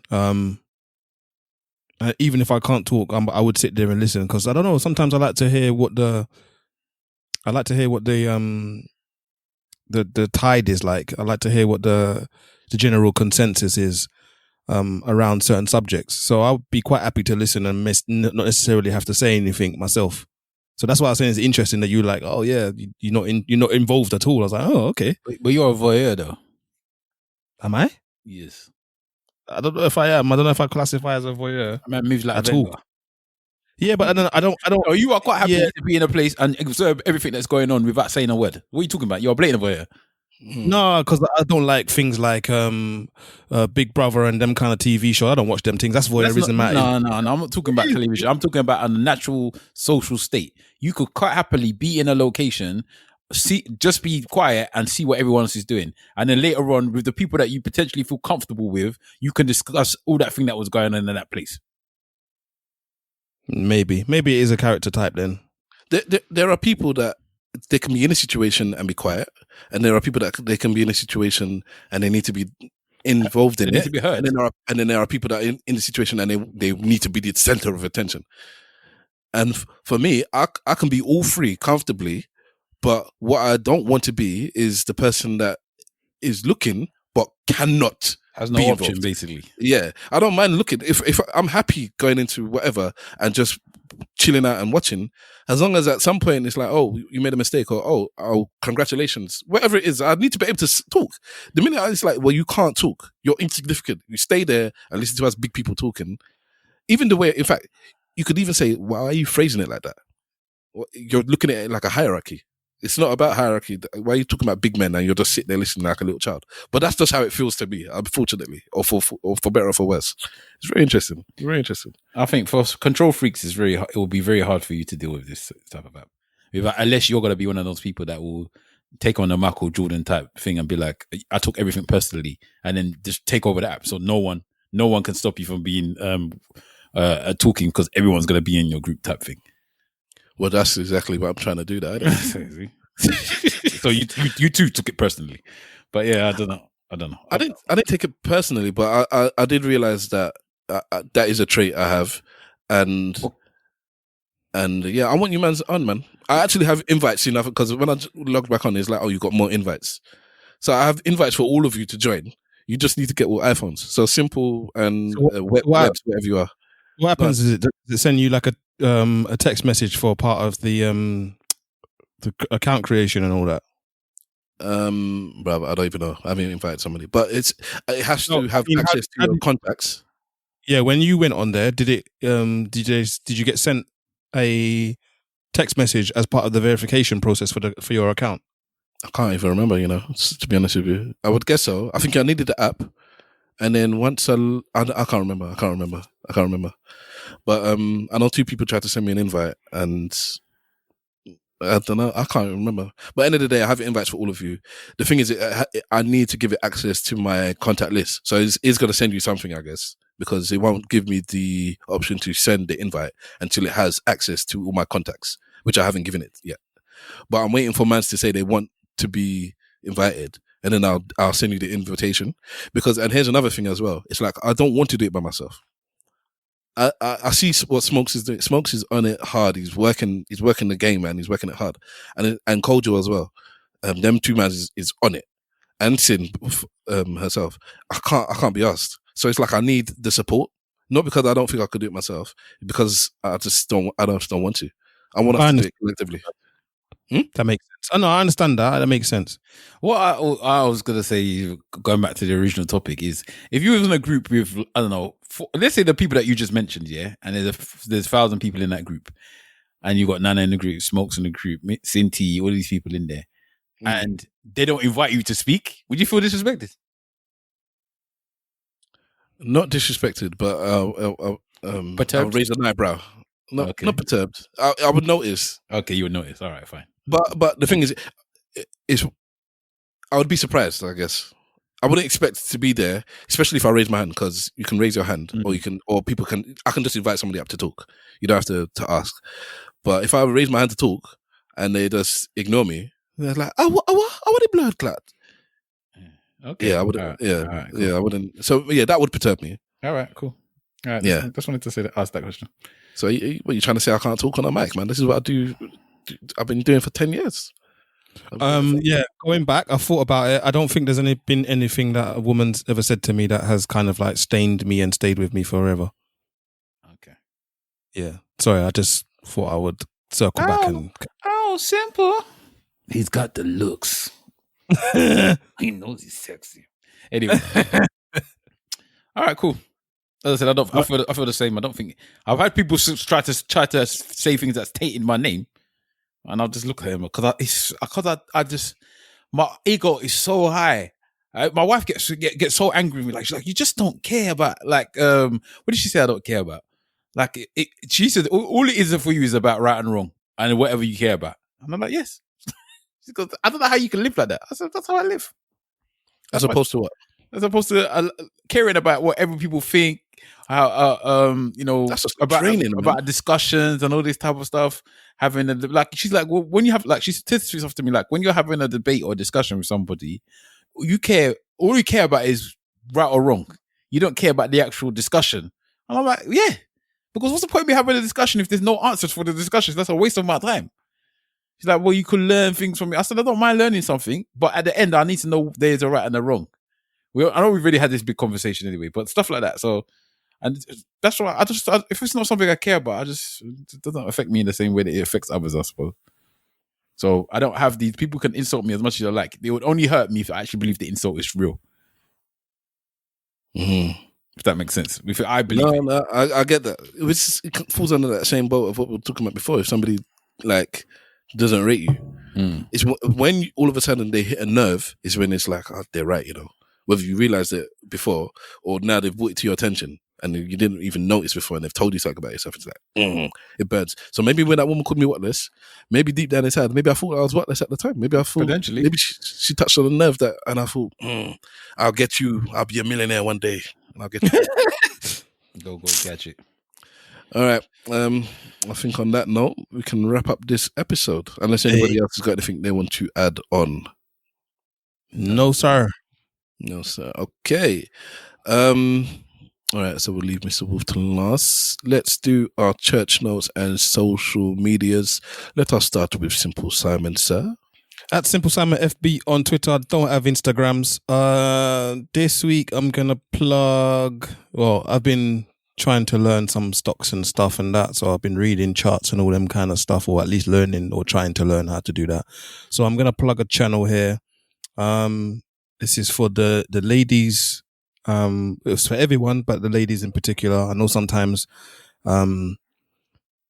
Even if I can't talk, I would sit there and listen, because I don't know. Sometimes I like to hear what the tide is like. I like to hear what the the general consensus is around certain subjects. So I'll be quite happy to listen and not necessarily have to say anything myself. So that's why I was saying it's interesting that you like, oh yeah, you're not involved at all. I was like, oh okay. But you're a voyeur though. Am I? Yes. I don't know if I am. I don't know if I classify as a voyeur. I mean, moves like at a all. Yeah, but I don't. Oh, you are quite happy to be in a place and observe everything that's going on without saying a word. What are you talking about? You're a blatant voyeur. No, because I don't like things like Big Brother and them kind of TV shows. I don't watch them things. That's voyeurism. No. I'm not talking about television. I'm talking about a natural social state. You could quite happily be in a location, just be quiet and see what everyone else is doing, and then later on, with the people that you potentially feel comfortable with, you can discuss all that thing that was going on in that place. Maybe it is a character type then. There are people that they can be in a situation and be quiet, and there are people that they can be in a situation and they need to be involved in it. Need to be heard. And then there are people that are in the situation and they need to be the center of attention. And for me, I can be all three comfortably, but what I don't want to be is the person that is looking but cannot. Has no option, involved. Basically. Yeah, I don't mind looking. If I'm happy going into whatever and just chilling out and watching, as long as at some point it's like, oh, you made a mistake, or oh, congratulations, whatever it is, I need to be able to talk. The minute it's like, well, you can't talk, you're insignificant. You stay there and listen to us big people talking. Even the way, in fact, you could even say, why are you phrasing it like that? You're looking at it like a hierarchy. It's not about hierarchy. Why are you talking about big men and you're just sitting there listening like a little child? But that's just how it feels to me, unfortunately, or for better or for worse. It's very interesting. Very interesting. I think for control freaks, it will be very hard for you to deal with this type of app. Unless you're going to be one of those people that will take on a Michael Jordan type thing and be like, I took everything personally, and then just take over the app. So no one can stop you from being talking because everyone's going to be in your group type thing. Well, that's exactly what I'm trying to do. That so you too took it personally, but yeah, I don't know. I didn't take it personally, but I did realize that that is a trait I have, and yeah, I want you man's on, man. I actually have invites, because when I log back on, it's like, oh, you got more invites. So I have invites for all of you to join. You just need to get all iPhones. So simple and webs, wherever you are. What happens is it send you like a text message for part of the account creation and all that? Bro, I don't even know. I haven't invited somebody, but it has to have access to your contacts. Yeah, when you went on there, did you get sent a text message as part of the verification process for your account? I can't even remember, to be honest with you. I would guess so. I think I needed the app. And then once I can't remember. But I know 2 people tried to send me an invite, and I don't know. I can't remember. But at the end of the day, I have invites for all of you. The thing is, I need to give it access to my contact list. So it's going to send you something, I guess, because it won't give me the option to send the invite until it has access to all my contacts, which I haven't given it yet. But I'm waiting for mans to say they want to be invited. And then I'll send you the invitation, and here's another thing as well. It's like, I don't want to do it by myself. I see what Smokes is doing. Smokes is on it hard. He's working the game, man. He's working it hard. And Kojo as well. Them 2 men is on it. And Sin herself. I can't be asked. So it's like, I need the support. Not because I don't think I could do it myself, because I just don't want to. I want us to do it collectively. That makes sense. Oh, no, I understand that. That makes sense. What I was going to say, going back to the original topic, is if you was in a group with, I don't know, let's say the people that you just mentioned, yeah, and there's 1,000 people in that group, and you got Nana in the group, Smokes in the group, Cinti, all these people in there, and they don't invite you to speak, would you feel disrespected? Not disrespected, but I'll raise an eyebrow. Not perturbed. I would notice. Okay, you would notice. All right, fine. But the thing is I would be surprised, I guess. I wouldn't expect to be there, especially if I raise my hand, because you can raise your hand, or people can. I can just invite somebody up to talk. You don't have to ask. But if I raise my hand to talk and they just ignore me, they're like, I want a blood clot. Okay. Yeah, I wouldn't. Right. Yeah, right, cool. Yeah, I wouldn't. So yeah, that would perturb me. All right, cool. All right, yeah, just wanted to ask that question. So what are you trying to say? I can't talk on a mic, man? This is what I do. I've been doing for 10 years. Yeah, going back, I thought about it. I don't think there's been anything that a woman's ever said to me that has kind of like stained me and stayed with me forever. Okay. Yeah. Sorry, I just thought I would circle back and. Oh, simple. He's got the looks. He knows he's sexy. Anyway. All right, cool. As I said, I feel the same. I don't think I've had people try to say things that's tainting my name, and I'll just look at him because my ego is so high. My wife gets so angry with me. Like she's like, you just don't care about what did she say? I don't care about. Like she said, all it is for you is about right and wrong and whatever you care about. And I'm like, yes. She goes, I don't know how you can live like that. I said, that's how I live. As opposed to what? As opposed to caring about whatever people think, how that's about discussions and all this type of stuff. She's like, well, when you have she says stuff to me like when you're having a debate or a discussion with somebody, all you care about is right or wrong. You don't care about the actual discussion. And I'm like, yeah, because what's the point of me having a discussion if there's no answers for the discussions? That's a waste of my time. She's like, well, you could learn things from me. I said, I don't mind learning something, but at the end, I need to know there's a right and a wrong. I know we've already had this big conversation anyway, but stuff like that. So, and that's why if it's not something I care about, it doesn't affect me in the same way that it affects others, I suppose. So I don't have these people can insult me as much as I like. They would only hurt me if I actually believe the insult is real. Mm-hmm. If that makes sense. If I believe No, I get that. It falls under that same boat of what we were talking about before. If somebody like doesn't rate you, it's when all of a sudden they hit a nerve is when it's like, oh, they're right, whether you realized it before or now they've brought it to your attention and you didn't even notice before and they've told you something about yourself. It's like, it burns. So maybe when that woman called me whatless, maybe deep down inside, maybe I thought I was whatless at the time. Maybe I thought potentially. Maybe she touched on a nerve that, and I thought, I'll get you. I'll be a millionaire one day, and I'll get you. Go catch it. All right. I think on that note, we can wrap up this episode. Unless anybody else has got anything they want to add on. No, sir. No, sir. Okay. All right, so we'll leave Mr. Wolf to last. Let's do our church notes and social medias. Let us start with Simple Simon, sir. At Simple Simon FB on Twitter. I don't have Instagrams. This week I'm gonna plug. Well, I've been trying to learn some stocks and stuff and that, so I've been reading charts and all them kind of stuff, or at least learning or trying to learn how to do that. So I'm gonna plug a channel here. This is for the ladies. It's for everyone, but the ladies in particular. I know sometimes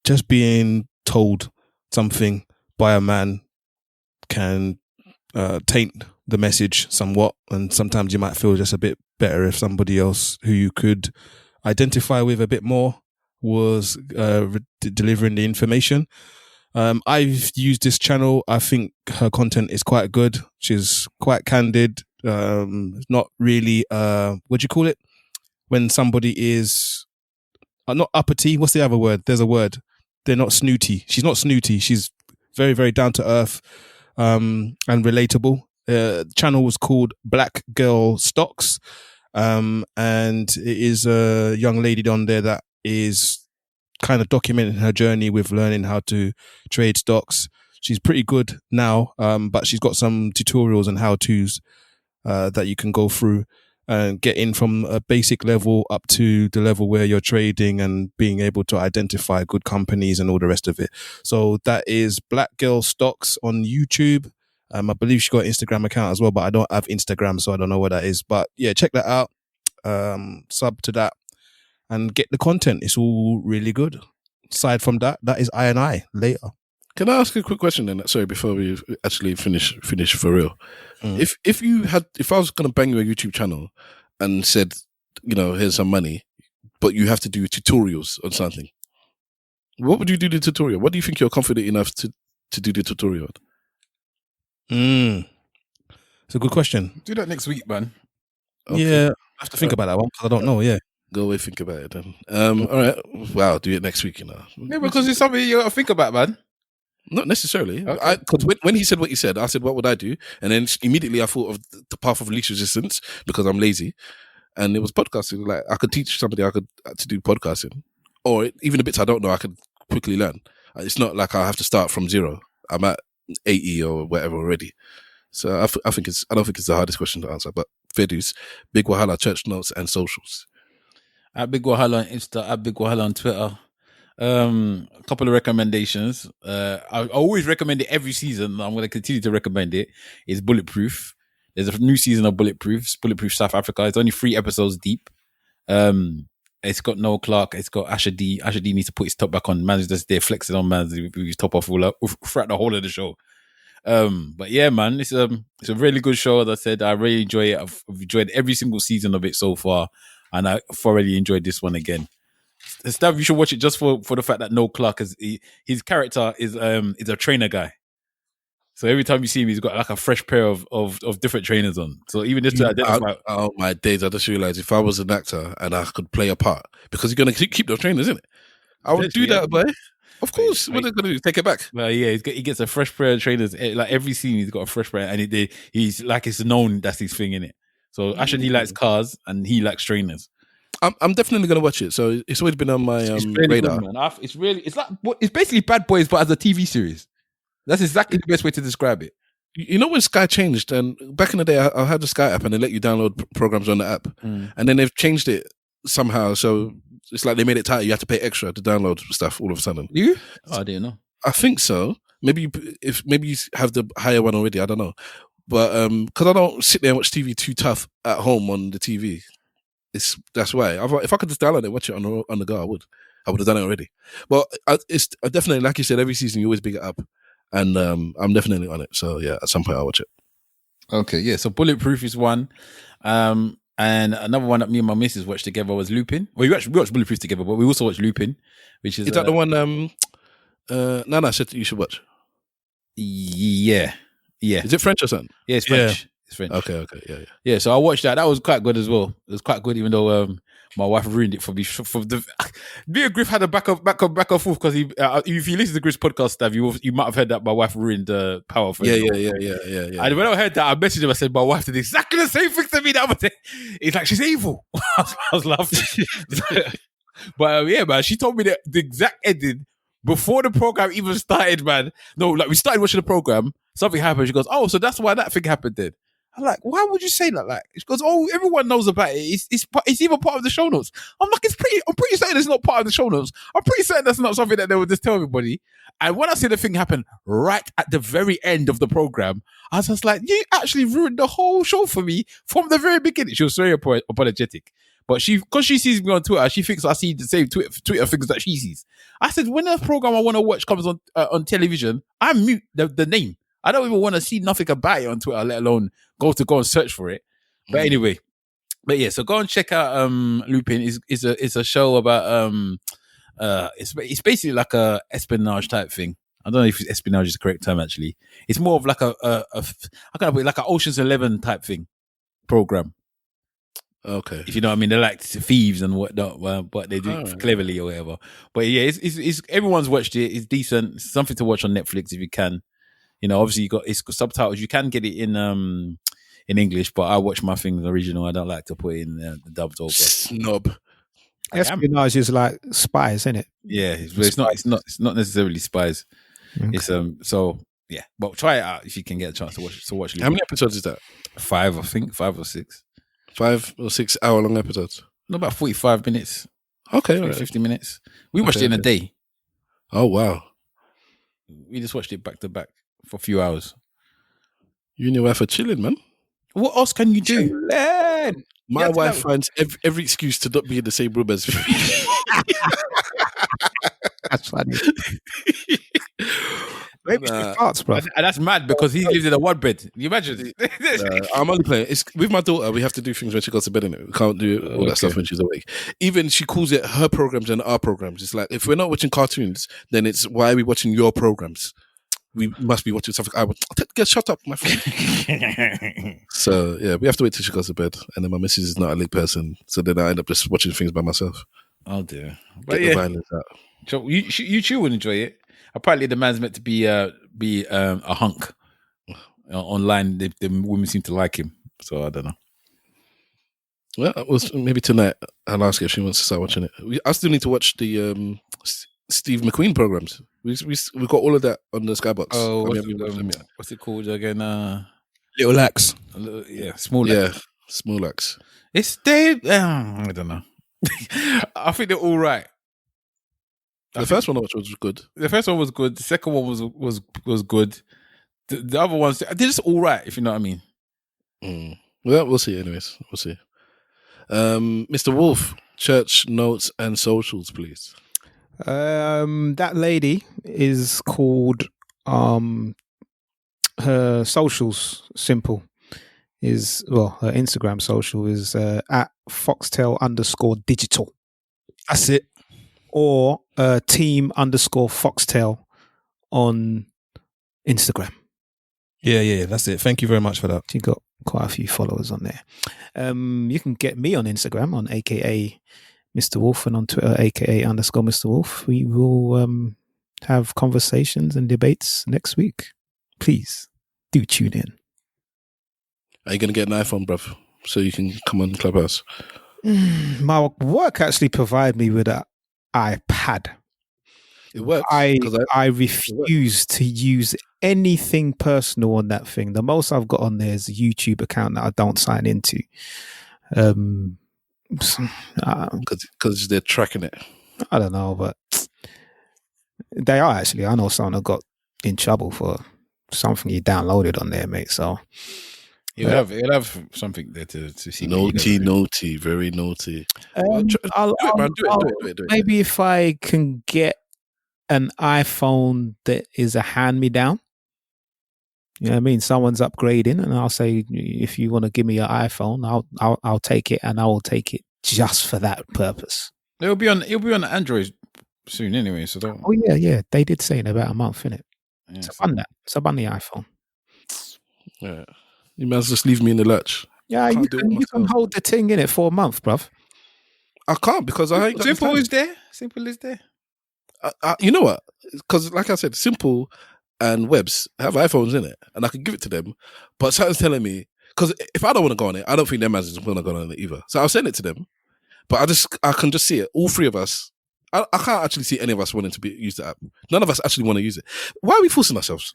just being told something by a man can taint the message somewhat, and sometimes you might feel just a bit better if somebody else who you could identify with a bit more was delivering the information. I've used this channel. I think her content is quite good. She's quite candid. Not really, what do you call it? When somebody is not uppity. What's the other word? There's a word. They're not snooty. She's not snooty. She's very, very down to earth, and relatable. The channel was called Black Girl Stocks. And it is a young lady on there that is kind of documenting her journey with learning how to trade stocks. She's pretty good now, but she's got some tutorials and how-tos that you can go through and get in from a basic level up to the level where you're trading and being able to identify good companies and all the rest of it. So that is Black Girl Stocks on YouTube. I believe she got an Instagram account as well, but I don't have Instagram, so I don't know what that is. But yeah, check that out. Sub to that and get the content. It's all really good. Aside from that, that is I later. Can I ask a quick question then? Sorry, before we actually finish for real. If I was going to bang you a YouTube channel and said, here's some money, but you have to do tutorials on something, what would you do the tutorial? What do you think you're confident enough to do the tutorial? It's a good question. Do that next week, man. Okay. Yeah, I have to think about that one because I don't know. Yeah. Go away, think about it then. All right. Wow, do it next week, Yeah, because it's something you got to think about, man. Not necessarily. Okay. Because when he said what he said, I said, what would I do? And then immediately I thought of the path of least resistance because I'm lazy. And it was podcasting. Like I could teach somebody to do podcasting. Or even the bits I don't know, I could quickly learn. It's not like I have to start from zero. I'm at 80 or whatever already. So I don't think it's the hardest question to answer. But fair dues, Big Wahala, church notes and socials. At Big Wahala on Insta, at Big Wahala on Twitter. A couple of recommendations. I always recommend it every season. I'm going to continue to recommend it. It's Bulletproof. There's a new season of Bulletproof. It's Bulletproof South Africa. It's only 3 episodes deep. It's got Noel Clark. It's got Asher D. Asher D needs to put his top back on. Man's just there flexing on man's with his top off throughout the whole of the show. But yeah, man, it's a really good show. As I said, I really enjoy it. I've enjoyed every single season of it so far, and I thoroughly enjoyed this one again. Stav, you should watch it just for the fact that Noel Clark his character is a trainer guy. So every time you see him, he's got like a fresh pair of different trainers on. So even just to identify. Oh my days! I just realized if I was an actor and I could play a part, because you're gonna keep those trainers, isn't it? I would do that, boy. Of course, what are they gonna do? Take it back? Well, yeah, he gets a fresh pair of trainers. Like every scene, he's got a fresh pair, and he's like it's known that's his thing, innit? So actually, he likes cars and he likes trainers. I'm definitely gonna watch it. So it's always been on my radar. Good, man. It's basically Bad Boys, but as a TV series. That's exactly the best way to describe it. You know when Sky changed, and back in the day, I had the Sky app, and they let you download programs on the app, and then they've changed it somehow. So it's like they made it tighter. You have to pay extra to download stuff all of a sudden. You? Oh, I didn't know. I think so. Maybe you have the higher one already. I don't know, but because I don't sit there and watch TV too tough at home on the TV. That's why. If I could just download it and watch it on the go, I would have done it already. But it's definitely, like you said, every season you always big it up, and I'm definitely on it. So yeah, at some point I'll watch it. Okay, yeah. So Bulletproof is one, and another one that me and my missus watched together was Lupin. Well, we watched Bulletproof together, but we also watched Lupin, which is that the one? Nana said you should watch. Yeah. Is it French or something? Yeah, it's French. Yeah. It's French. Okay, yeah. Yeah, so I watched that. That was quite good as well. It was quite good, even though my wife ruined it for me. Me and Griff had a back and forth because if you listen to Griff's podcast, Stav, you might have heard that my wife ruined Power. Yeah. And when I heard that, I messaged him. I said, my wife did exactly the same thing to me the other day. It's like, she's evil. I was laughing. But yeah, man, she told me the exact ending before the program even started, man. No, like we started watching the program, something happened. She goes, oh, so that's why that thing happened then. I'm like, why would you say that? Like, she goes, oh, everyone knows about it. It's even part of the show notes. I'm like, I'm pretty certain it's not part of the show notes. I'm pretty certain that's not something that they would just tell everybody. And when I see the thing happen right at the very end of the program, I was just like, you actually ruined the whole show for me from the very beginning. She was very apologetic. But because she sees me on Twitter, she thinks I see the same Twitter things that she sees. I said, when a program I want to watch comes on television, I mute the name. I don't even want to see nothing about it on Twitter, let alone go and search for it. But anyway, so go and check out Lupin. It's a show about it's basically like a espionage type thing. I don't know if espionage is the correct term actually. It's more of like how can I put it, like an Ocean's 11 type thing program. Okay, if you know what I mean, they're like thieves and whatnot, but they do it cleverly or whatever. But yeah, it's everyone's watched it. It's decent. It's something to watch on Netflix if you can. You know, obviously it's got subtitles. You can get it in English, but I watch my things original. I don't like to put it in the dubbed over. Snob. Espionage is like spies, isn't it? Yeah, it's not necessarily spies. Okay. It's so yeah, but try it out if you can get a chance to watch. How many episodes is that? 5, I think, 5 or 6. 5 or 6 hour long episodes. Not about 45 minutes. Okay, right. 50 minutes. We watched it in a day. Oh wow! We just watched it back to back for a few hours. You and your wife are chilling, man. What else can you do? My wife finds every excuse to not be in the same room as me. That's funny. Maybe farts, bro. And that's mad because he lives in a one bed. You imagine? I'm only playing. It's with my daughter. We have to do things when she goes to bed. We can't do all that stuff when she's awake. Even she calls it her programs and our programs. It's like if we're not watching cartoons, then it's why are we watching your programs? We must be watching something. Get shut up, my friend. So yeah, we have to wait till she goes to bed, and then my missus is not a late person, so then I end up just watching things by myself. Oh dear! Get the violence out. So you too would enjoy it. Apparently, the man's meant to be a hunk. Online, the women seem to like him, so I don't know. Well, maybe tonight I'll ask her if she wants to start watching it. I still need to watch the Steve McQueen programs. We got all of that on the Skybox. Oh, what's it called again? Little Axe. Small Axe. Yeah, Small Axe. It's they. I don't know. I think they're all right. The first one was good. The first one was good. The second one was good. The other ones, they're just all right, if you know what I mean. Well, we'll see. Anyways, we'll see. Mr. Wolf, church notes and socials, please. That lady is called her socials simple is her Instagram social is at foxtail_digital. That's it. Or team_foxtail on Instagram. Yeah, that's it. Thank you very much for that. She got quite a few followers on there. You can get me on Instagram on AKA Mr. Wolf and on Twitter AKA_Mr. Wolf. We will have conversations and debates next week. Please do tune in. Are you going to get an iPhone, bruv, so you can come on Clubhouse? My work actually provide me with an iPad. It works. I refuse to use anything personal on that thing. The most I've got on there is a YouTube account that I don't sign into. Because they're tracking it. I don't know, but they are actually. I know someone that got in trouble for something he downloaded on there, mate. So he'll have something there to see. Naughty, very naughty. Do it. Maybe if I can get an iPhone that is a hand-me-down. You know what I mean? Someone's upgrading, and I'll say, if you want to give me an iPhone, I'll take it, and I will take it just for that purpose. It'll be on Android soon, anyway. So don't. Oh yeah. They did say in about a month, innit? Yeah, it's on that. It's up on the iPhone. Yeah, you might as well just leave me in the lurch. Yeah, you can hold the thing in it for a month, bruv. I can't because I ain't got Simple is there. Simple is there. You know what? Because like I said, Simple and Webs have iPhones in it, and I could give it to them. But something's telling me, because if I don't want to go on it, I don't think them managers want to go on it either. So I'll send it to them. But I can just see it. All three of us. I can't actually see any of us wanting to use the app. None of us actually want to use it. Why are we forcing ourselves?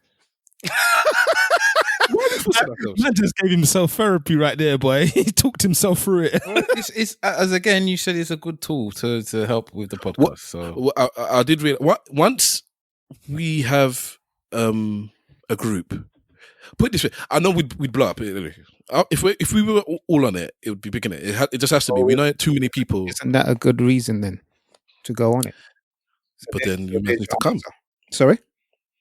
Man just gave himself therapy right there, boy. He talked himself through it. Well, it's as again, you said it's a good tool to help with the podcast. So I did realize once we have a group. Put it this way, I know we'd blow up. If we were all on it, it would be big in it. It just has to be. We know too many people. Isn't that a good reason then to go on it? But then you might need to come. Sorry?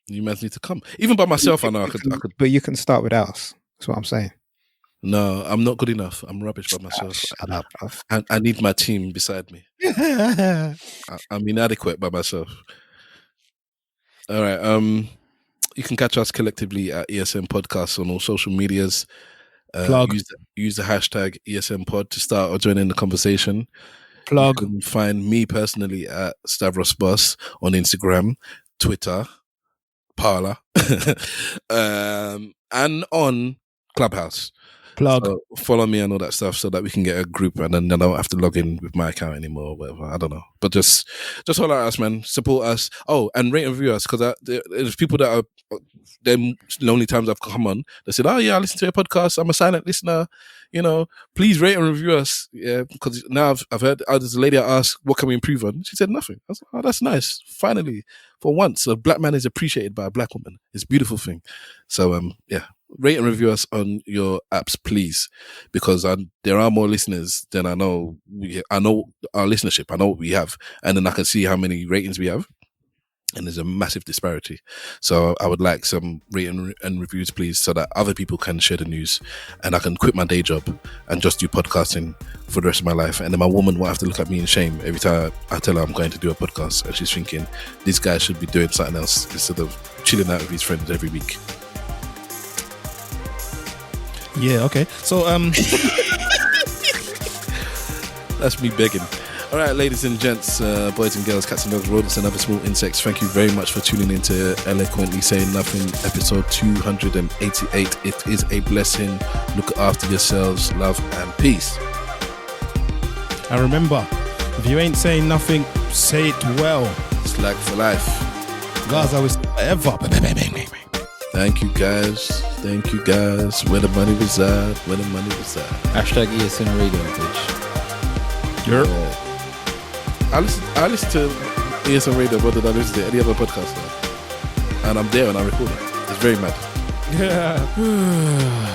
You might need to come. Even by myself, I know I could. But you can start with us. That's what I'm saying. No, I'm not good enough. I'm rubbish by myself. Shut up, bruv. I need my team beside me. I'm inadequate by myself. All right. You can catch us collectively at ESN Podcast on all social medias. Use the hashtag ESN Pod to start or join in the conversation. You can find me personally at Stavros Boss on Instagram, Twitter, Parler, and on Clubhouse. So follow me and all that stuff so that we can get a group, and then I don't have to log in with my account anymore or whatever. I don't know. But just holler at us, man. Support us. Oh, and rate and review us, because there's people that are them lonely times I've come on. They said, "Oh yeah, I listen to your podcast. I'm a silent listener. You know, please rate and review us." Yeah, because now I've heard there's a lady I asked, "What can we improve on?" She said nothing. I was like, "Oh, that's nice. Finally, for once, a black man is appreciated by a black woman. It's a beautiful thing." So yeah. Rate and review us on your apps, please, because there are more listeners than I know. I know our listenership. I know what we have, and then I can see how many ratings we have, and there's a massive disparity. So I would like some rating and reviews, please, so that other people can share the news, and I can quit my day job and just do podcasting for the rest of my life. And then my woman won't have to look at me in shame every time I tell her I'm going to do a podcast, and she's thinking this guy should be doing something else instead of chilling out with his friends every week. Yeah, okay. So that's me begging. All right, ladies and gents, boys and girls, cats and dogs, rodents and other small insects, thank you very much for tuning in to Eloquently Saying Nothing, episode 288. It is a blessing. Look after yourselves. Love and peace. And remember, if you ain't saying nothing, say it well. Slag for life. Gaza was ever. Thank you guys. Where the money was at. Hashtag ESN radio, bitch. I listen to ESN radio more than I listen to any other podcast now. And I'm there and I record it. It's very mad.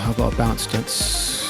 I've got to bounce, gents.